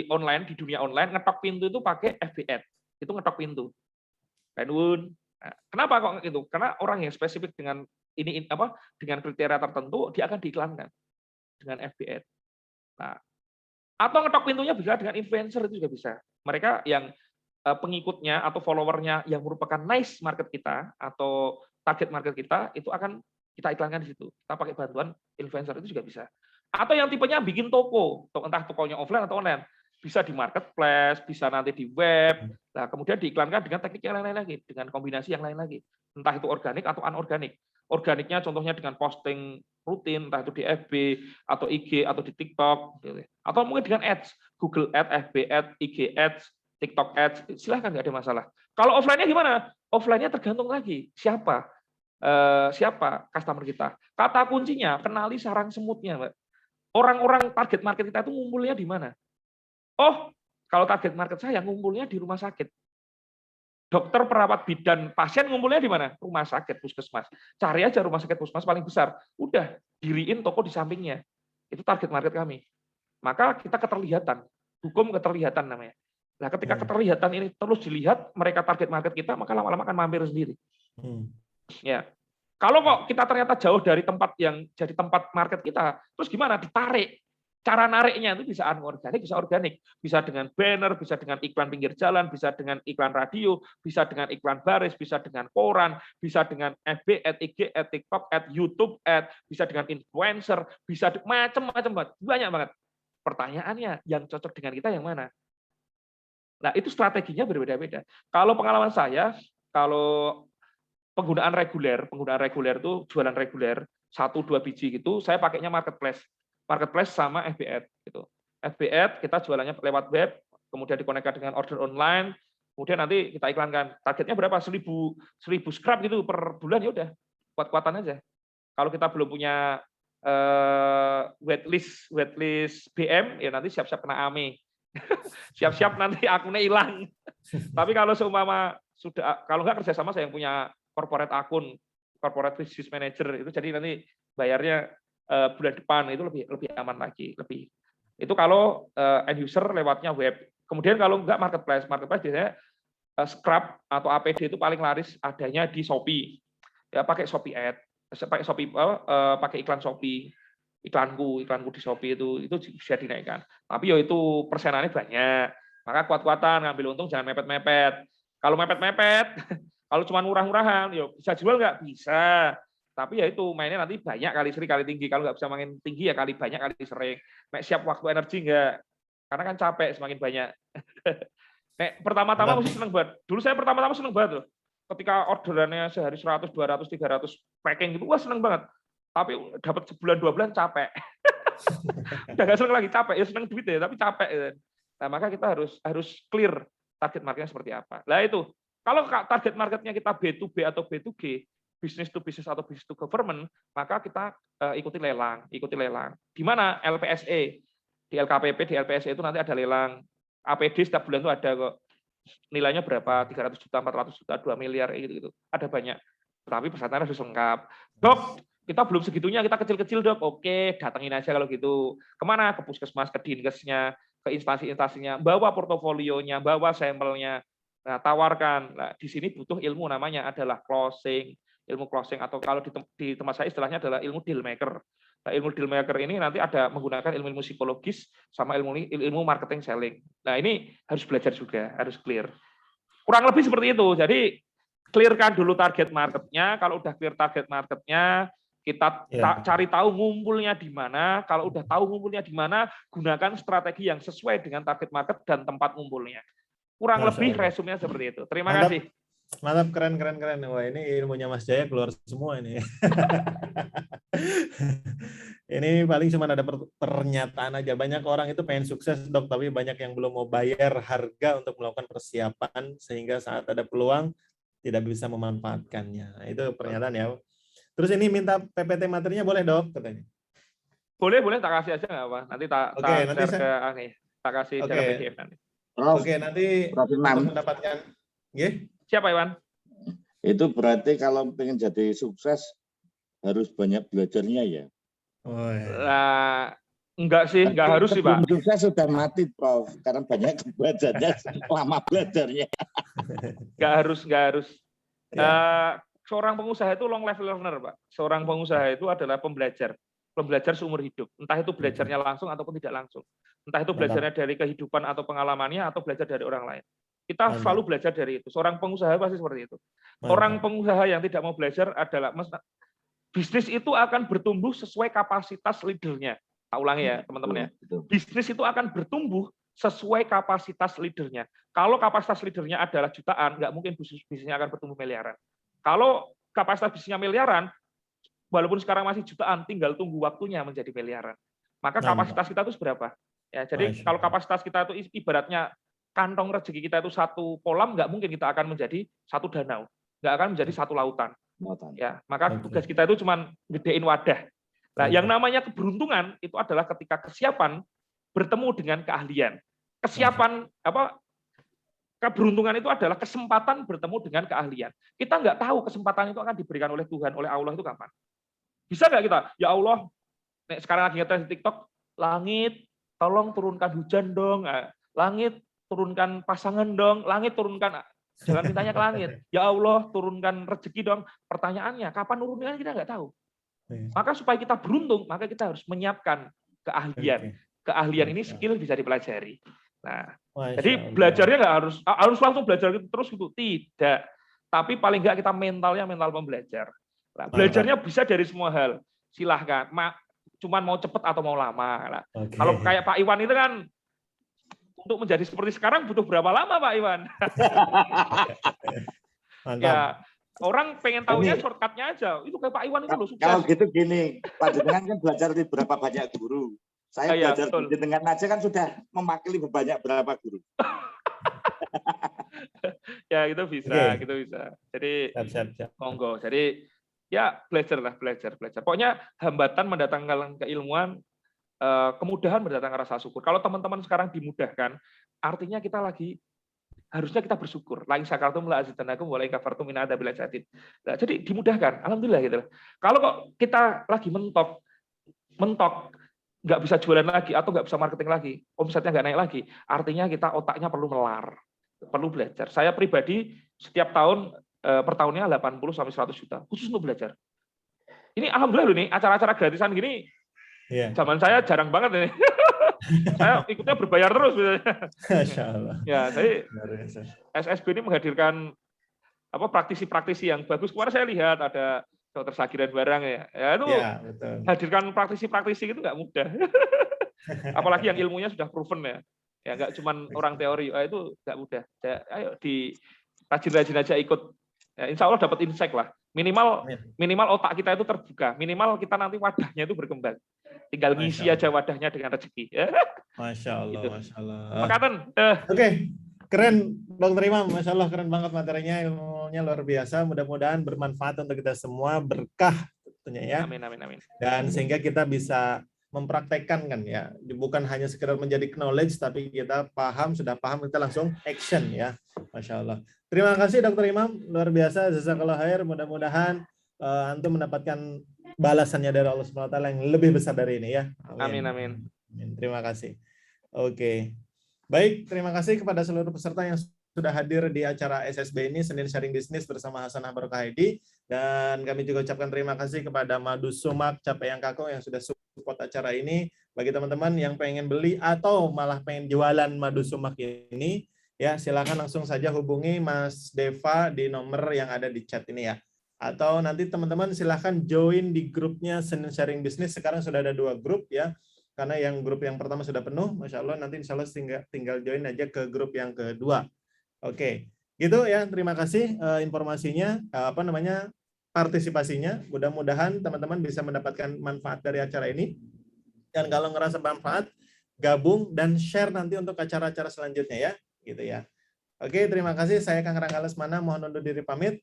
online, di dunia online, ngetok pintu itu pakai FB Ads. Itu ngetok pintu. Nah, kenapa kok itu? Karena orang yang spesifik dengan dengan kriteria tertentu, dia akan diiklankan dengan FB Ads. Nah, atau ngetok pintunya bisa dengan influencer, itu juga bisa. Mereka yang pengikutnya atau followernya yang merupakan niche market kita atau target market kita, itu akan kita iklankan di situ. Kita pakai bantuan influencer, itu juga bisa. Atau yang tipenya bikin toko, entah tokonya offline atau online, bisa di marketplace, bisa nanti di web. Nah, kemudian diiklankan dengan teknik yang lain lagi, dengan kombinasi yang lain lagi. Entah itu organik atau anorganik. Organiknya contohnya dengan posting rutin, entah itu di FB atau IG atau di TikTok, atau mungkin dengan ads, Google Ads, FB Ads, IG Ads, TikTok Ads, silahkan, nggak ada masalah. Kalau offline-nya gimana? Offline-nya tergantung lagi siapa customer kita. Kata kuncinya kenali sarang semutnya, Mbak. Orang-orang target market kita itu ngumpulnya di mana? Oh, kalau target market saya ngumpulnya di rumah sakit. Dokter, perawat, bidan, pasien ngumpulnya di mana? Rumah sakit, puskesmas. Cari aja rumah sakit puskesmas paling besar. Udah, diriin toko di sampingnya. Itu target market kami. Maka kita keterlihatan. Hukum keterlihatan namanya. Nah, ketika keterlihatan ini terus dilihat, mereka target market kita, maka lama-lama akan mampir sendiri. Ya. Kalau kok kita ternyata jauh dari tempat yang jadi tempat market kita, terus gimana? Ditarik. Cara nariknya itu bisa anorganik, bisa organik. Bisa dengan banner, bisa dengan iklan pinggir jalan, bisa dengan iklan radio, bisa dengan iklan baris, bisa dengan koran, bisa dengan FB, IG, TikTok, YouTube, bisa dengan influencer, bisa macam-macam, banyak banget. Pertanyaannya, yang cocok dengan kita yang mana? Nah, itu strateginya berbeda-beda. Kalau pengalaman saya, kalau penggunaan reguler itu jualan reguler 1-2 biji gitu, saya pakainya marketplace sama FB Ads gitu. FB Ads kita jualannya lewat web, kemudian dikonekkan dengan order online, kemudian nanti kita iklankan. Targetnya berapa? 1000 scrap gitu per bulan, ya udah, kuat-kuatan aja. Kalau kita belum punya waitlist BM, ya nanti siap-siap kena AME. Siap-siap nanti akunnya hilang. Tapi kalau seumpama kalau nggak kerjasama saya yang punya corporate akun, corporate business manager, itu jadi nanti bayarnya bulan depan, itu lebih aman lagi. Itu kalau end user lewatnya web. Kemudian kalau nggak marketplace biasanya scrap atau APD itu paling laris adanya di Shopee. Ya pakai Shopee Ads, pakai iklan Shopee. Iklanku di Shopee itu bisa dinaikkan. Tapi ya itu persenannya banyak. Maka kuat-kuatan, ngambil untung jangan mepet-mepet. Kalau mepet-mepet, kalau cuma murah-murahan, ya bisa jual nggak? Bisa. Tapi ya itu mainnya nanti banyak kali seri kali tinggi. Kalau nggak bisa main tinggi ya kali banyak kali sering. Nek siap waktu energi nggak? Karena kan capek semakin banyak. Nek pertama-tama mesti seneng banget. Dulu saya pertama-tama seneng banget loh. Ketika orderannya sehari 100, 200, 300 packing gitu, wah seneng banget. Tapi dapat sebulan 2 bulan capek. Udah nggak seneng lagi, capek. Ya seneng duit ya, tapi capek. Nah, maka kita harus clear target marketnya seperti apa. Nah itu, kalau target marketnya kita B2B atau B2G, business to business atau business to government, maka kita ikuti lelang. Di mana LPSE, di LKPP, di LPSE itu nanti ada lelang. APD setiap bulan itu ada kok. Nilainya berapa? 300 juta, 400 juta, 2 miliar, gitu. Ada banyak. Tapi persyaratannya harus lengkap. Dok, kita belum segitunya, kita kecil-kecil dok. Oke, datengin aja kalau gitu. Kemana? Ke puskesmas, ke dinkesnya, ke instansi-instansinya, bawa portofolionya, bawa sampelnya, nah, tawarkan. Nah, di sini butuh ilmu namanya adalah ilmu closing atau kalau di tempat saya istilahnya adalah ilmu deal maker. Nah, ilmu deal maker ini nanti ada menggunakan ilmu psikologis sama ilmu marketing selling. Nah, ini harus belajar juga, harus clear. Kurang lebih seperti itu. Jadi clearkan dulu target marketnya. Kalau udah clear target marketnya, kita cari tahu ngumpulnya di mana. Kalau udah tahu ngumpulnya di mana, gunakan strategi yang sesuai dengan target market dan tempat ngumpulnya. Kurang lebih resumenya seperti itu. Terima kasih. Mantap, keren. Wah, ini ilmunya Mas Jaya keluar semua ini. Ini paling cuma ada pernyataan aja. Banyak orang itu pengen sukses, dok, tapi banyak yang belum mau bayar harga untuk melakukan persiapan sehingga saat ada peluang tidak bisa memanfaatkannya. Nah, itu pernyataan ya. Terus ini minta PPT materinya boleh, dok, katanya. Boleh, tak kasih aja nggak apa. Nanti tak share ke Ani. Tak kasih secara PDF nanti. Oke, nanti untuk mendapatkan. Siapa, Iwan? Itu berarti kalau pengen jadi sukses harus banyak belajarnya ya? Enggak sih, enggak harus sih, Pak. Sukses sudah mati, Prof. Karena banyak belajarnya, lama belajarnya. Enggak harus. Seorang pengusaha itu long life learner, Pak. Seorang pengusaha itu adalah pembelajar seumur hidup. Entah itu belajarnya langsung ataupun tidak langsung. Entah itu belajarnya dari kehidupan atau pengalamannya atau belajar dari orang lain. Kita selalu belajar dari itu. Seorang pengusaha pasti seperti itu. Orang pengusaha yang tidak mau belajar adalah bisnis itu akan bertumbuh sesuai kapasitas leadernya. Tak ulangi ya, teman-teman ya. Bisnis itu akan bertumbuh sesuai kapasitas leadernya. Kalau kapasitas leadernya adalah jutaan, nggak mungkin bisnisnya akan bertumbuh miliaran. Kalau kapasitas bisnisnya miliaran, walaupun sekarang masih jutaan, tinggal tunggu waktunya menjadi miliaran. Maka kapasitas kita itu seberapa? Ya, jadi kalau kapasitas kita itu ibaratnya kantong rezeki kita itu satu kolam, nggak mungkin kita akan menjadi satu danau, nggak akan menjadi satu lautan. Ya, maka tugas kita itu cuma gedein wadah. Nah, yang namanya keberuntungan itu adalah ketika kesiapan bertemu dengan keahlian. Keberuntungan itu adalah kesempatan bertemu dengan keahlian. Kita nggak tahu kesempatan itu akan diberikan oleh Tuhan, oleh Allah itu kapan. Bisa nggak kita? Ya Allah, sekarang lagi ngetes di TikTok, langit, tolong turunkan hujan dong. Langit, turunkan pasangan dong. Langit, turunkan Jangan mintanya ke langit. Ya Allah, turunkan rezeki dong. Pertanyaannya, kapan turunnya kita nggak tahu. Maka supaya kita beruntung, maka kita harus menyiapkan keahlian. Keahlian ini skill bisa dipelajari. Nah, jadi belajarnya nggak harus langsung belajar terus gitu. Tidak. Tapi paling nggak kita mentalnya mental pembelajar. Nah, belajarnya bisa dari semua hal. Silahkan. Cuman mau cepat atau mau lama. Nah, kalau kayak Pak Iwan itu kan, untuk menjadi seperti sekarang butuh berapa lama Pak Iwan? Ya, orang pengen tahunya shortcutnya aja. Itu kayak Pak Iwan itu loh sukses. Kalau gitu gini, Pak Jenengan kan belajar di berapa banyak guru. Saya belajar di Jenengan aja kan sudah memakili berapa guru. Ya itu bisa, gitu bisa. Jadi monggo. Jadi ya belajar. Pokoknya hambatan mendatangkan keilmuan, kemudahan mendatangkan rasa syukur. Kalau teman-teman sekarang dimudahkan, artinya kita harusnya kita bersyukur. La in syakartum la azidannakum wa la in kafartum inna adzabi lasyadid. Nah, jadi dimudahkan, alhamdulillah gitu. Kalau kok kita lagi mentok, nggak bisa jualan lagi atau nggak bisa marketing lagi, omsetnya nggak naik lagi, artinya kita otaknya perlu melar, perlu belajar. Saya pribadi setiap tahun per tahunnya 80 sampai 100 juta khusus untuk belajar. Ini alhamdulillah loh nih, acara-acara gratisan gini. Zaman saya jarang banget nih. Saya ikutnya berbayar terus. Masya Allah. Ya, saya SSB ini menghadirkan praktisi-praktisi yang bagus. Kemarin saya lihat ada Dr. Sagiran Barang ya itu hadirkan praktisi-praktisi itu nggak mudah. Apalagi yang ilmunya sudah proven ya nggak cuma orang teori. Itu nggak mudah. Ayo rajin-rajin aja ikut. Ya, insya Allah dapat insight lah. Minimal otak kita itu terbuka. Minimal kita nanti wadahnya itu berkembang. Tinggal ngisi aja wadahnya dengan rezeki. Masya Allah, gitu. Masya Allah. Makatan. Oke, keren Dr. Imam. Masya Allah, keren banget materinya, ilmunya luar biasa. Mudah-mudahan bermanfaat untuk kita semua, berkah tentunya ya. Amin. Dan sehingga kita bisa mempraktekkan kan ya, bukan hanya sekedar menjadi knowledge, tapi kita sudah paham, kita langsung action ya. Masya Allah. Terima kasih Dr. Imam, luar biasa. Jazakallah khair. Mudah-mudahan antum mendapatkan balasannya dari Allah SWT yang lebih besar dari ini ya. Amin. Terima kasih. Oke. Baik, terima kasih kepada seluruh peserta yang sudah hadir di acara SSB ini, Senin Sharing Business bersama Hasanah Barokah Haidi. Dan kami juga ucapkan terima kasih kepada Madu Sumak Capeyang Kakung yang sudah support acara ini. Bagi teman-teman yang pengen beli atau malah pengen jualan Madu Sumak ini, ya silakan langsung saja hubungi Mas Deva di nomor yang ada di chat ini ya. Atau nanti teman-teman silahkan join di grupnya Senin Sharing Business. Sekarang sudah ada 2 grup ya. Karena yang grup yang pertama sudah penuh, Masya Allah, nanti insya Allah tinggal join aja ke grup yang kedua. Oke, gitu ya. Terima kasih informasinya, partisipasinya. Mudah-mudahan teman-teman bisa mendapatkan manfaat dari acara ini. Dan kalau ngerasa manfaat, gabung dan share nanti untuk acara-acara selanjutnya ya. Gitu ya. Oke, terima kasih. Saya Kang Rangga Lesmana, mohon undur diri pamit.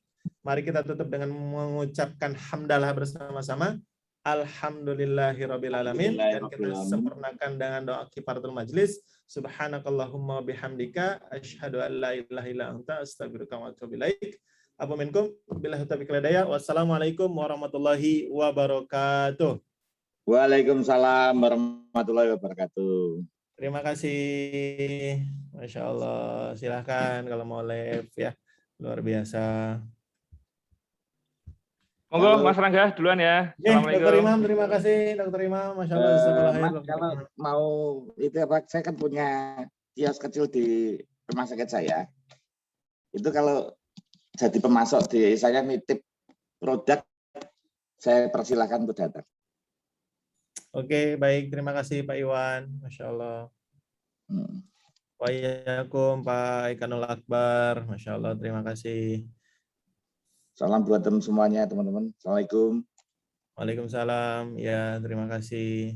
Mari kita tutup dengan mengucapkan hamdalah bersama-sama. Alhamdulillahirrabbilalamin. Dan kita sempurnakan dengan doa kifaratul majlis. Subhanakallahumma bihamdika. Asyhadu an la ilaha illa anta astaghfiruka wa atubu ilaik. Apa minkum? Billahi taufiq wal hidayah. Wassalamualaikum warahmatullahi wabarakatuh. Waalaikumsalam warahmatullahi wabarakatuh. Terima kasih. Masya Allah. Silahkan kalau mau live ya. Luar biasa. Monggo Mas Rangga duluan ya. Dr. Imam, terima kasih Dr. Imam. Masya Allah. Kalau mau itu saya kan punya kios kecil di rumah sakit saya. Itu kalau jadi pemasok saya nitip produk, saya persilahkan untuk datang. Oke, baik. Terima kasih Pak Iwan. Masya Allah. Waalaikumsalam Pak Ikanul Akbar. Masya Allah, terima kasih. Salam buat semuanya teman-teman. Assalamualaikum. Waalaikumsalam. Ya, terima kasih.